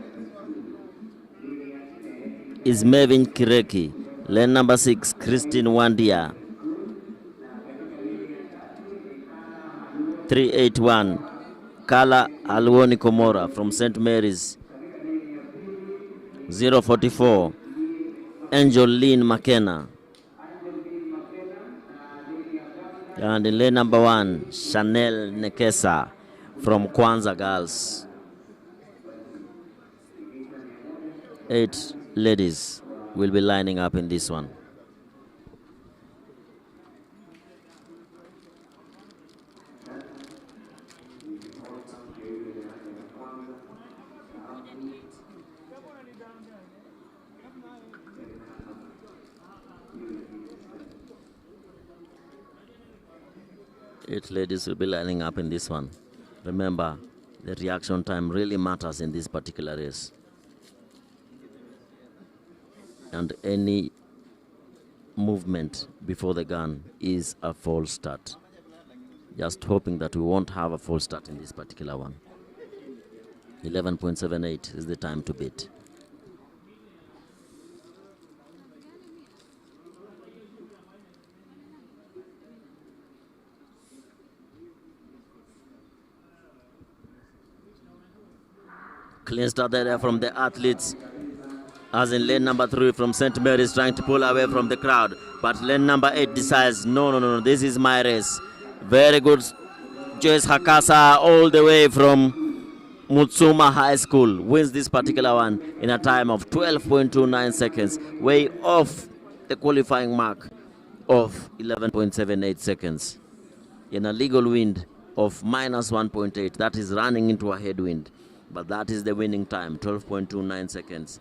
is Mevin Kireki. Lane number 6, Christine Wandia. 381, Kala Alwoni Komora from St. Mary's. 044, Angel Lynn McKenna. And in lane number 1, Chanel Nekesa from Kwanza Girls. 8 ladies will be lining up in this one. Eight ladies will be lining up in this one. Remember, the reaction time really matters in this particular race. And any movement before the gun is a false start. Just hoping that we won't have a false start in this particular one. 11.78 is the time to beat. Clean start there from the athletes. As in lane number 3 from St. Mary's trying to pull away from the crowd. But lane number 8 decides, no, this is my race. Very good. Joyce Hakasa all the way from Mutsuma High School wins this particular one in a time of 12.29 seconds. Way off the qualifying mark of 11.78 seconds. In a legal wind of minus 1.8. That is running into a headwind. But that is the winning time, 12.29 seconds.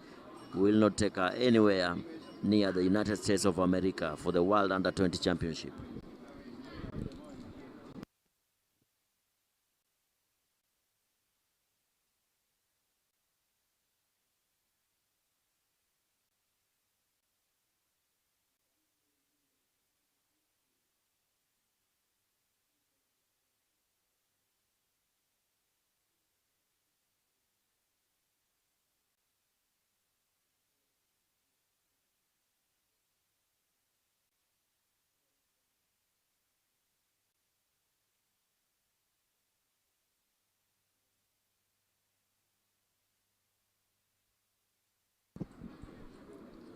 Will not take her anywhere near the United States of America for the World Under 20 Championship.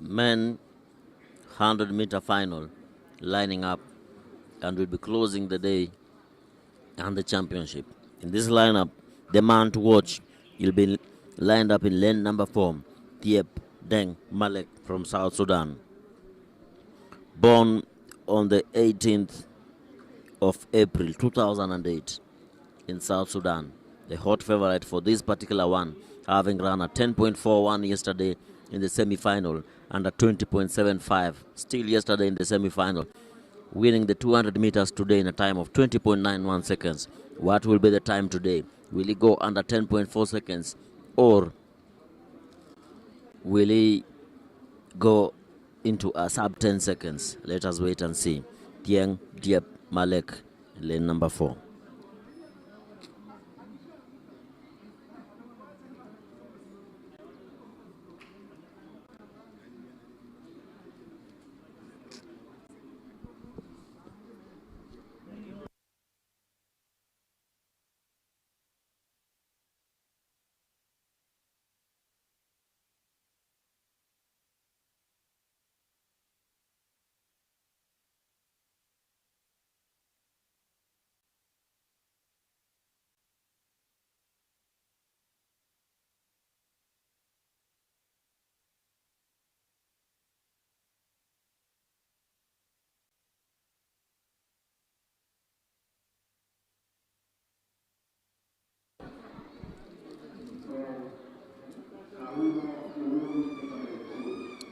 Men 100-meter final lining up, and will be closing the day and the championship. In this lineup, the man to watch will be lined up in lane number 4, Thiep Deng Malek from South Sudan. Born on the 18th of April 2008 in South Sudan. The hot favorite for this particular one, having run a 10.41 yesterday in the semi-final and a 20.75 still yesterday in the semi-final, winning the 200 meters today in a time of 20.91 seconds. What will be the time today? Will he go under 10.4 seconds or will he go into a sub 10 seconds? Let us wait and see. Tieng Diep Malek, lane number 4.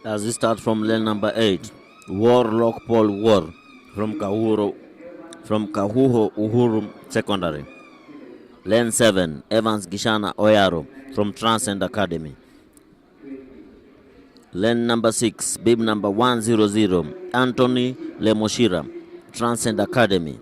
As we start from lane number 8, Warlock Paul War from Kahuho Uhuru Secondary. Lane 7, Evans Gishana Oyaro from Transcend Academy. Lane number 6, bib number 100, Anthony Lemoshira, Transcend Academy.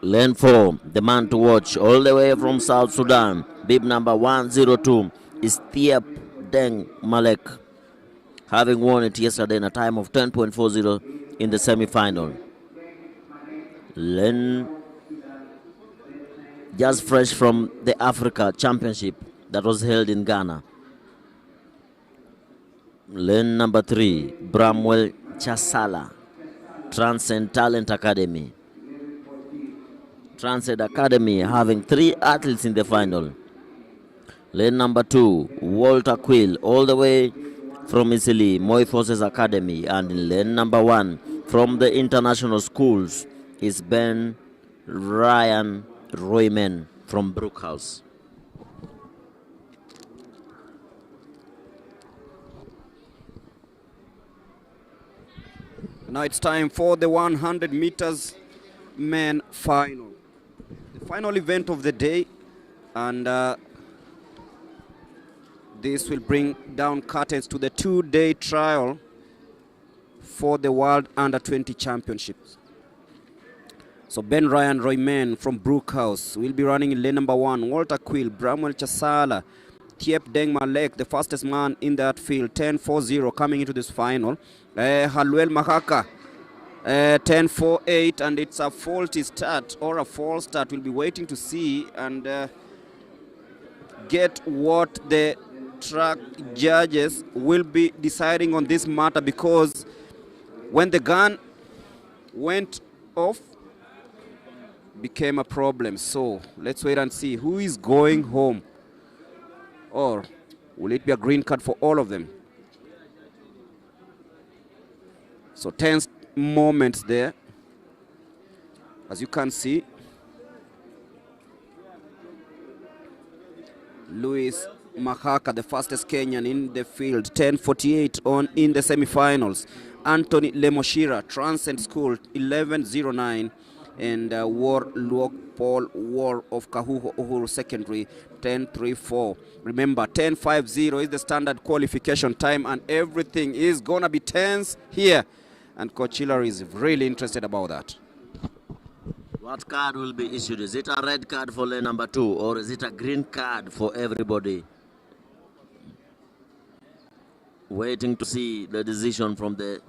Lane 4, the man to watch all the way from South Sudan, bib number 102, is Thiep Deng Malek, having won it yesterday in a time of 10.40 in the semi-final. Lane just fresh from the Africa Championship that was held in Ghana. Lane number 3, Bramwell Chasala, Transcend Talent Academy. Transcend Academy having 3 athletes in the final. Lane number 2, Walter Quill, all the way from Italy, Moi Forces Academy. And in lane number 1, from the international schools, is Ben Ryan Royman from Brookhouse. Now it's time for the 100 meters men final. The final event of the day, and this will bring down curtains to the 2-day trial for the World Under-20 Championships. So Ben Ryan Royman from Brookhouse will be running in lane number 1. Walter Quill, Bramwell Chasala, Thiep Deng Malek, the fastest man in that field, 10.40 coming into this final. Haluel Mahaka, 10.48, and it's a faulty start or a false start. We'll be waiting to see and get what the track judges will be deciding on this matter, because when the gun went off, became a problem. So let's wait and see who is going home, or will it be a green card for all of them? So tense moments there, as you can see. Louis Mahaka, the fastest Kenyan in the field, 10.48 on in the semifinals. Anthony Lemoshira, Transcend School, 11.09, and Warlock Paul War of Kahuho Uhuru Secondary, 10.34. Remember, 10.50 is the standard qualification time, and everything is gonna be tense here, and Coach Hillary is really interested about that. What card will be issued? Is it a red card for lane number 2, or is it a green card for everybody? Waiting to see the decision from the...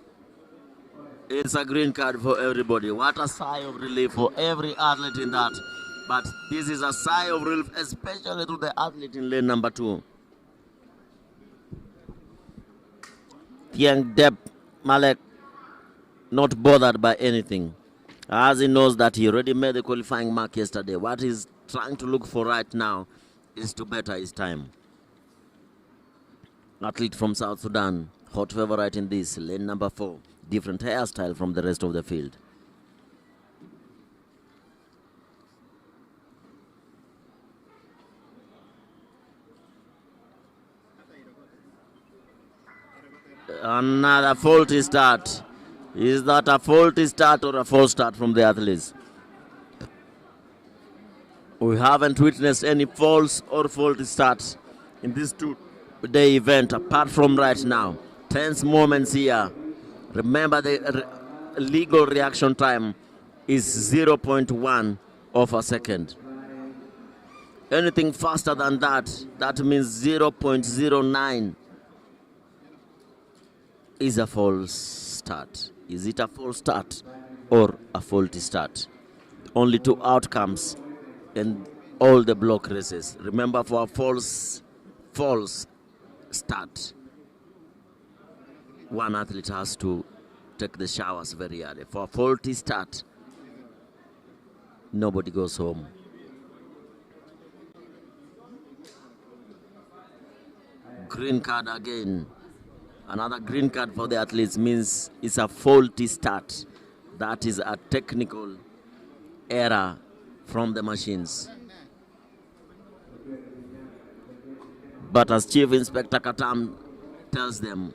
It's a green card for everybody. What a sigh of relief for every athlete in that. But this is a sigh of relief, especially to the athlete in lane number 2. Thieng Dep Malek, not bothered by anything, as he knows that he already made the qualifying mark yesterday. What he's trying to look for right now is to better his time. Athlete from South Sudan, hot favorite in this, lane number 4. Different hairstyle from the rest of the field. Another faulty start. Is that a faulty start or a false start from the athletes? We haven't witnessed any false or faulty starts in this two-day event apart from right now. Tense moments here. Remember, the legal reaction time is 0.1 of a second. Anything faster than that, that means 0.09 is a false start. Is it a false start or a faulty start? Only two outcomes in all the block races. Remember, for a false start, one athlete has to take the showers very early. For a faulty start, nobody goes home. Green card again. Another green card for the athletes means it's a faulty start. That is a technical error from the machines. But as Chief Inspector Katam tells them,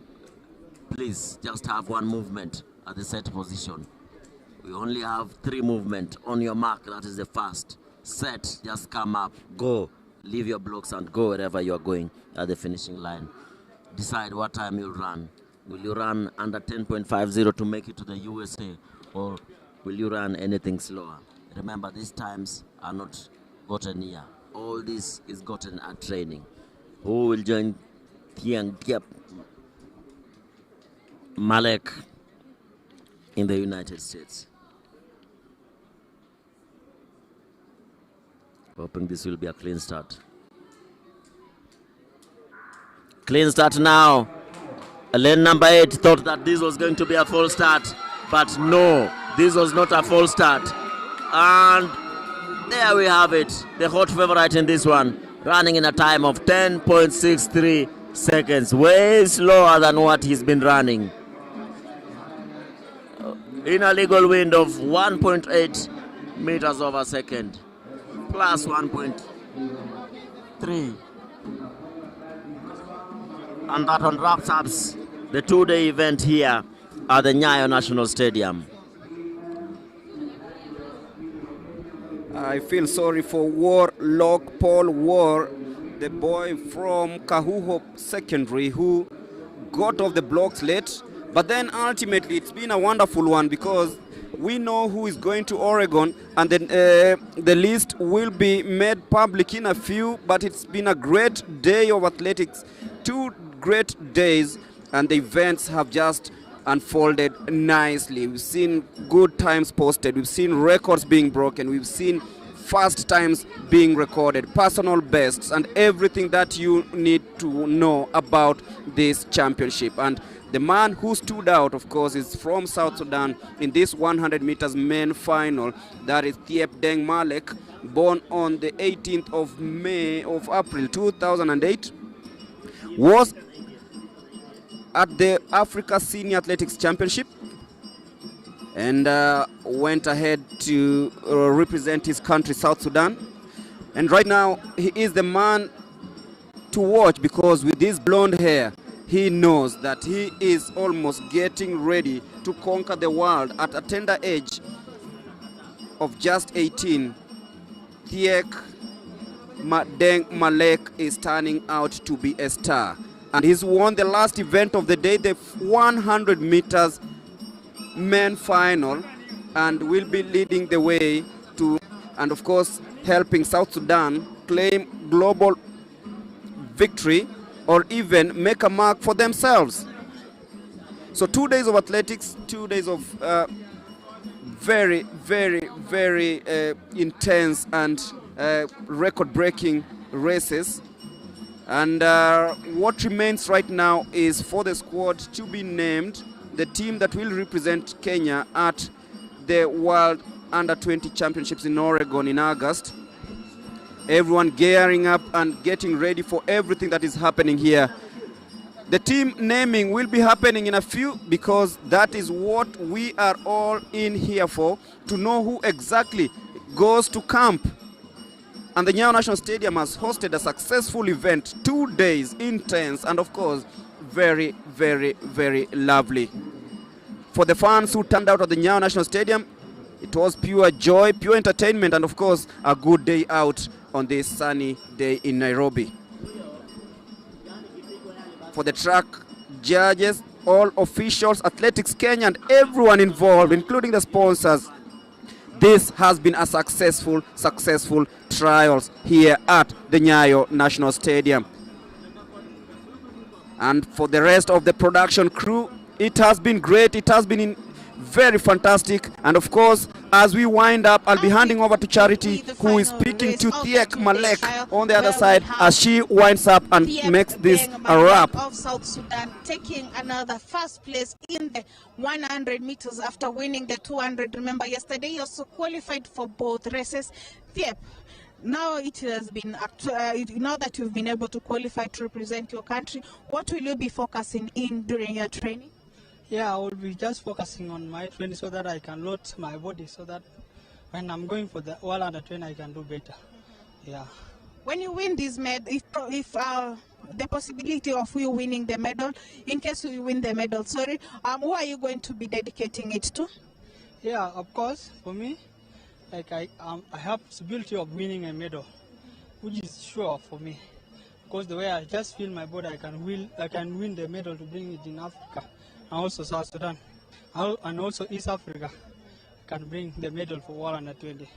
please just have one movement at the set position. We only have 3 movements. On your mark, that is the first. Set, just come up, go. Leave your blocks and go wherever you are going at the finishing line. Decide what time you'll run. Will you run under 10.50 to make it to the USA, or will you run anything slower? Remember, these times are not gotten here. All this is gotten at training. Who will join Tiang Kiep Malek in the United States? Hoping this will be a clean start. Clean start now. Lane number 8 thought that this was going to be a false start, but no, this was not a false start. And there we have it. The hot favorite in this one, running in a time of 10.63 seconds, way slower than what he's been running. In a legal wind of 1.8 meters over second, plus 1.3. And that one wraps up the two-day event here at the Nyayo National Stadium. I feel sorry for Paul War, the boy from Kahuho Secondary who got off the blocks late. But then ultimately it's been a wonderful one because we know who is going to Oregon, and then the list will be made public in a few. But it's been a great day of athletics, 2 great days, and the events have just unfolded nicely. We've seen good times posted, we've seen records being broken, we've seen fast times being recorded, personal bests, and everything that you need to know about this championship. And the man who stood out, of course, is from South Sudan in this 100 meters men final. That is Thiep Deng Malek, born on the 18th of April 2008, was at the Africa Senior Athletics Championship and went ahead to represent his country, South Sudan. And right now, he is the man to watch because with his blonde hair, he knows that he is almost getting ready to conquer the world at a tender age of just 18. Thiep Deng Malek is turning out to be a star. And he's won the last event of the day, the 100 meters men final, and will be leading the way to, and of course, helping South Sudan claim global victory or even make a mark for themselves. So 2 days of athletics, 2 days of very, very, very intense and record-breaking races. And what remains right now is for the squad to be named, the team that will represent Kenya at the World Under-20 Championships in Oregon in August. Everyone gearing up and getting ready for everything that is happening here. The team naming will be happening in a few because that is what we are all in here for, to know who exactly goes to camp. And the Nyayo National Stadium has hosted a successful event, 2 days, intense, and of course, very, very, very lovely. For the fans who turned out at the Nyayo National Stadium, it was pure joy, pure entertainment, and of course, a good day out on this sunny day in Nairobi. For the track judges, all officials, Athletics Kenya, and everyone involved, including the sponsors, this has been a successful trials here at the Nyayo National Stadium. And for the rest of the production crew, it has been great. It has been very fantastic. And of course, as we wind up, I'll be handing over to Charity, who is speaking to Thiek Malek on the other side as she winds up and makes this a wrap. Of South Sudan taking another first place in the 100 meters after winning the 200. Remember, yesterday he also qualified for both races. Thiek, now it has been, now that you've been able to qualify to represent your country, what will you be focusing in during your training? Yeah, I will be just focusing on my training so that I can load my body so that when I'm going for the World Under 20, I can do better. Yeah. When you win this medal, if the possibility of you winning the medal, in case you win the medal, who are you going to be dedicating it to? Yeah, of course, for me, like I have possibility of winning a medal, which is sure for me, because the way I just feel my body, I can win the medal to bring it in Africa, and also South Sudan, and also East Africa. I can bring the medal for World Under 20.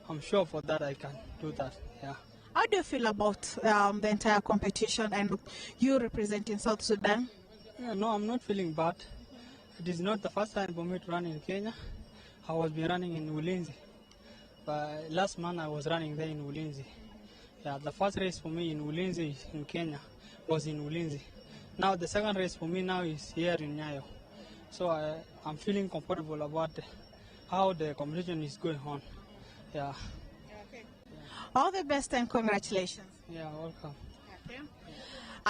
I'm sure for that I can do that. Yeah. How do you feel about the entire competition and you representing South Sudan? Yeah, no, I'm not feeling bad. It is not the first time for me to run in Kenya. I was been running in Ulinzi. But last month I was running there in Ulinzi. Yeah, the first race for me in Ulinzi in Kenya was in Ulinzi. Now the second race for me now is here in Nyayo. So I'm feeling comfortable about how the competition is going on. Yeah. Okay. All the best and congratulations. Yeah, welcome. Okay.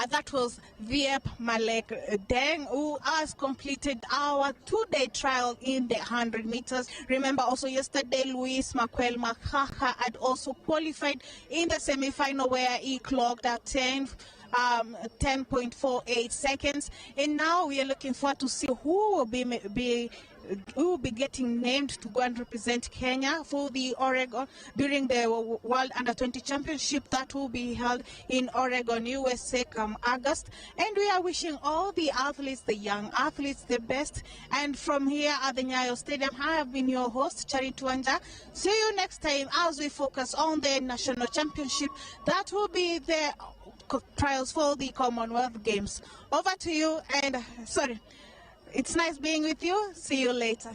That was Thiek Malek Deng, who has completed our 2-day trial in the 100 meters. Remember also yesterday, Luis Makwel Makaha had also qualified in the semi-final where he clocked at 10.48 seconds. And now we are looking forward to see who will be getting named to go and represent Kenya for the Oregon during the World Under 20 Championship that will be held in Oregon, USA come August. And we are wishing all the athletes, the young athletes, the best. And from here at the Nyayo Stadium, I have been your host, Charity Wanja. See you next time as we focus on the National Championship. That will be the trials for the Commonwealth Games. Over to you, and sorry. It's nice being with you. See you later.